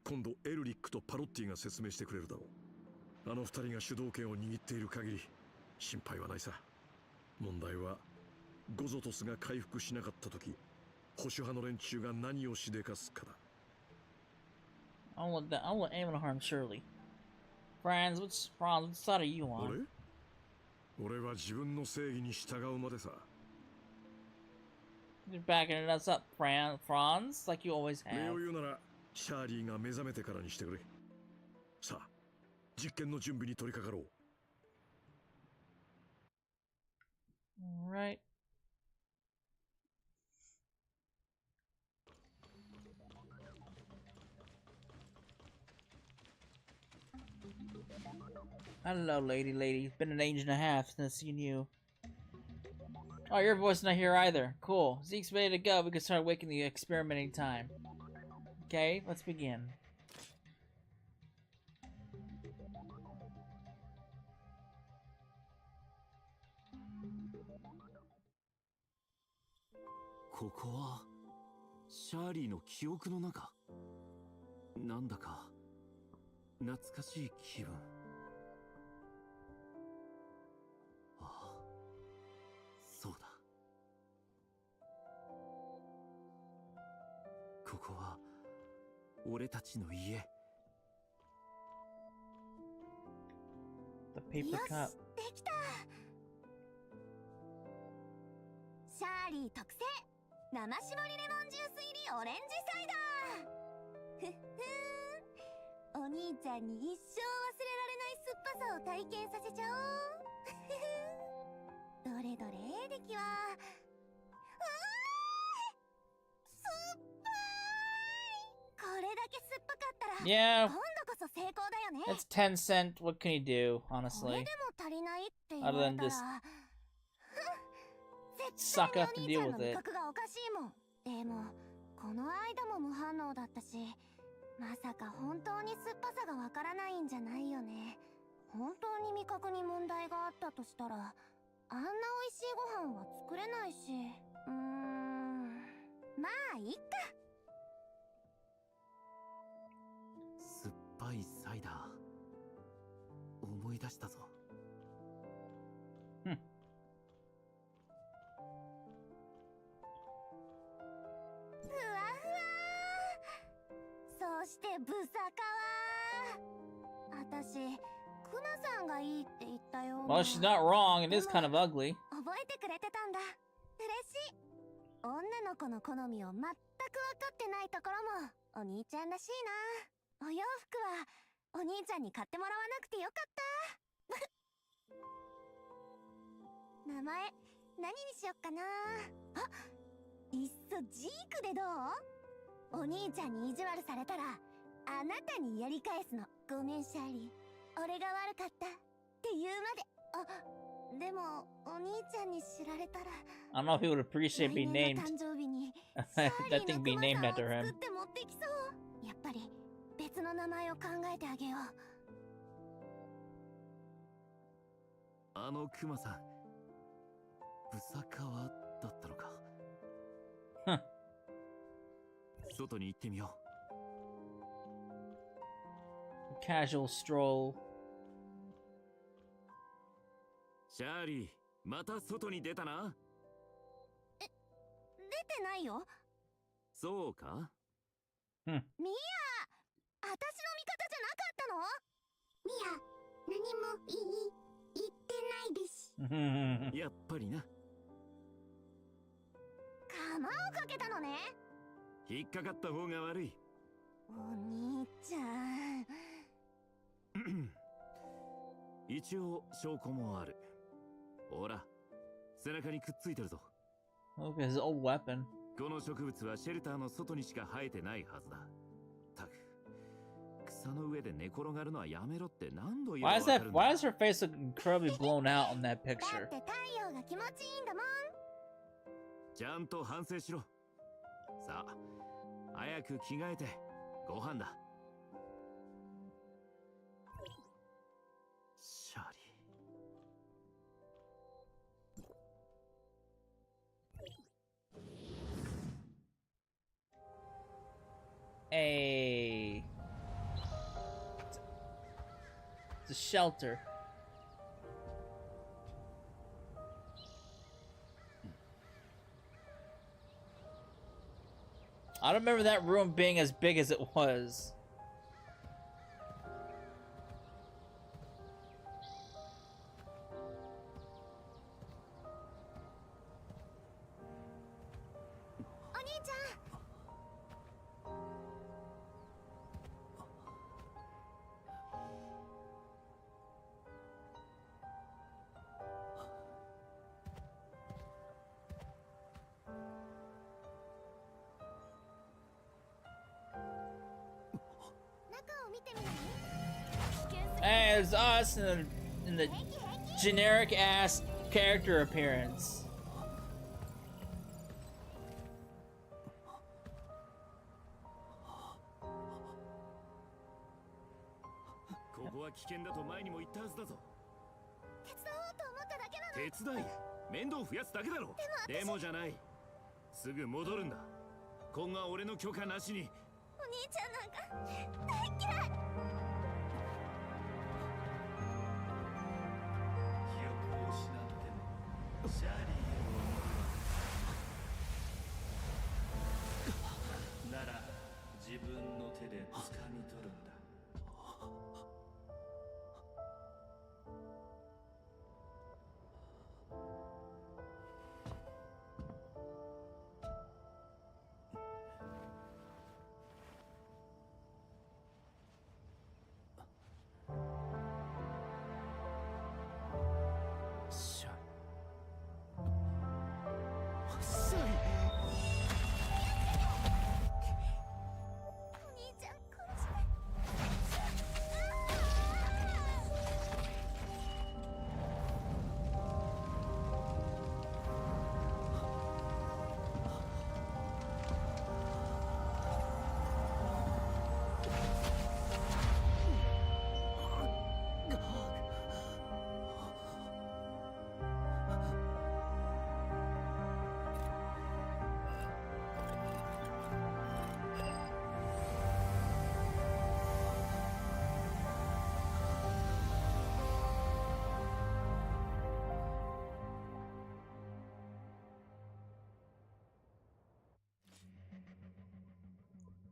今度エルリックとパロッティが説明してくれるだろう。あの二人が主導権を握っている限り心配はないさ。問題はゴゾトスが回復しなかった時、保守派の連中が何をしでかすかだ。I want anyone to harm Shirley. Franz, what side are you on? 俺は自分の正義に従うまでさ。You're backing us up, Franz, like you always have. 礼を言うならシャーリーが目覚めてからにしてくれ。さあ、実験の準備に取り掛かろう。Right. Hello, lady. It's been an age and a half since I've seen you. Oh, your voice not here either. Cool. Zeke's ready to go. We can start waking the experimenting time. Okay, let's begin. This is Shirley's memory. なんだか懐かしい気分。ああ、そうだ。ここは俺たちの家。The paper cup. できた。シャーリー特製生搾りレモンジュース入りオレンジサイダー。ふっふーん。お兄ちゃんに一生忘れられない酸っぱさを体験させちゃおう。どれどれ、出来は。酸っぱい。これだけ酸っぱかったら、Yeah. 今度こそ成功だよね。It's 10 cent. What can you do, これ honestly? でも足りないって言わ Other れ than たら。 just 絶 suck 対 up に and お deal 兄ちゃん with の味 it. 覚がおかしいもん。でもこの間も無反応だったし、まさか本当に酸っぱさがわからないんじゃないよね。本当に味覚に問題があったとしたら、あんな美味しいご飯は作れないし、まあいっか。酸っぱいサイダー。思い出したぞ。ふん。ふわふわ。そしてブサカワ。私、クマさんがいいって言ったよ。 Well, she's not wrong. It is kind of ugly. 覚えてくれてたんだ。嬉しい。女の子の好みを全く分かってないところもお兄ちゃんらしいな。お洋服はお兄ちゃんに買ってもらわなくてよかった。名前何にしよっかな。あ、いっそジークでどう？お兄ちゃんに意地悪されたらあなたにやり返すの。ごめんシャーリー、俺が悪かったって言うまで。あ、でもお兄ちゃんに知られたら I don't know if he would appreciate being 来年 named. の誕生日に That シャーリー thing の be クマ named さんを after 作 him. って持ってきそうやっぱり別の名前を考えてあげようあのクマさん、ブサカワだったのか。Huh. 外に行ってみよ Casual stroll. う。シャーリー、また外に出たな。出てないよそうか。ミヤ私の味方じゃなかったのミヤ、何も言ってないです。やっぱりな。釜をかけたのね引っかかった方が悪い。お兄ちゃん一応証拠もある。ほら、背中にくっついてるぞ。 Look at his old weapon. この植物はシェルターの外にしか生えてないはずだ。たく、草の上で寝転がるのはやめろって何度言えば Why わ is か that? るんだ。 Why does her face look incredibly blown out on that だっ picture? て太陽が気持ちいいんだもんちゃんと反省しろ。さあ、早く着替えてご飯だ。シャーリー。 It's a shelter. I don't remember that room being as big as it was. And it's us in the generic ass character appearance. ここは危険だと前にも言ったはずだぞ。手伝おうと思っただけなの手伝い、面倒増やすだけだろ。でもじゃない。すぐ戻るんだ。今後は俺の許可なしに。お兄ちゃんなんか大嫌い記憶を失ってもシャーリーをなら自分の手で掴み取るんだ。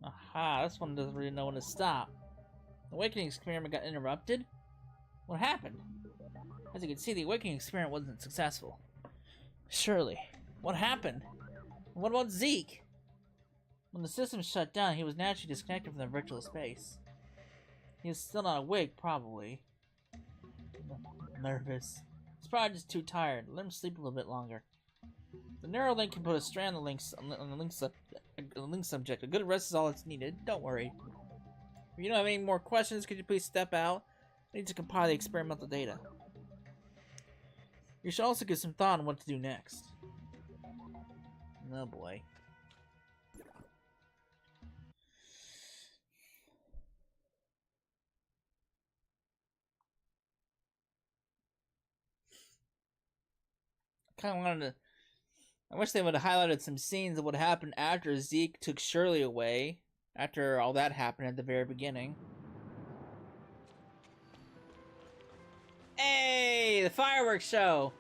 Aha, this one doesn't really know when to stop. The awakening experiment got interrupted? What happened? As you can see, the awakening experiment wasn't successful. Surely. What happened? And what about Zeke? When the system shut down, he was naturally disconnected from the virtual space. He is still not awake, probably. Nervous. He's probably just too tired. Let him sleep a little bit longer. The Neuralink can put a strand on the link subject. A good rest is all that's needed. Don't worry. If you don't have any more questions, could you please step out? I need to compile the experimental data. You should also give some thought on what to do next. Oh boy. Kind of wanted to. I wish they would have highlighted some scenes of what happened after Zeke took Shirley away. After all that happened at the very beginning. Hey, the fireworks show!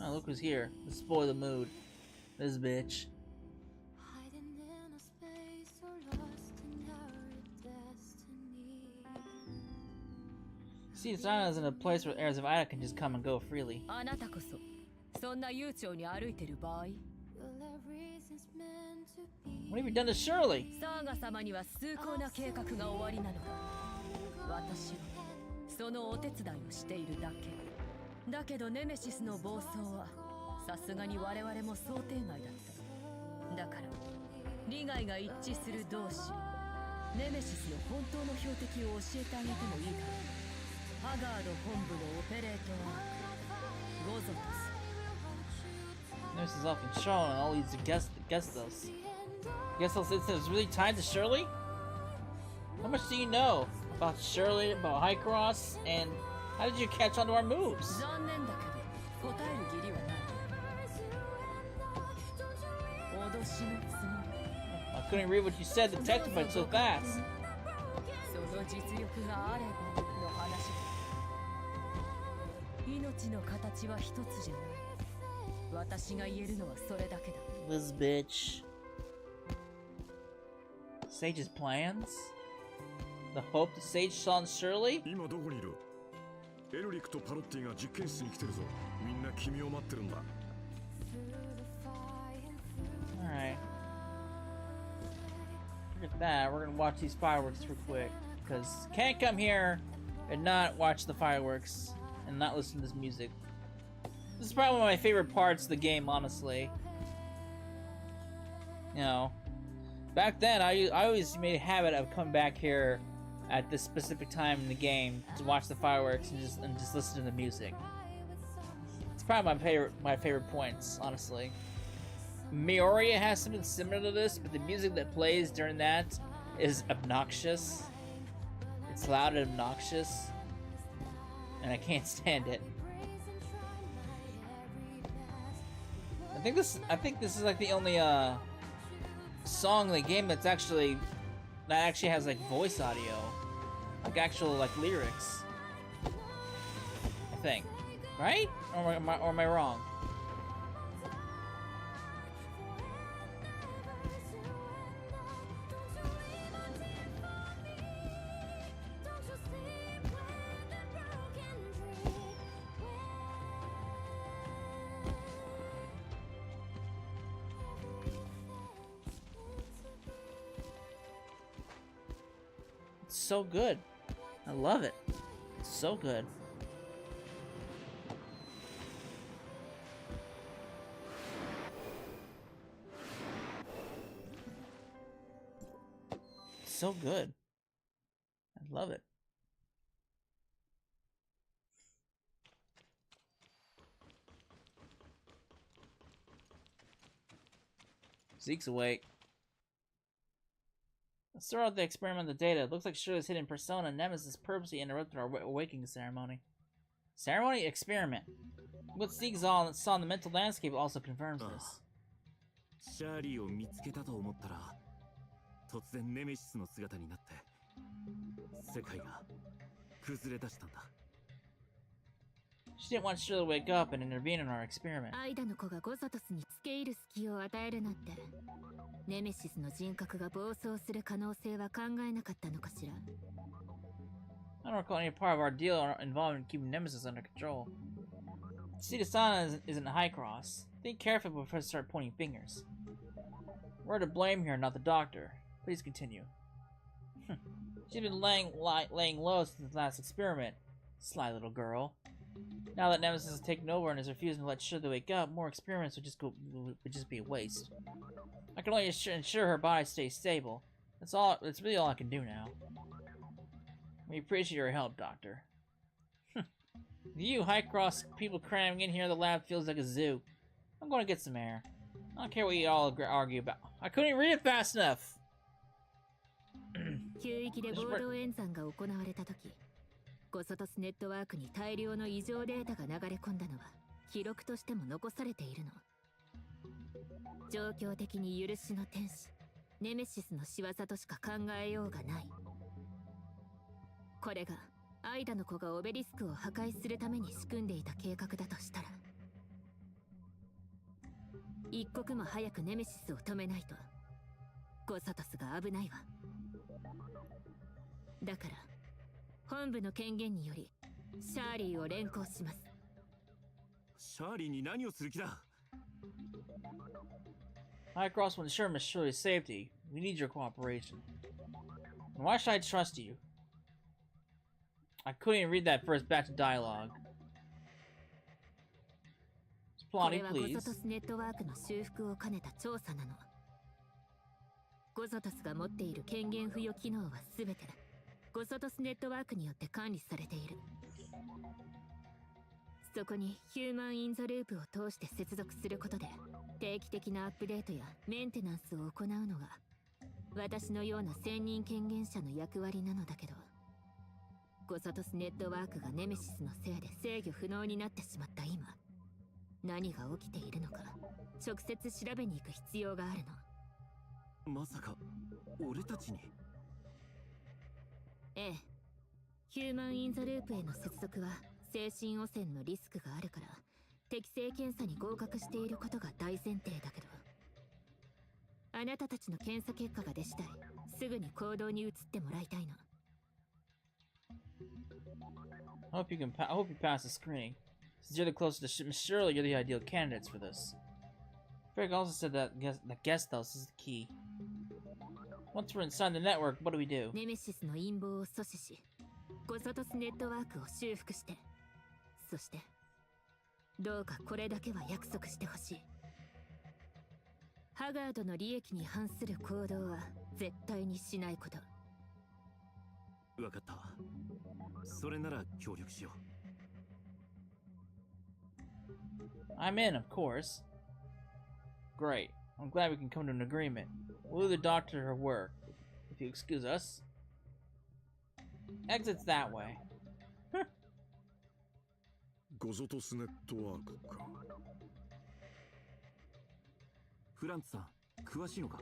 Oh, look who's here. Let's spoil the mood. This bitch. See, Sana is in a place where heirs of Ida can just come and go freely. What have you done to Shirley? Nemesis is off control and all leads to Gestos. Gestos incident is really tied to Shirley? How much do you know about Shirley, about High Cross, and how did you catch on to our moves? I couldn't read what you said, detective, but so fast. This bitch. Sage's plans? The hope that Sage saw in Shirley? Alright. Look at that, we're gonna watch these fireworks real quick. Because can't come here and not watch the fireworks and not listen to this music. This is probably one of my favorite parts of the game, honestly. You know, back then I always made a habit of coming back here at this specific time in the game to watch the fireworks and just listen to the music. It's probably my favorite points, honestly. Mioria has something similar to this, but the music that plays during that is obnoxious. It's loud and obnoxious, and I can't stand it. I think this is like the only song in the game that actually has like voice audio, like actual like lyrics. I think, right? Or am I wrong? So good. I love it. It's so good. It's so good. I love it. Zeke's awake. Let's throw out the experimental data. It looks like Shirley's hidden persona Nemesis purposely interrupted our awakening ceremony. Ceremony? Experiment. What Zeke saw in the mental landscape also confirms this. シャーリーを見つけたと思ったら突然ネメシスの姿になって世界が崩れ出したんだ。 She didn't want Shirley to wake up and intervene in our experiment. アイダの子がゴザトスに付け入る隙を与えるなんてネメシスの人格が暴走する可能性は考えなかったのかしら。 I don't recall any part of our deal involving keeping Nemesis under control. Sidasana isn't a high cross. Think carefully before you start pointing fingers. We're to blame here, not the doctor. Please continue. She's been laying low since the last experiment. Sly little girl. Now that Nemesis has taken over and is refusing to let Shirley wake up, more experiments would just be a waste. I can only ensure her body stays stable. That's really all I can do now. We appreciate your help, Doctor. With you high-cross people cramming in here, the lab feels like a zoo. I'm going to get some air. I don't care what you all argue about. I couldn't even read it fast enough! 旧域で合同演算が行われた時、ゴソトスネットワークに大量の異常データが流れ込んだのは記録としても残されているの。状況的に許しの天使ネメシスの仕業としか考えようがない。これがアイダの子がオベリスクを破壊するために仕組んでいた計画だとしたら、一刻も早くネメシスを止めないとゴソトスが危ないわ。だから本部の権限によりシャーリーを連行します。シャーリーに何をする気だ？ High-cross will ensure Miss Shirley's safety. We need your cooperation. And why should I trust you? I couldn't even read that first batch of dialogue. これ Plotty, はゴ please. ソトスネットワークの修復を兼ねた調査なの。ゴソトスが持っている権限付与機能は全てゴソトスネットワークによって管理されている。そこにヒューマン・イン・ザ・ループを通して接続することで定期的なアップデートやメンテナンスを行うのが私のような専任権限者の役割なのだけど、ゴソトスネットワークがネメシスのせいで制御不能になってしまった今、何が起きているのか直接調べに行く必要があるの。まさか俺たちに？ええ、ヒューマン・イン・ザ・ループへの接続は精神汚染のリスクがあるから適正検査に合格していることが大前提だけど、あなたたちの検査結果が出次第すぐに行動に移ってもらいたいの。I hope you pass the screening. Since you're the closest to Miss Shirley, you're the ideal candidates for this. Frank also said that the guest house is the key. Once we're inside the network, what do we do? ネメシスの陰謀を阻止し、ゴソトスネットワークを修復して、そしてどうかこれだけは約束してほしい。ハガードの利益に反する行動は絶対にしないこと。わかった。それなら協力しよう。 I'm in, of course. Great. I'm glad we can come to an agreement. We'll leave the doctor her work. If you excuse us. Exit's that way. ゴゾトスネットワークか。フランツさん、詳しいのか？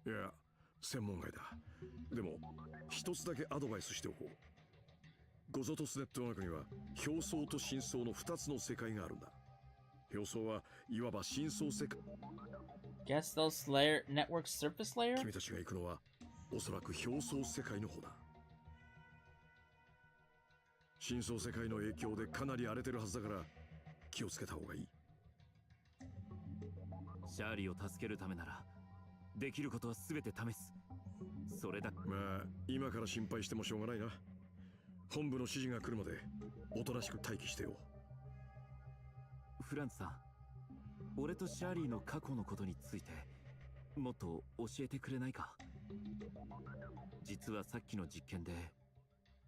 いや、専門外だ。でも一つだけアドバイスしておこう。ゴゾトスネットワークには表層と深層の2つの世界があるんだ。表層はいわば深層世界。 Guess those network surface layer? 君たちが行くのはおそらく表層世界の方だ。深層世界の影響でかなり荒れてるはずだから気をつけた方がいい。シャーリーを助けるためならできることは全て試す。それだ。まあ今から心配してもしょうがないな。本部の指示が来るまでおとなしく待機してよ。フランツさん、俺とシャーリーの過去のことについてもっと教えてくれないか？実はさっきの実験で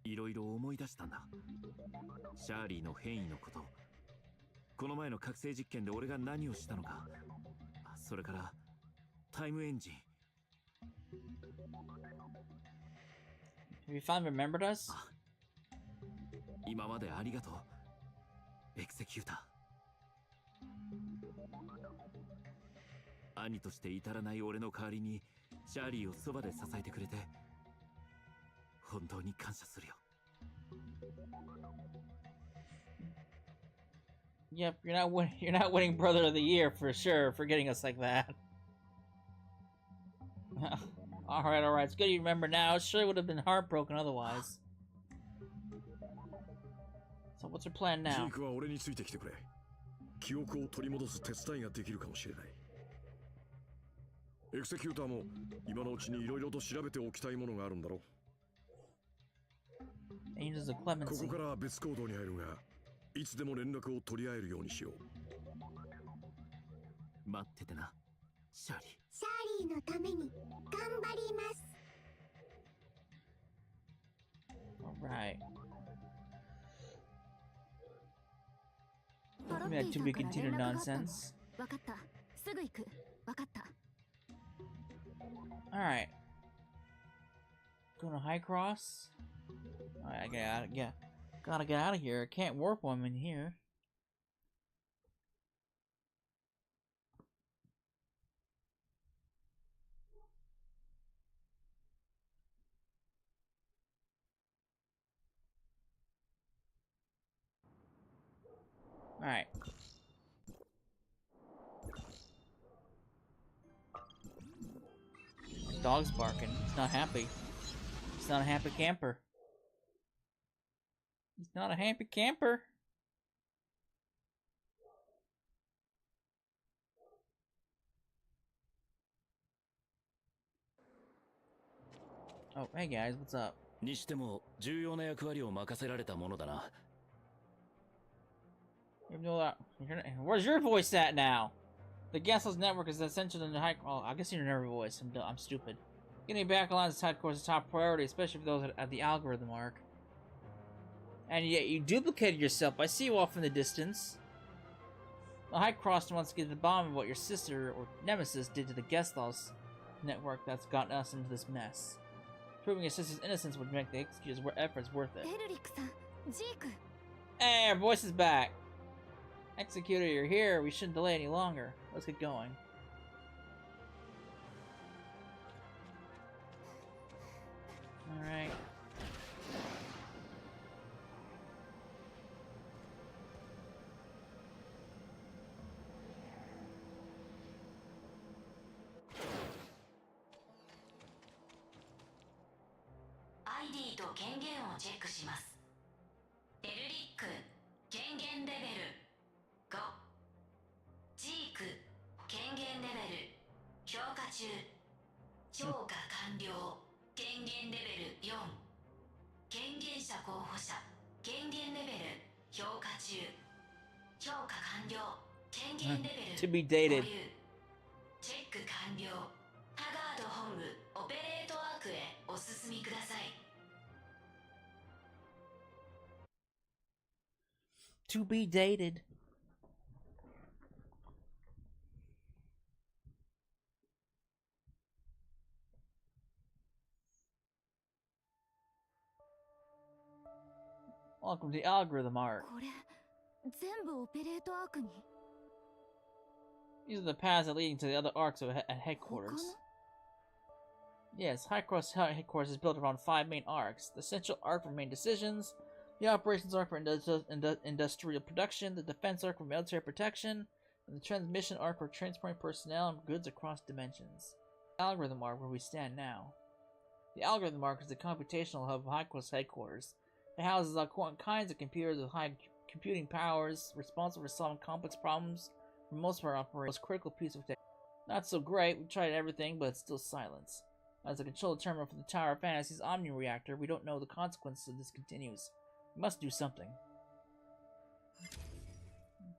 いろいろ思い出したんだ。シャーリーの変異のこと、この前の覚醒実験で俺が何をしたのか、それからタイムエンジン。Have you finally remembered us? 今までありがとう、エクセキューター。兄として至らない俺の代わりにシャーリーをそばで支えてくれて本当に感謝するよ。Yep, you're not winning Brother of the Year for sure for getting us like that. Alright, it's good you remember now. It sure would have been heartbroken otherwise. So what's your plan ジ now? ークは俺についてきてくれ。記憶を取り戻す手伝いができるかもしれない。エクセキューターも今のうちにいろいろと調べておきたいものがあるんだろう。Angels of こ Clemency. こからは別行動に入るが、いつでも連絡を取り合えるようにしよう。待っててな、シャーリー。シャーリーのために頑張ります。 Alright. パロッ We テ had ィ to さ be んから continued 連絡があったの。 nonsense. わかった。すぐ行く。わかった。 Alright. Going to High Cross? Alright, I gotta get out of here. I can't warp while I'm in here. Alright. Dog's barking. He's not happy. He's not a happy camper. He's not a happy camper. Oh, hey guys, what's up? にしても重要な役割を任せられたものだな。Where's your voice at now? The gasless network is essential to the high. Oh, I guess you never voice. I'm stupid. Getting back online to side course is top priority, especially for those at the algorithm arc. And yet you duplicated yourself. I see you off in the distance. The High Cross wants to get to the bottom of what your sister or nemesis did to the Gestalt network that's gotten us into this mess. Proving your sister's innocence would make the excuse efforts worth it. Hey, our voice is back. Executor, you're here. We shouldn't delay any longer. Let's get going. Alright. ID と権限をチェックします。エルリック、権限レベル5。ジーク、権限レベル評価中。評価完了、権限レベル4。権限者候補者、権限レベル評価中。評価完了、権限レベル To be dated. チェック完了。ハガード本部オペレートワークへお進みください。To be dated. Welcome to the algorithm arc. これ全部オペレートアークに。 These are the paths that leading to the other arcs at headquarters. Yes, High Cross headquarters is built around 5 main arcs. The central arc for main decisions, the operations arc for industrial production, the defense arc for military protection, and the transmission arc for transporting personnel and goods across dimensions. The algorithm arc where we stand now. The algorithm arc is the computational hub of High Cross headquarters. It houses all kinds of computers with high computing powers, responsible for solving complex problems. For most of our operations, critical piece of tech. Not so great, we tried everything, but it's still silence. As a control terminal for the Tower of Fantasy's Omni Reactor, we don't know the consequences if this continues. We must do something.